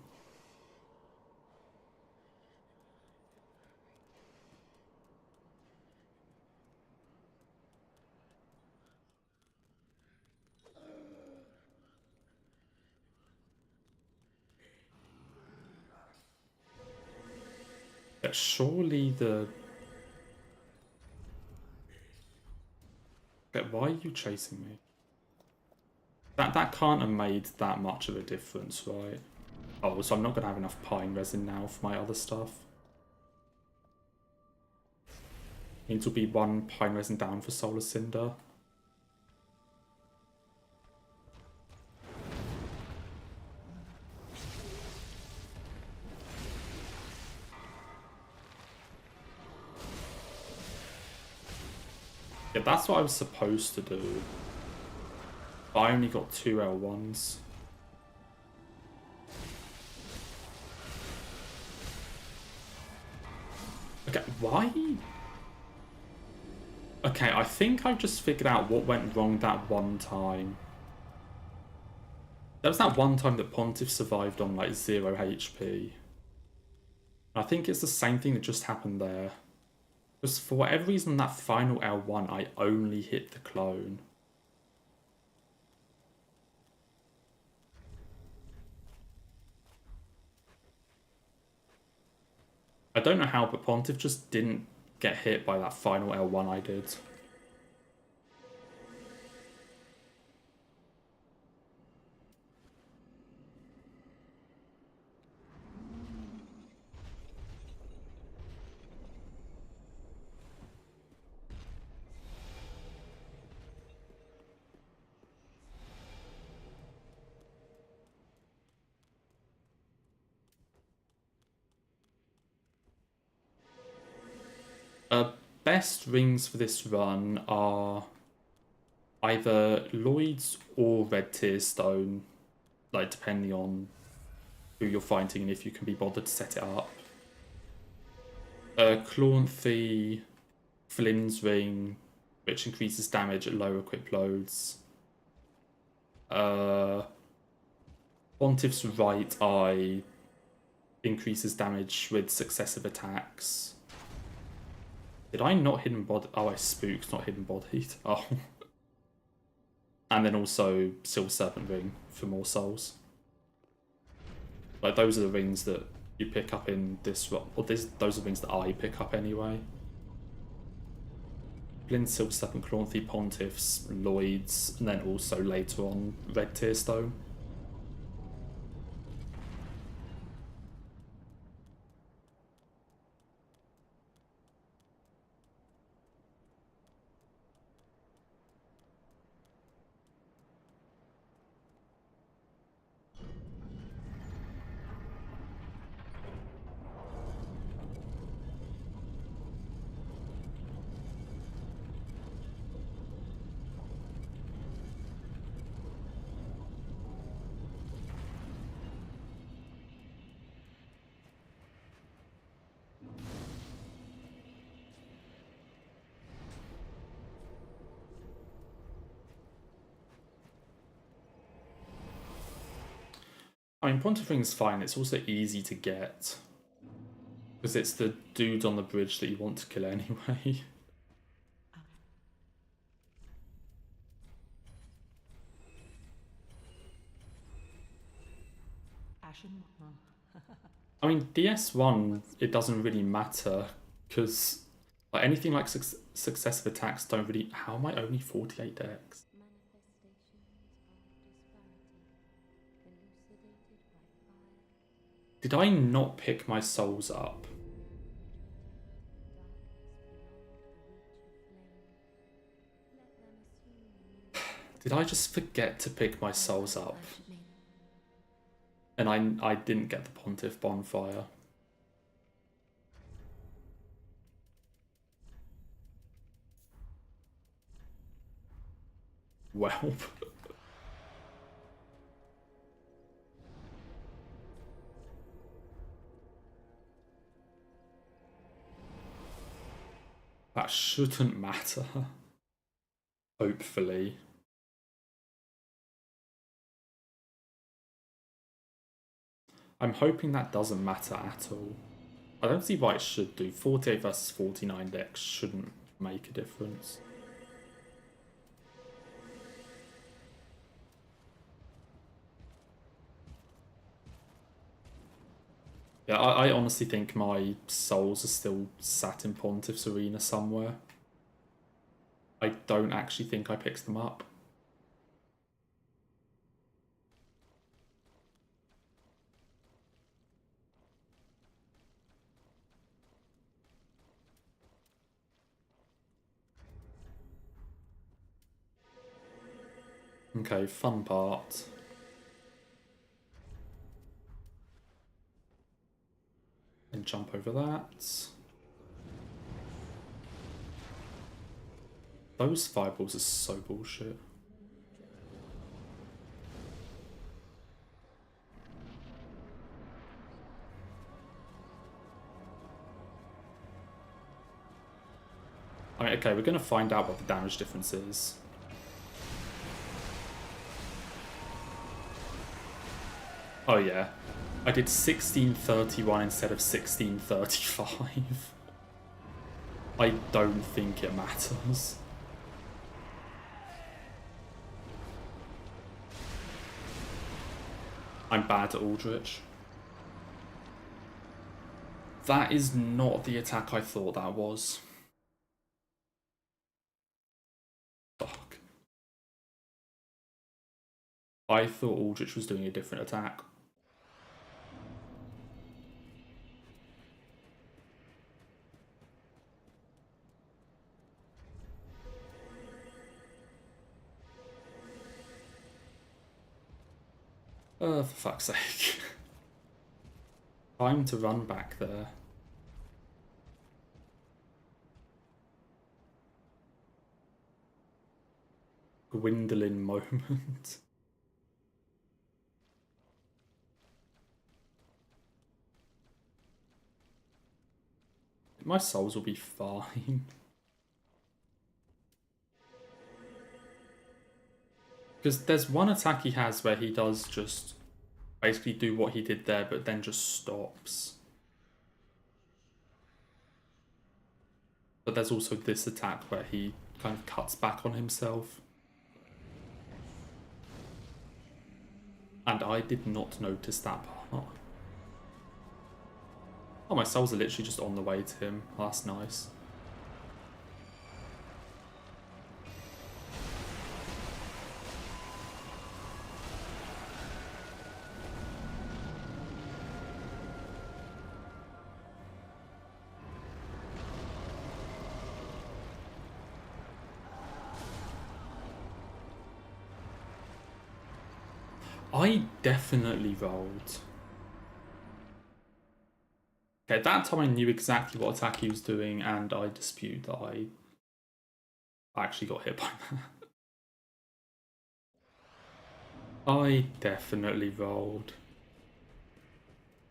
But surely the... But why are you chasing me? That can't have made that much of a difference, right? Oh, so I'm not going to have enough pine resin now for my other stuff. Need to be 1 pine resin down for Solar Cinder. Yeah, that's what I was supposed to do. But I only got 2 L1s. Okay, why? Okay, I think I've just figured out what went wrong that one time. There was that one time that Pontiff survived on like 0 HP. I think it's the same thing that just happened there. Because for whatever reason, that final L1, I only hit the clone. I don't know how, but Pontiff just didn't get hit by that final L1 I did. Best rings for this run are either Lloyd's or Red Tear Stone, like depending on who you're fighting and if you can be bothered to set it up. Claunthy, Flynn's Ring, which increases damage at lower equip loads. Pontiff's Right Eye increases damage with successive attacks. Did I not hidden body? Oh, I spooked, not hidden bodied. Oh. And then also Silver Serpent Ring for more souls. Like, those are the rings that you pick up in this run. Or those are rings that I pick up anyway. Blinn, Silver Serpent, Claunthy, Pontiffs, Lloyd's, and then also later on Red Tear Stone. I mean, Pontiff Ring's fine, it's also easy to get. Because it's the dude on the bridge that you want to kill anyway. I mean, DS1, it doesn't really matter, because like, anything like successive attacks don't really... How am I only 48 decks? Did I not pick my souls up? Did I just forget to pick my souls up? And I didn't get the Pontiff Bonfire. Well. That shouldn't matter. Hopefully. I'm hoping that doesn't matter at all. I don't see why it should do. 48 versus 49 decks shouldn't make a difference. Yeah, I honestly think my souls are still sat in Pontiff's Arena somewhere. I don't actually think I picked them up. Okay, fun part. And jump over that. Those fireballs are so bullshit. I mean, okay, we're going to find out what the damage difference is. Oh yeah, I did 1631 instead of 1635. I don't think it matters. I'm bad at Aldrich. That is not the attack I thought that was. Fuck. I thought Aldrich was doing a different attack. For fuck's sake. Time to run back there. Gwendolyn moment. My souls will be fine. Because there's one attack he has where he does just basically do what he did there, but then just stops. But there's also this attack where he kind of cuts back on himself. And I did not notice that part. Oh, my souls are literally just on the way to him. That's nice. I definitely rolled. Okay, at that time I knew exactly what attack he was doing, and I dispute that I actually got hit by that. I definitely rolled.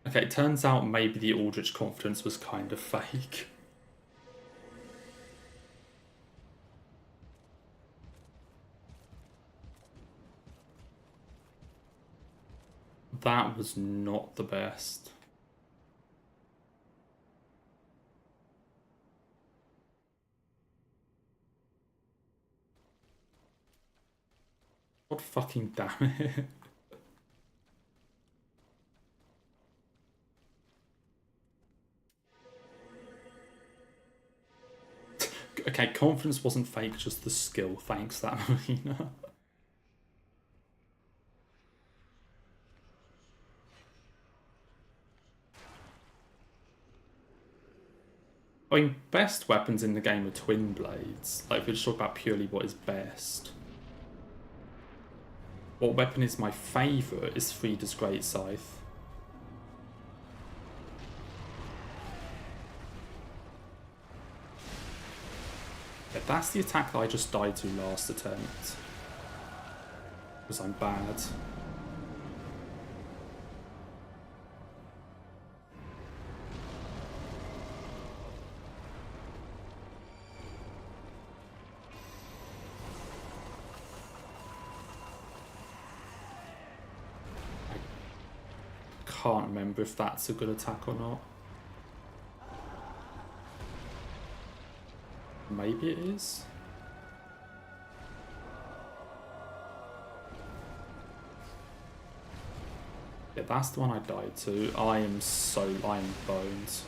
Okay, it turns out maybe the Aldrich confidence was kind of fake. That was not the best. God fucking damn it. Okay, confidence wasn't fake, just the skill. Thanks, that Marina. I mean, best weapons in the game are twin blades. Like, if we just talk about purely what is best. What weapon is my favourite is Frida's Great Scythe. Yeah, that's the attack that I just died to last attempt. Because I'm bad. I can't remember if that's a good attack or not. Maybe it is. Yeah, that's the one I died to. I am bones.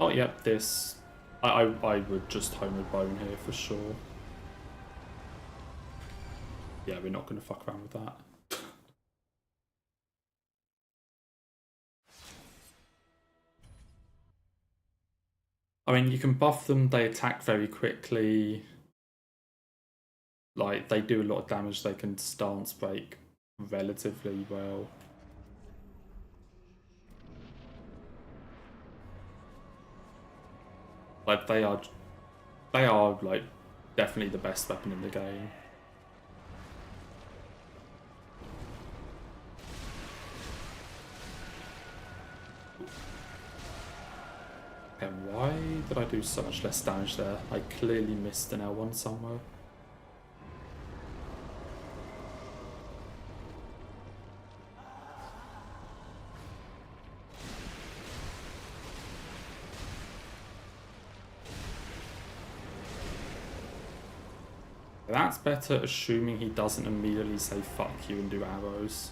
Oh, yep, this. I would just home a bone here for sure. Yeah, we're not going to fuck around with that. I mean, you can buff them, they attack very quickly. Like, they do a lot of damage, they can stance break relatively well. Like, they are like, definitely the best weapon in the game. And why did I do so much less damage there? I clearly missed an L1 somewhere. That's better, assuming he doesn't immediately say fuck you and do arrows.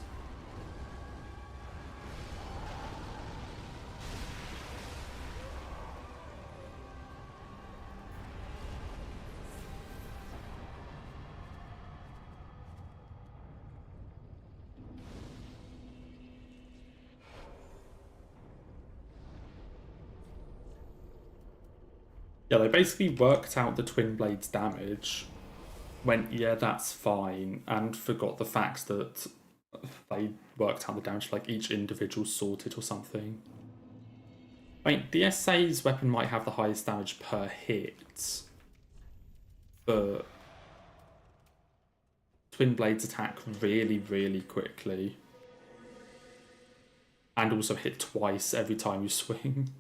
Yeah, they basically worked out the twin blades damage, went, yeah, that's fine, and forgot the fact that they worked out the damage like each individual sorted or something. I mean, the SA's weapon might have the highest damage per hit, but twin blades attack really, really quickly. And also hit twice every time you swing.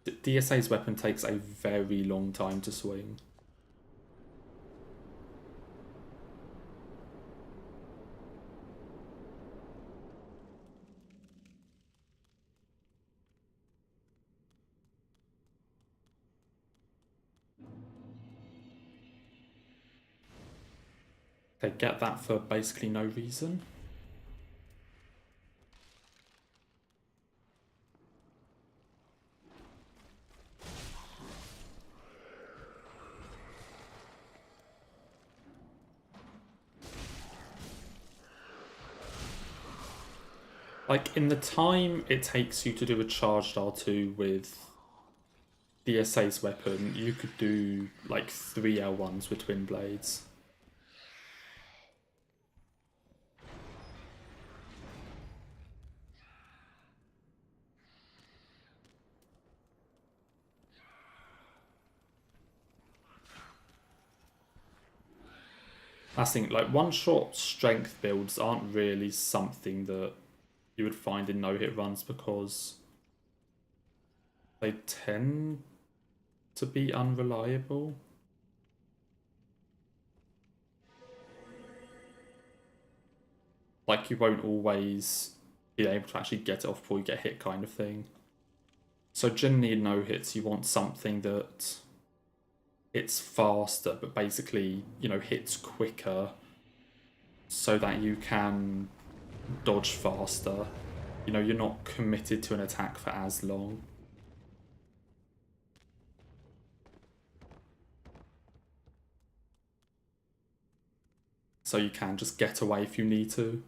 DSA's weapon takes a very long time to swing. They get that for basically no reason. Like, in the time it takes you to do a charged R2 with DSA's weapon, you could do like 3 L1s with twin blades. That's the thing, like, one-shot strength builds aren't really something that you would find in no-hit runs because they tend to be unreliable. Like, you won't always be able to actually get it off before you get hit kind of thing. So generally in no-hits you want something that it's faster, but basically, you know, hits quicker so that you can dodge faster. You know, you're not committed to an attack for as long. So you can just get away if you need to.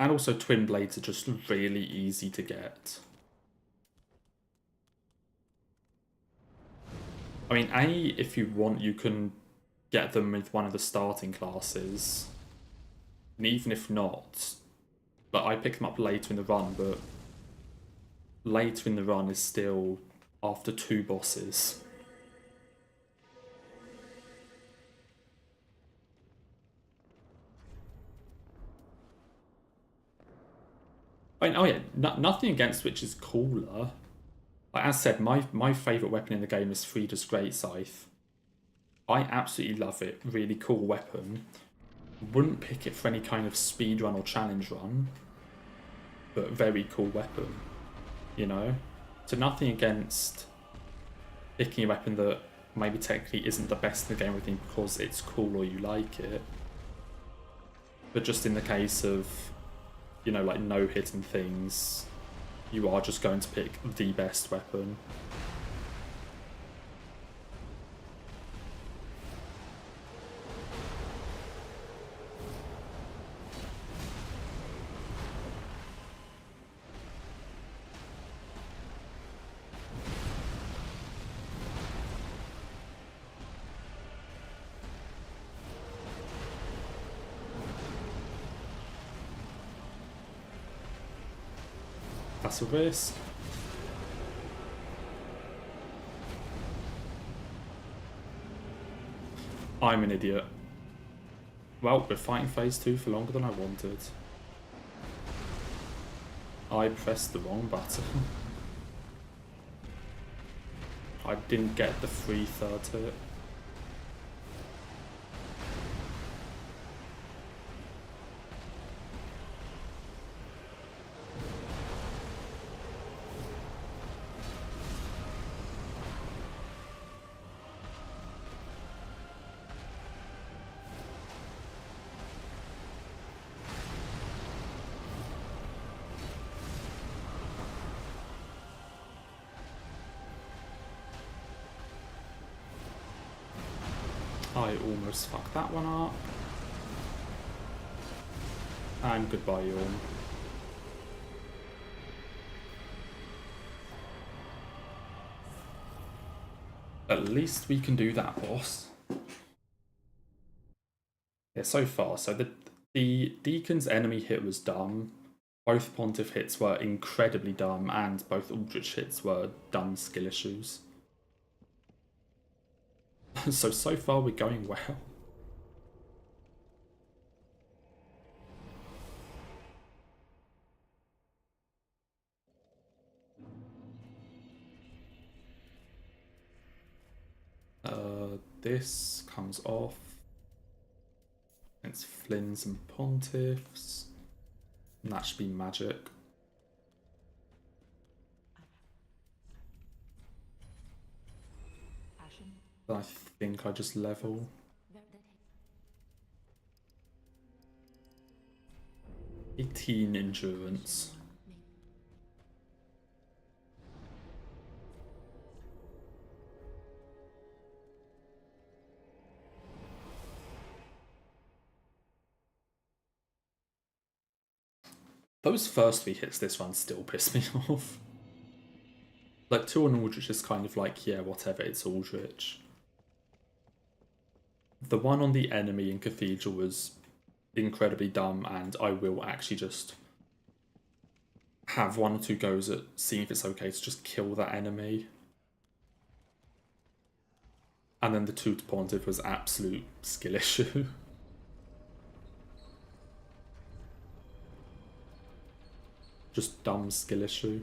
And also twin blades are just really easy to get. I mean, if you want, you can get them with one of the starting classes. And even if not, but I picked them up later in the run, but later in the run is still after 2 bosses. I mean, oh yeah, nothing against which is cooler. Like, as said, my favourite weapon in the game is Frida's Great Scythe. I absolutely love it. Really cool weapon. Wouldn't pick it for any kind of speed run or challenge run, but very cool weapon, you know? So nothing against picking a weapon that maybe technically isn't the best in the game or anything because it's cool or you like it. But just in the case of, you know, like no-hit and things, you are just going to pick the best weapon. That's a risk. I'm an idiot. Well, we're fighting phase 2 for longer than I wanted. I pressed the wrong button. I didn't get the free third hit. I almost fucked that one up. And goodbye, yawn. At least we can do that, boss. Yeah, so far. So the Deacon's enemy hit was dumb. Both Pontiff hits were incredibly dumb, and both Aldrich hits were dumb skill issues. So far we're going well. This comes off. It's Flynn's and Pontiffs. And that should be magic. I think I just level. 18 endurance. Those first 3 hits this run still piss me off. Like 2 on Aldrich is kind of like, yeah, whatever, it's Aldrich. The one on the enemy in Cathedral was incredibly dumb, and I will actually just have 1 or 2 goes at seeing if it's okay to just kill that enemy. And then the 2 to Pontiff was absolute skill issue. Just dumb skill issue.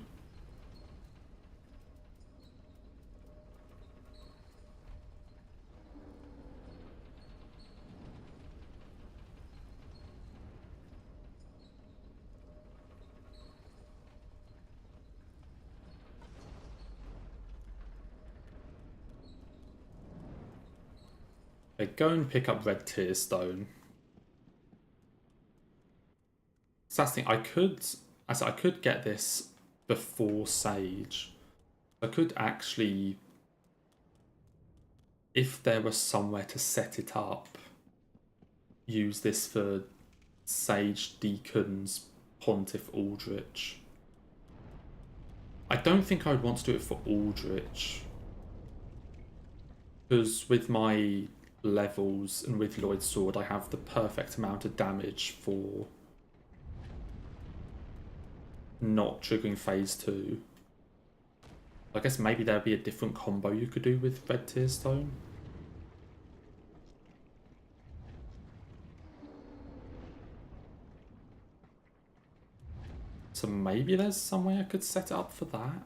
Okay, go and pick up Red Tear Stone. So that's the thing, I could get this before Sage. I could actually, if there was somewhere to set it up, use this for Sage Deacon's Pontiff Aldrich. I don't think I would want to do it for Aldrich. Because with my levels and with Lloyd's Sword, I have the perfect amount of damage for not triggering phase 2. I guess maybe there'd be a different combo you could do with Red Tear Stone. So maybe there's some way I could set it up for that.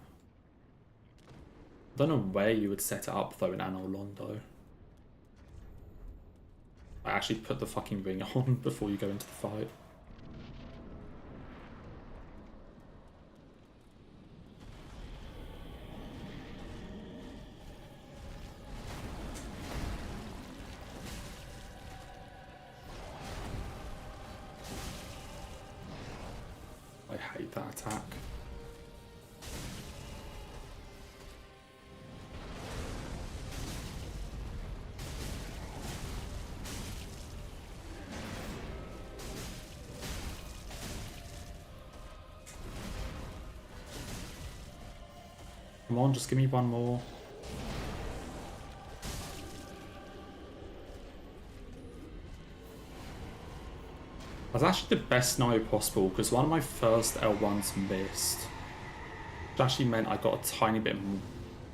I don't know where you would set it up though in Anor Londo. I actually put the fucking ring on before you go into the fight. I hate that attack. Come on, just give me one more. That's actually the best scenario possible because one of my first L1s missed. Which actually meant I got a tiny bit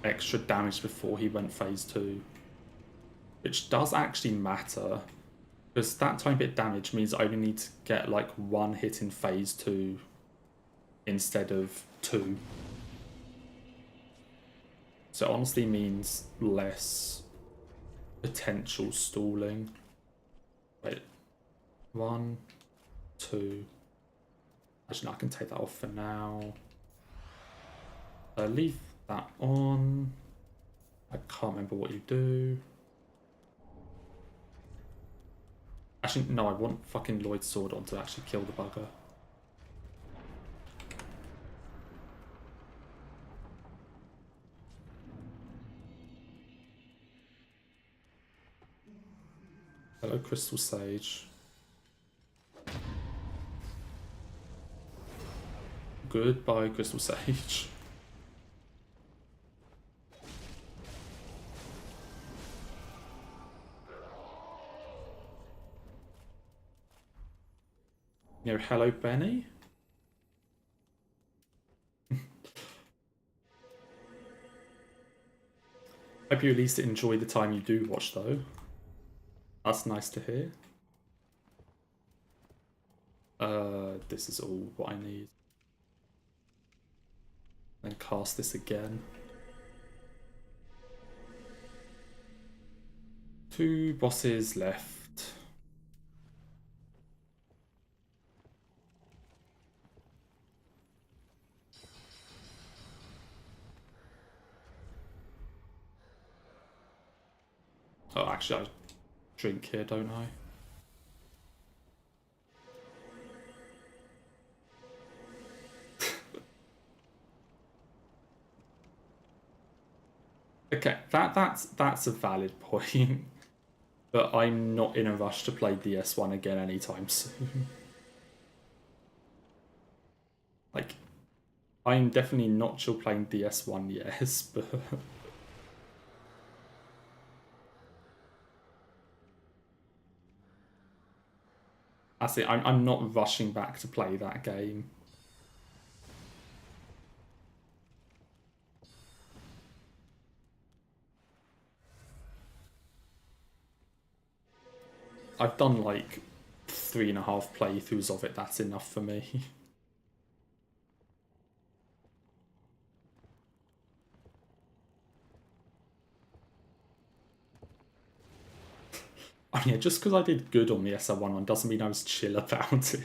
extra damage before he went phase 2. Which does actually matter. Because that tiny bit of damage means I only need to get like 1 hit in phase 2 instead of 2. So it honestly means less potential stalling. Wait. 1, 2. Actually, no, I can take that off for now. Leave that on. I can't remember what you do. Actually, no, I want fucking Lloyd's Sword on to actually kill the bugger. Hello, Crystal Sage. Goodbye, Crystal Sage. You know, hello, Benny. Hope you at least enjoy the time you do watch, though. That's nice to hear. This is all what I need. Then cast this again. 2 bosses left. Oh, actually, I drink here, don't I? Okay, that's a valid point. But I'm not in a rush to play DS1 again anytime soon. Like, I'm definitely not chill playing DS1, yes, but... I see, I'm not rushing back to play that game. I've done like 3.5 playthroughs of it, that's enough for me. I mean, just because I did good on the SR1 one doesn't mean I was chill about it.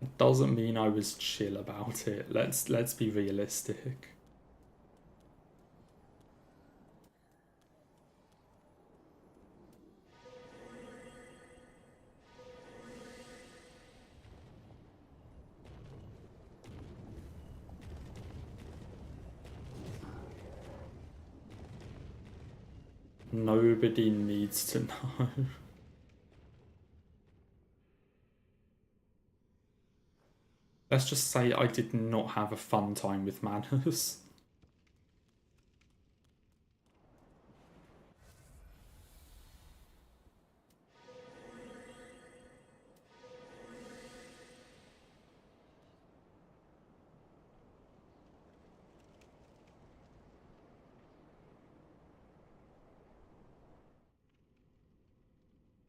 It doesn't mean I was chill about it. Let's be realistic. Nobody needs to know. Let's just say I did not have a fun time with manners.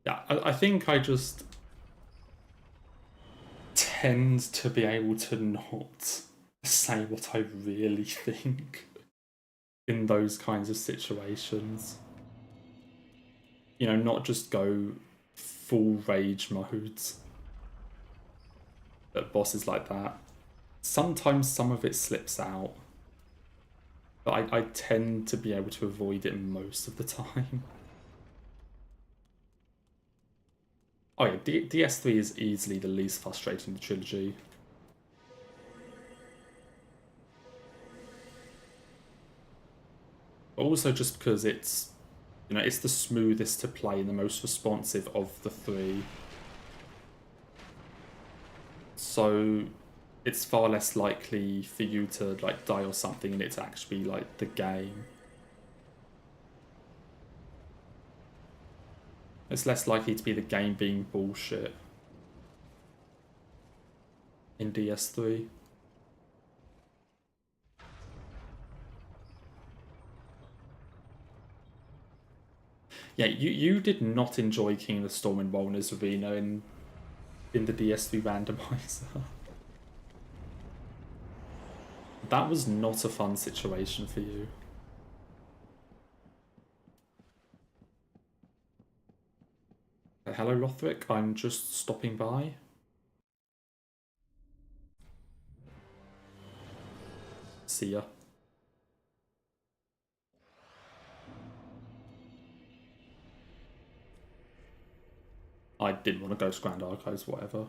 Yeah, I think I just tend to be able to not say what I really think in those kinds of situations. You know, not just go full rage modes at bosses like that. Sometimes some of it slips out, but I tend to be able to avoid it most of the time. Oh yeah, DS3 is easily the least frustrating in the trilogy. But also just because it's, you know, it's the smoothest to play and the most responsive of the three. So it's far less likely for you to like die or something and it's actually like the game. It's less likely to be the game being bullshit in DS3. Yeah, you did not enjoy King of the Storm in Walner's Arena in the DS3 randomizer. That was not a fun situation for you. Hello, Lothric. I'm just stopping by. See ya. I didn't want to go to Grand Archives, whatever.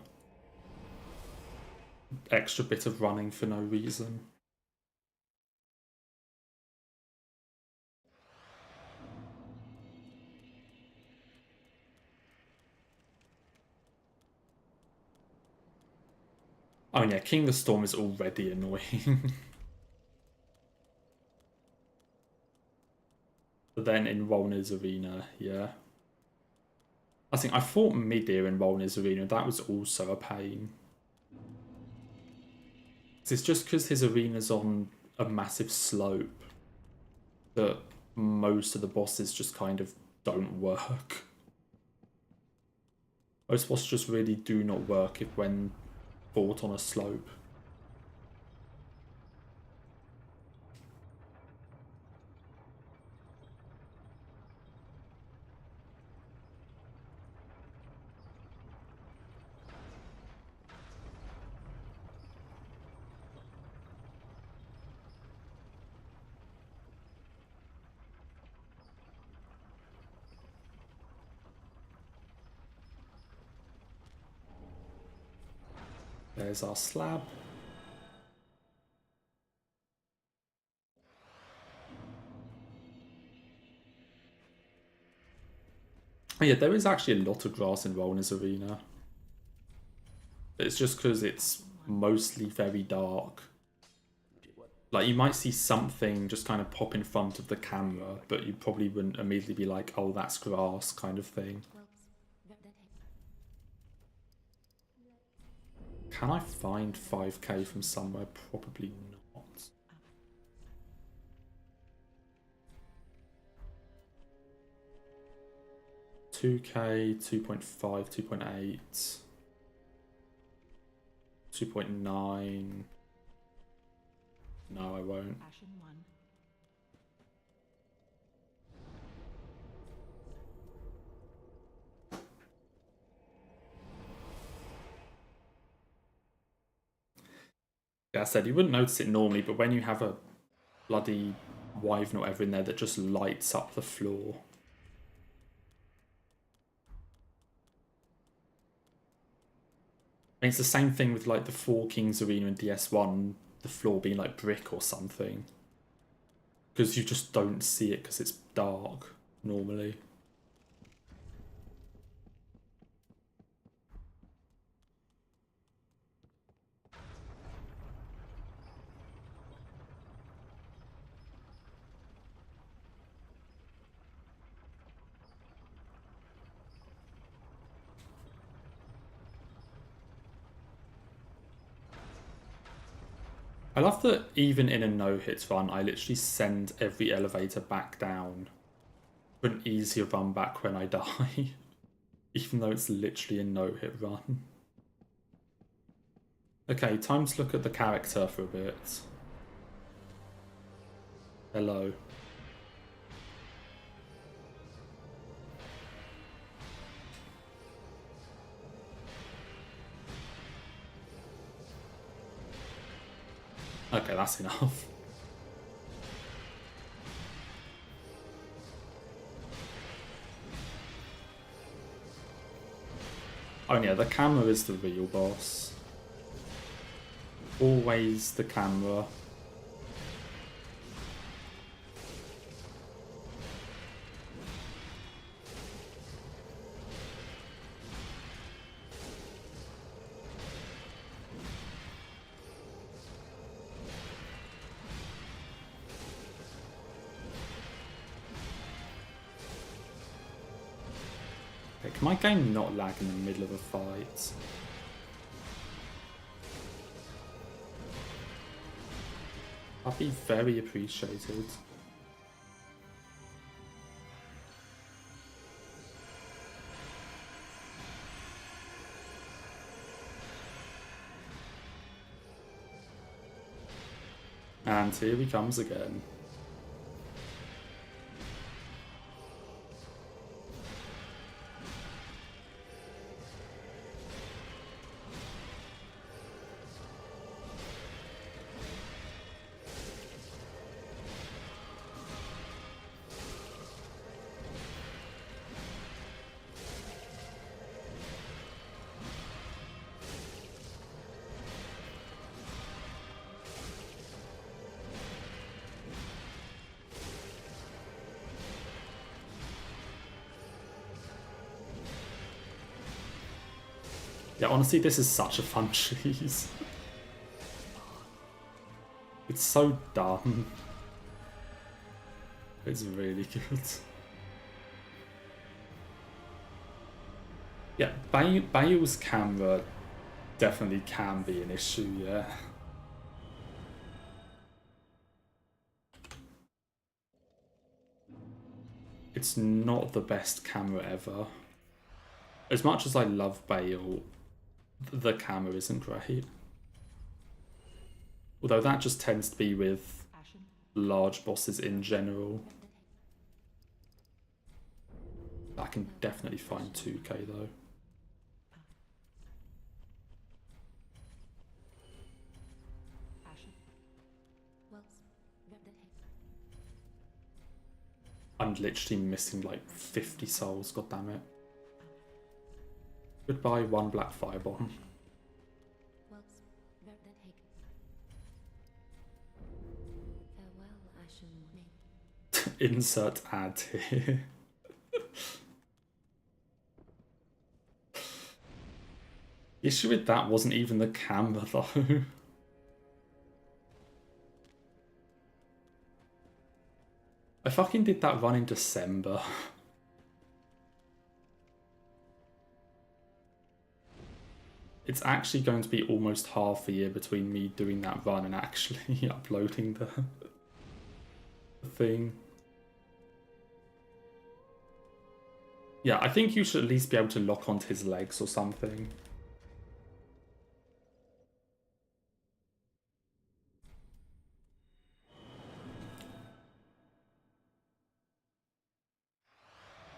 Extra bit of running for no reason. Oh yeah, King of the Storm is already annoying. But then in Walner's Arena, yeah. I think I fought Midir in Walner's Arena, that was also a pain. It's just because his arena's on a massive slope that most of the bosses just kind of don't work. Most bosses just really do not work if when fought on a slope. There's our slab. Oh yeah, there is actually a lot of grass in Walner's Arena. It's just because it's mostly very dark. Like, you might see something just kind of pop in front of the camera, but you probably wouldn't immediately be like, oh, that's grass kind of thing. Can I find 5k from somewhere? Probably not. $2k, 2.5, 2.8, 2.9. No, I won't. Yeah, I said you wouldn't notice it normally, but when you have a bloody wyvern or whatever in there that just lights up the floor. I mean, it's the same thing with like the Four Kings Arena in DS1, the floor being like brick or something. Because you just don't see it because it's dark normally. I love that even in a no-hit run, I literally send every elevator back down for an easier run back when I die. Even though it's literally a no-hit run. Okay, time to look at the character for a bit. Hello. Okay, that's enough. Oh yeah, the camera is the real boss. Always the camera. Okay, can my game not lag in the middle of a fight? That'd be very appreciated. And here he comes again. Yeah, honestly, this is such a fun cheese. It's so dumb. It's really good. Yeah, Bale's camera definitely can be an issue, yeah. It's not the best camera ever. As much as I love Bale, the camera isn't great. Although that just tends to be with large bosses in general. I can definitely find 2k though. I'm literally missing like 50 souls, god damn it. Goodbye, one black firebomb. Insert ad here. The issue with that wasn't even the camera though. I fucking did that run in December. It's actually going to be almost half a year between me doing that run and actually uploading the thing. Yeah, I think you should at least be able to lock onto his legs or something.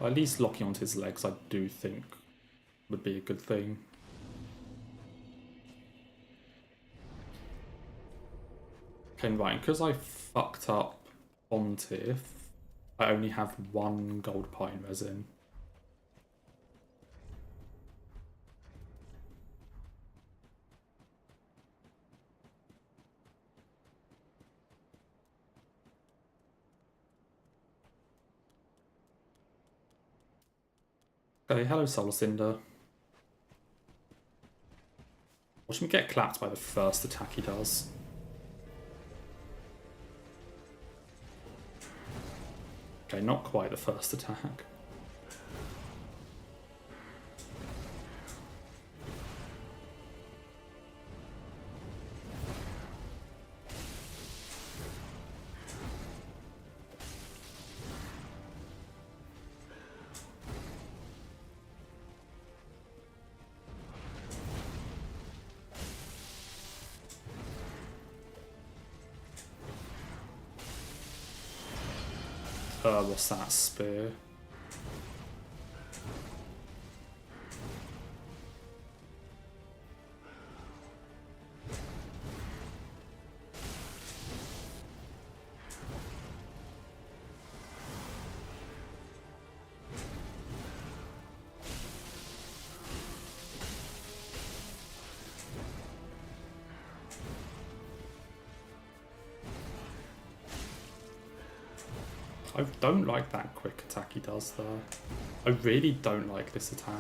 Or at least locking onto his legs, I do think would be a good thing. Okay, right, because I fucked up Pontiff, I only have one gold pine resin. Okay, hello Solar Cinder. Watch him get clapped by the first attack he does. Okay, not quite the first attack. What's that? Spear. I don't like that quick attack he does there. I really don't like this attack.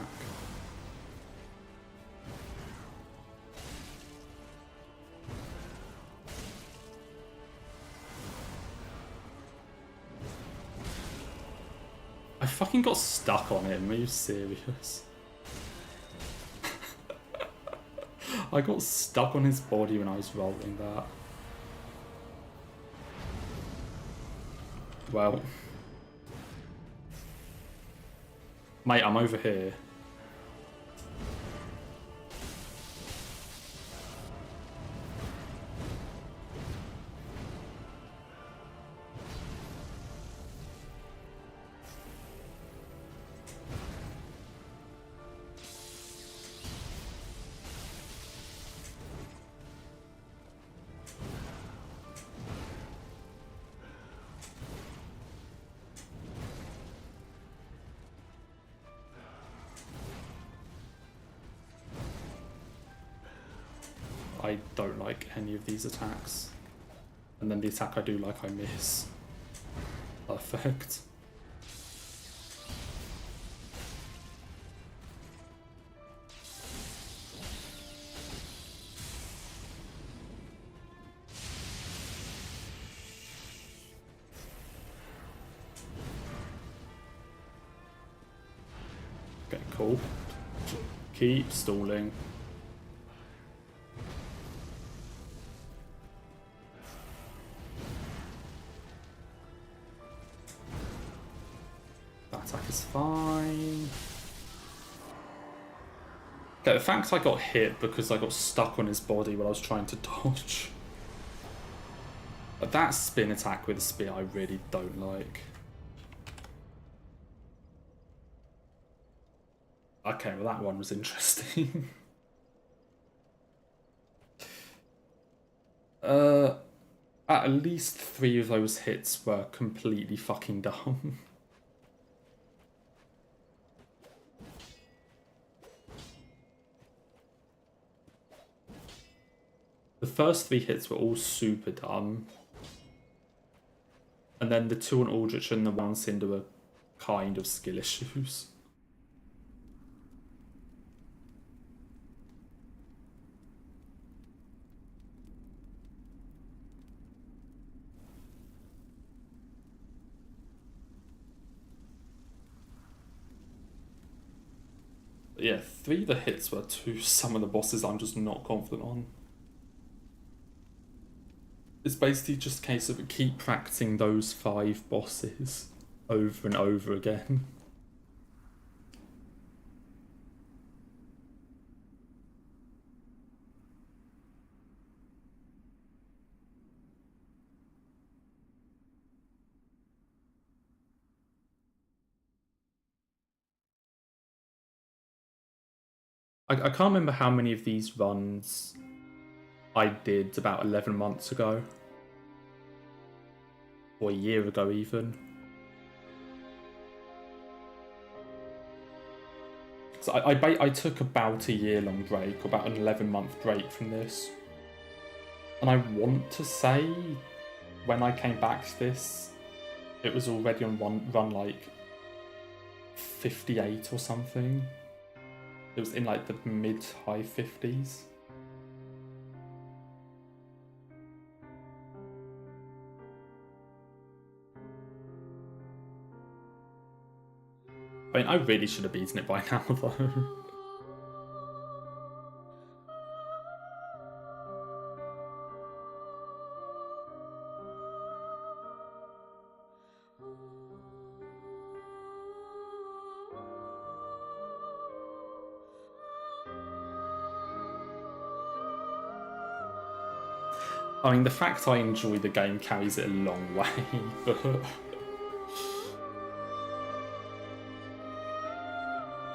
I fucking got stuck on him, are you serious? I got stuck on his body when I was rolling that. Well. Mate, I'm over here. I don't like any of these attacks. And then the attack I do like I miss. Perfect. Okay, cool. Keep stalling. That attack is fine. Okay, the fact I got hit because I got stuck on his body while I was trying to dodge. But that spin attack with a spear I really don't like. Okay, well that one was interesting. At least 3 of those hits were completely fucking dumb. The first 3 hits were all super dumb. And then the 2 on Aldrich and the 1 Cinder were kind of skill issues. But yeah, 3 of the hits were to some of the bosses I'm just not confident on. It's basically just a case of keep practicing those 5 bosses over and over again. I can't remember how many of these runs I did about 11 months ago. Or a year ago even. So I took about a year-long break, about an 11-month break from this. And I want to say, when I came back to this, it was already on run like 58 or something. It was in like the mid-high 50s. I mean, I really should have beaten it by now, though. I mean, the fact I enjoy the game carries it a long way, but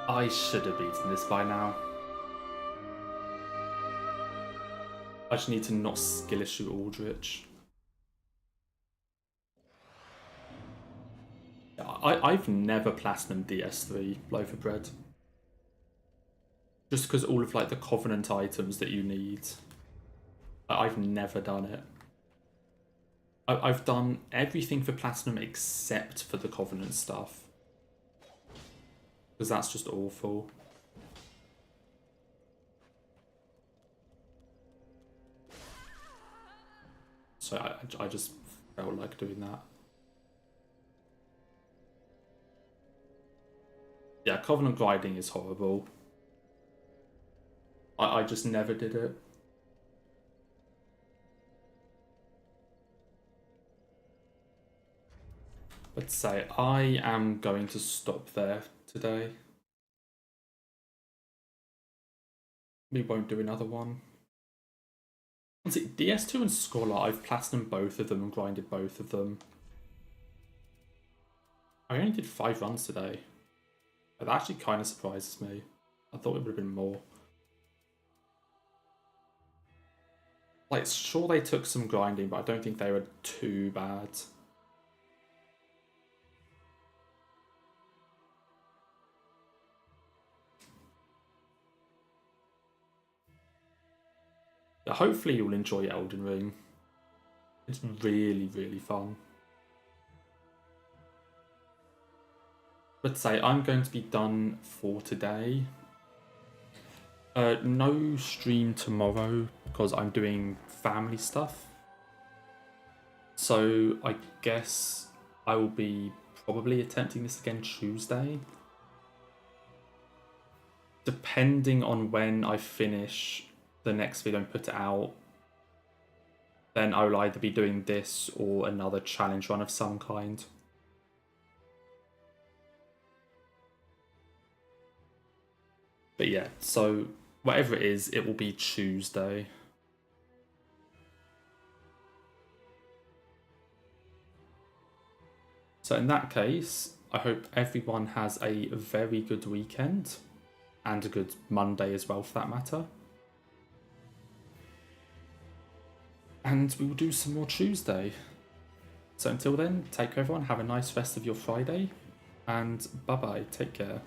I should have beaten this by now. I just need to not skill issue Aldrich. I've never platinumed DS3 Loaf of Bread. Just because all of like the Covenant items that you need. I've never done it. I've done everything for Platinum except for the Covenant stuff. Because that's just awful. So I just felt like doing that. Yeah, Covenant grinding is horrible. I just never did it. Let's say I am going to stop there today. We won't do another one. Let's see, DS2 and Scholar, I've platinumed both of them and grinded both of them. I only did 5 runs today. That actually kind of surprises me. I thought it would have been more. Like, sure they took some grinding, but I don't think they were too bad. Yeah, hopefully you'll enjoy Elden Ring. It's really, really fun. Let's say I'm going to be done for today. No stream tomorrow because I'm doing family stuff. So I guess I will be probably attempting this again Tuesday. Depending on when I finish the next video and put it out, then I will either be doing this or another challenge run of some kind. But yeah, so whatever it is, it will be Tuesday. So in that case, I hope everyone has a very good weekend and a good Monday as well for that matter. And we will do some more Tuesday. So until then, take care everyone, have a nice rest of your Friday, and bye bye, take care.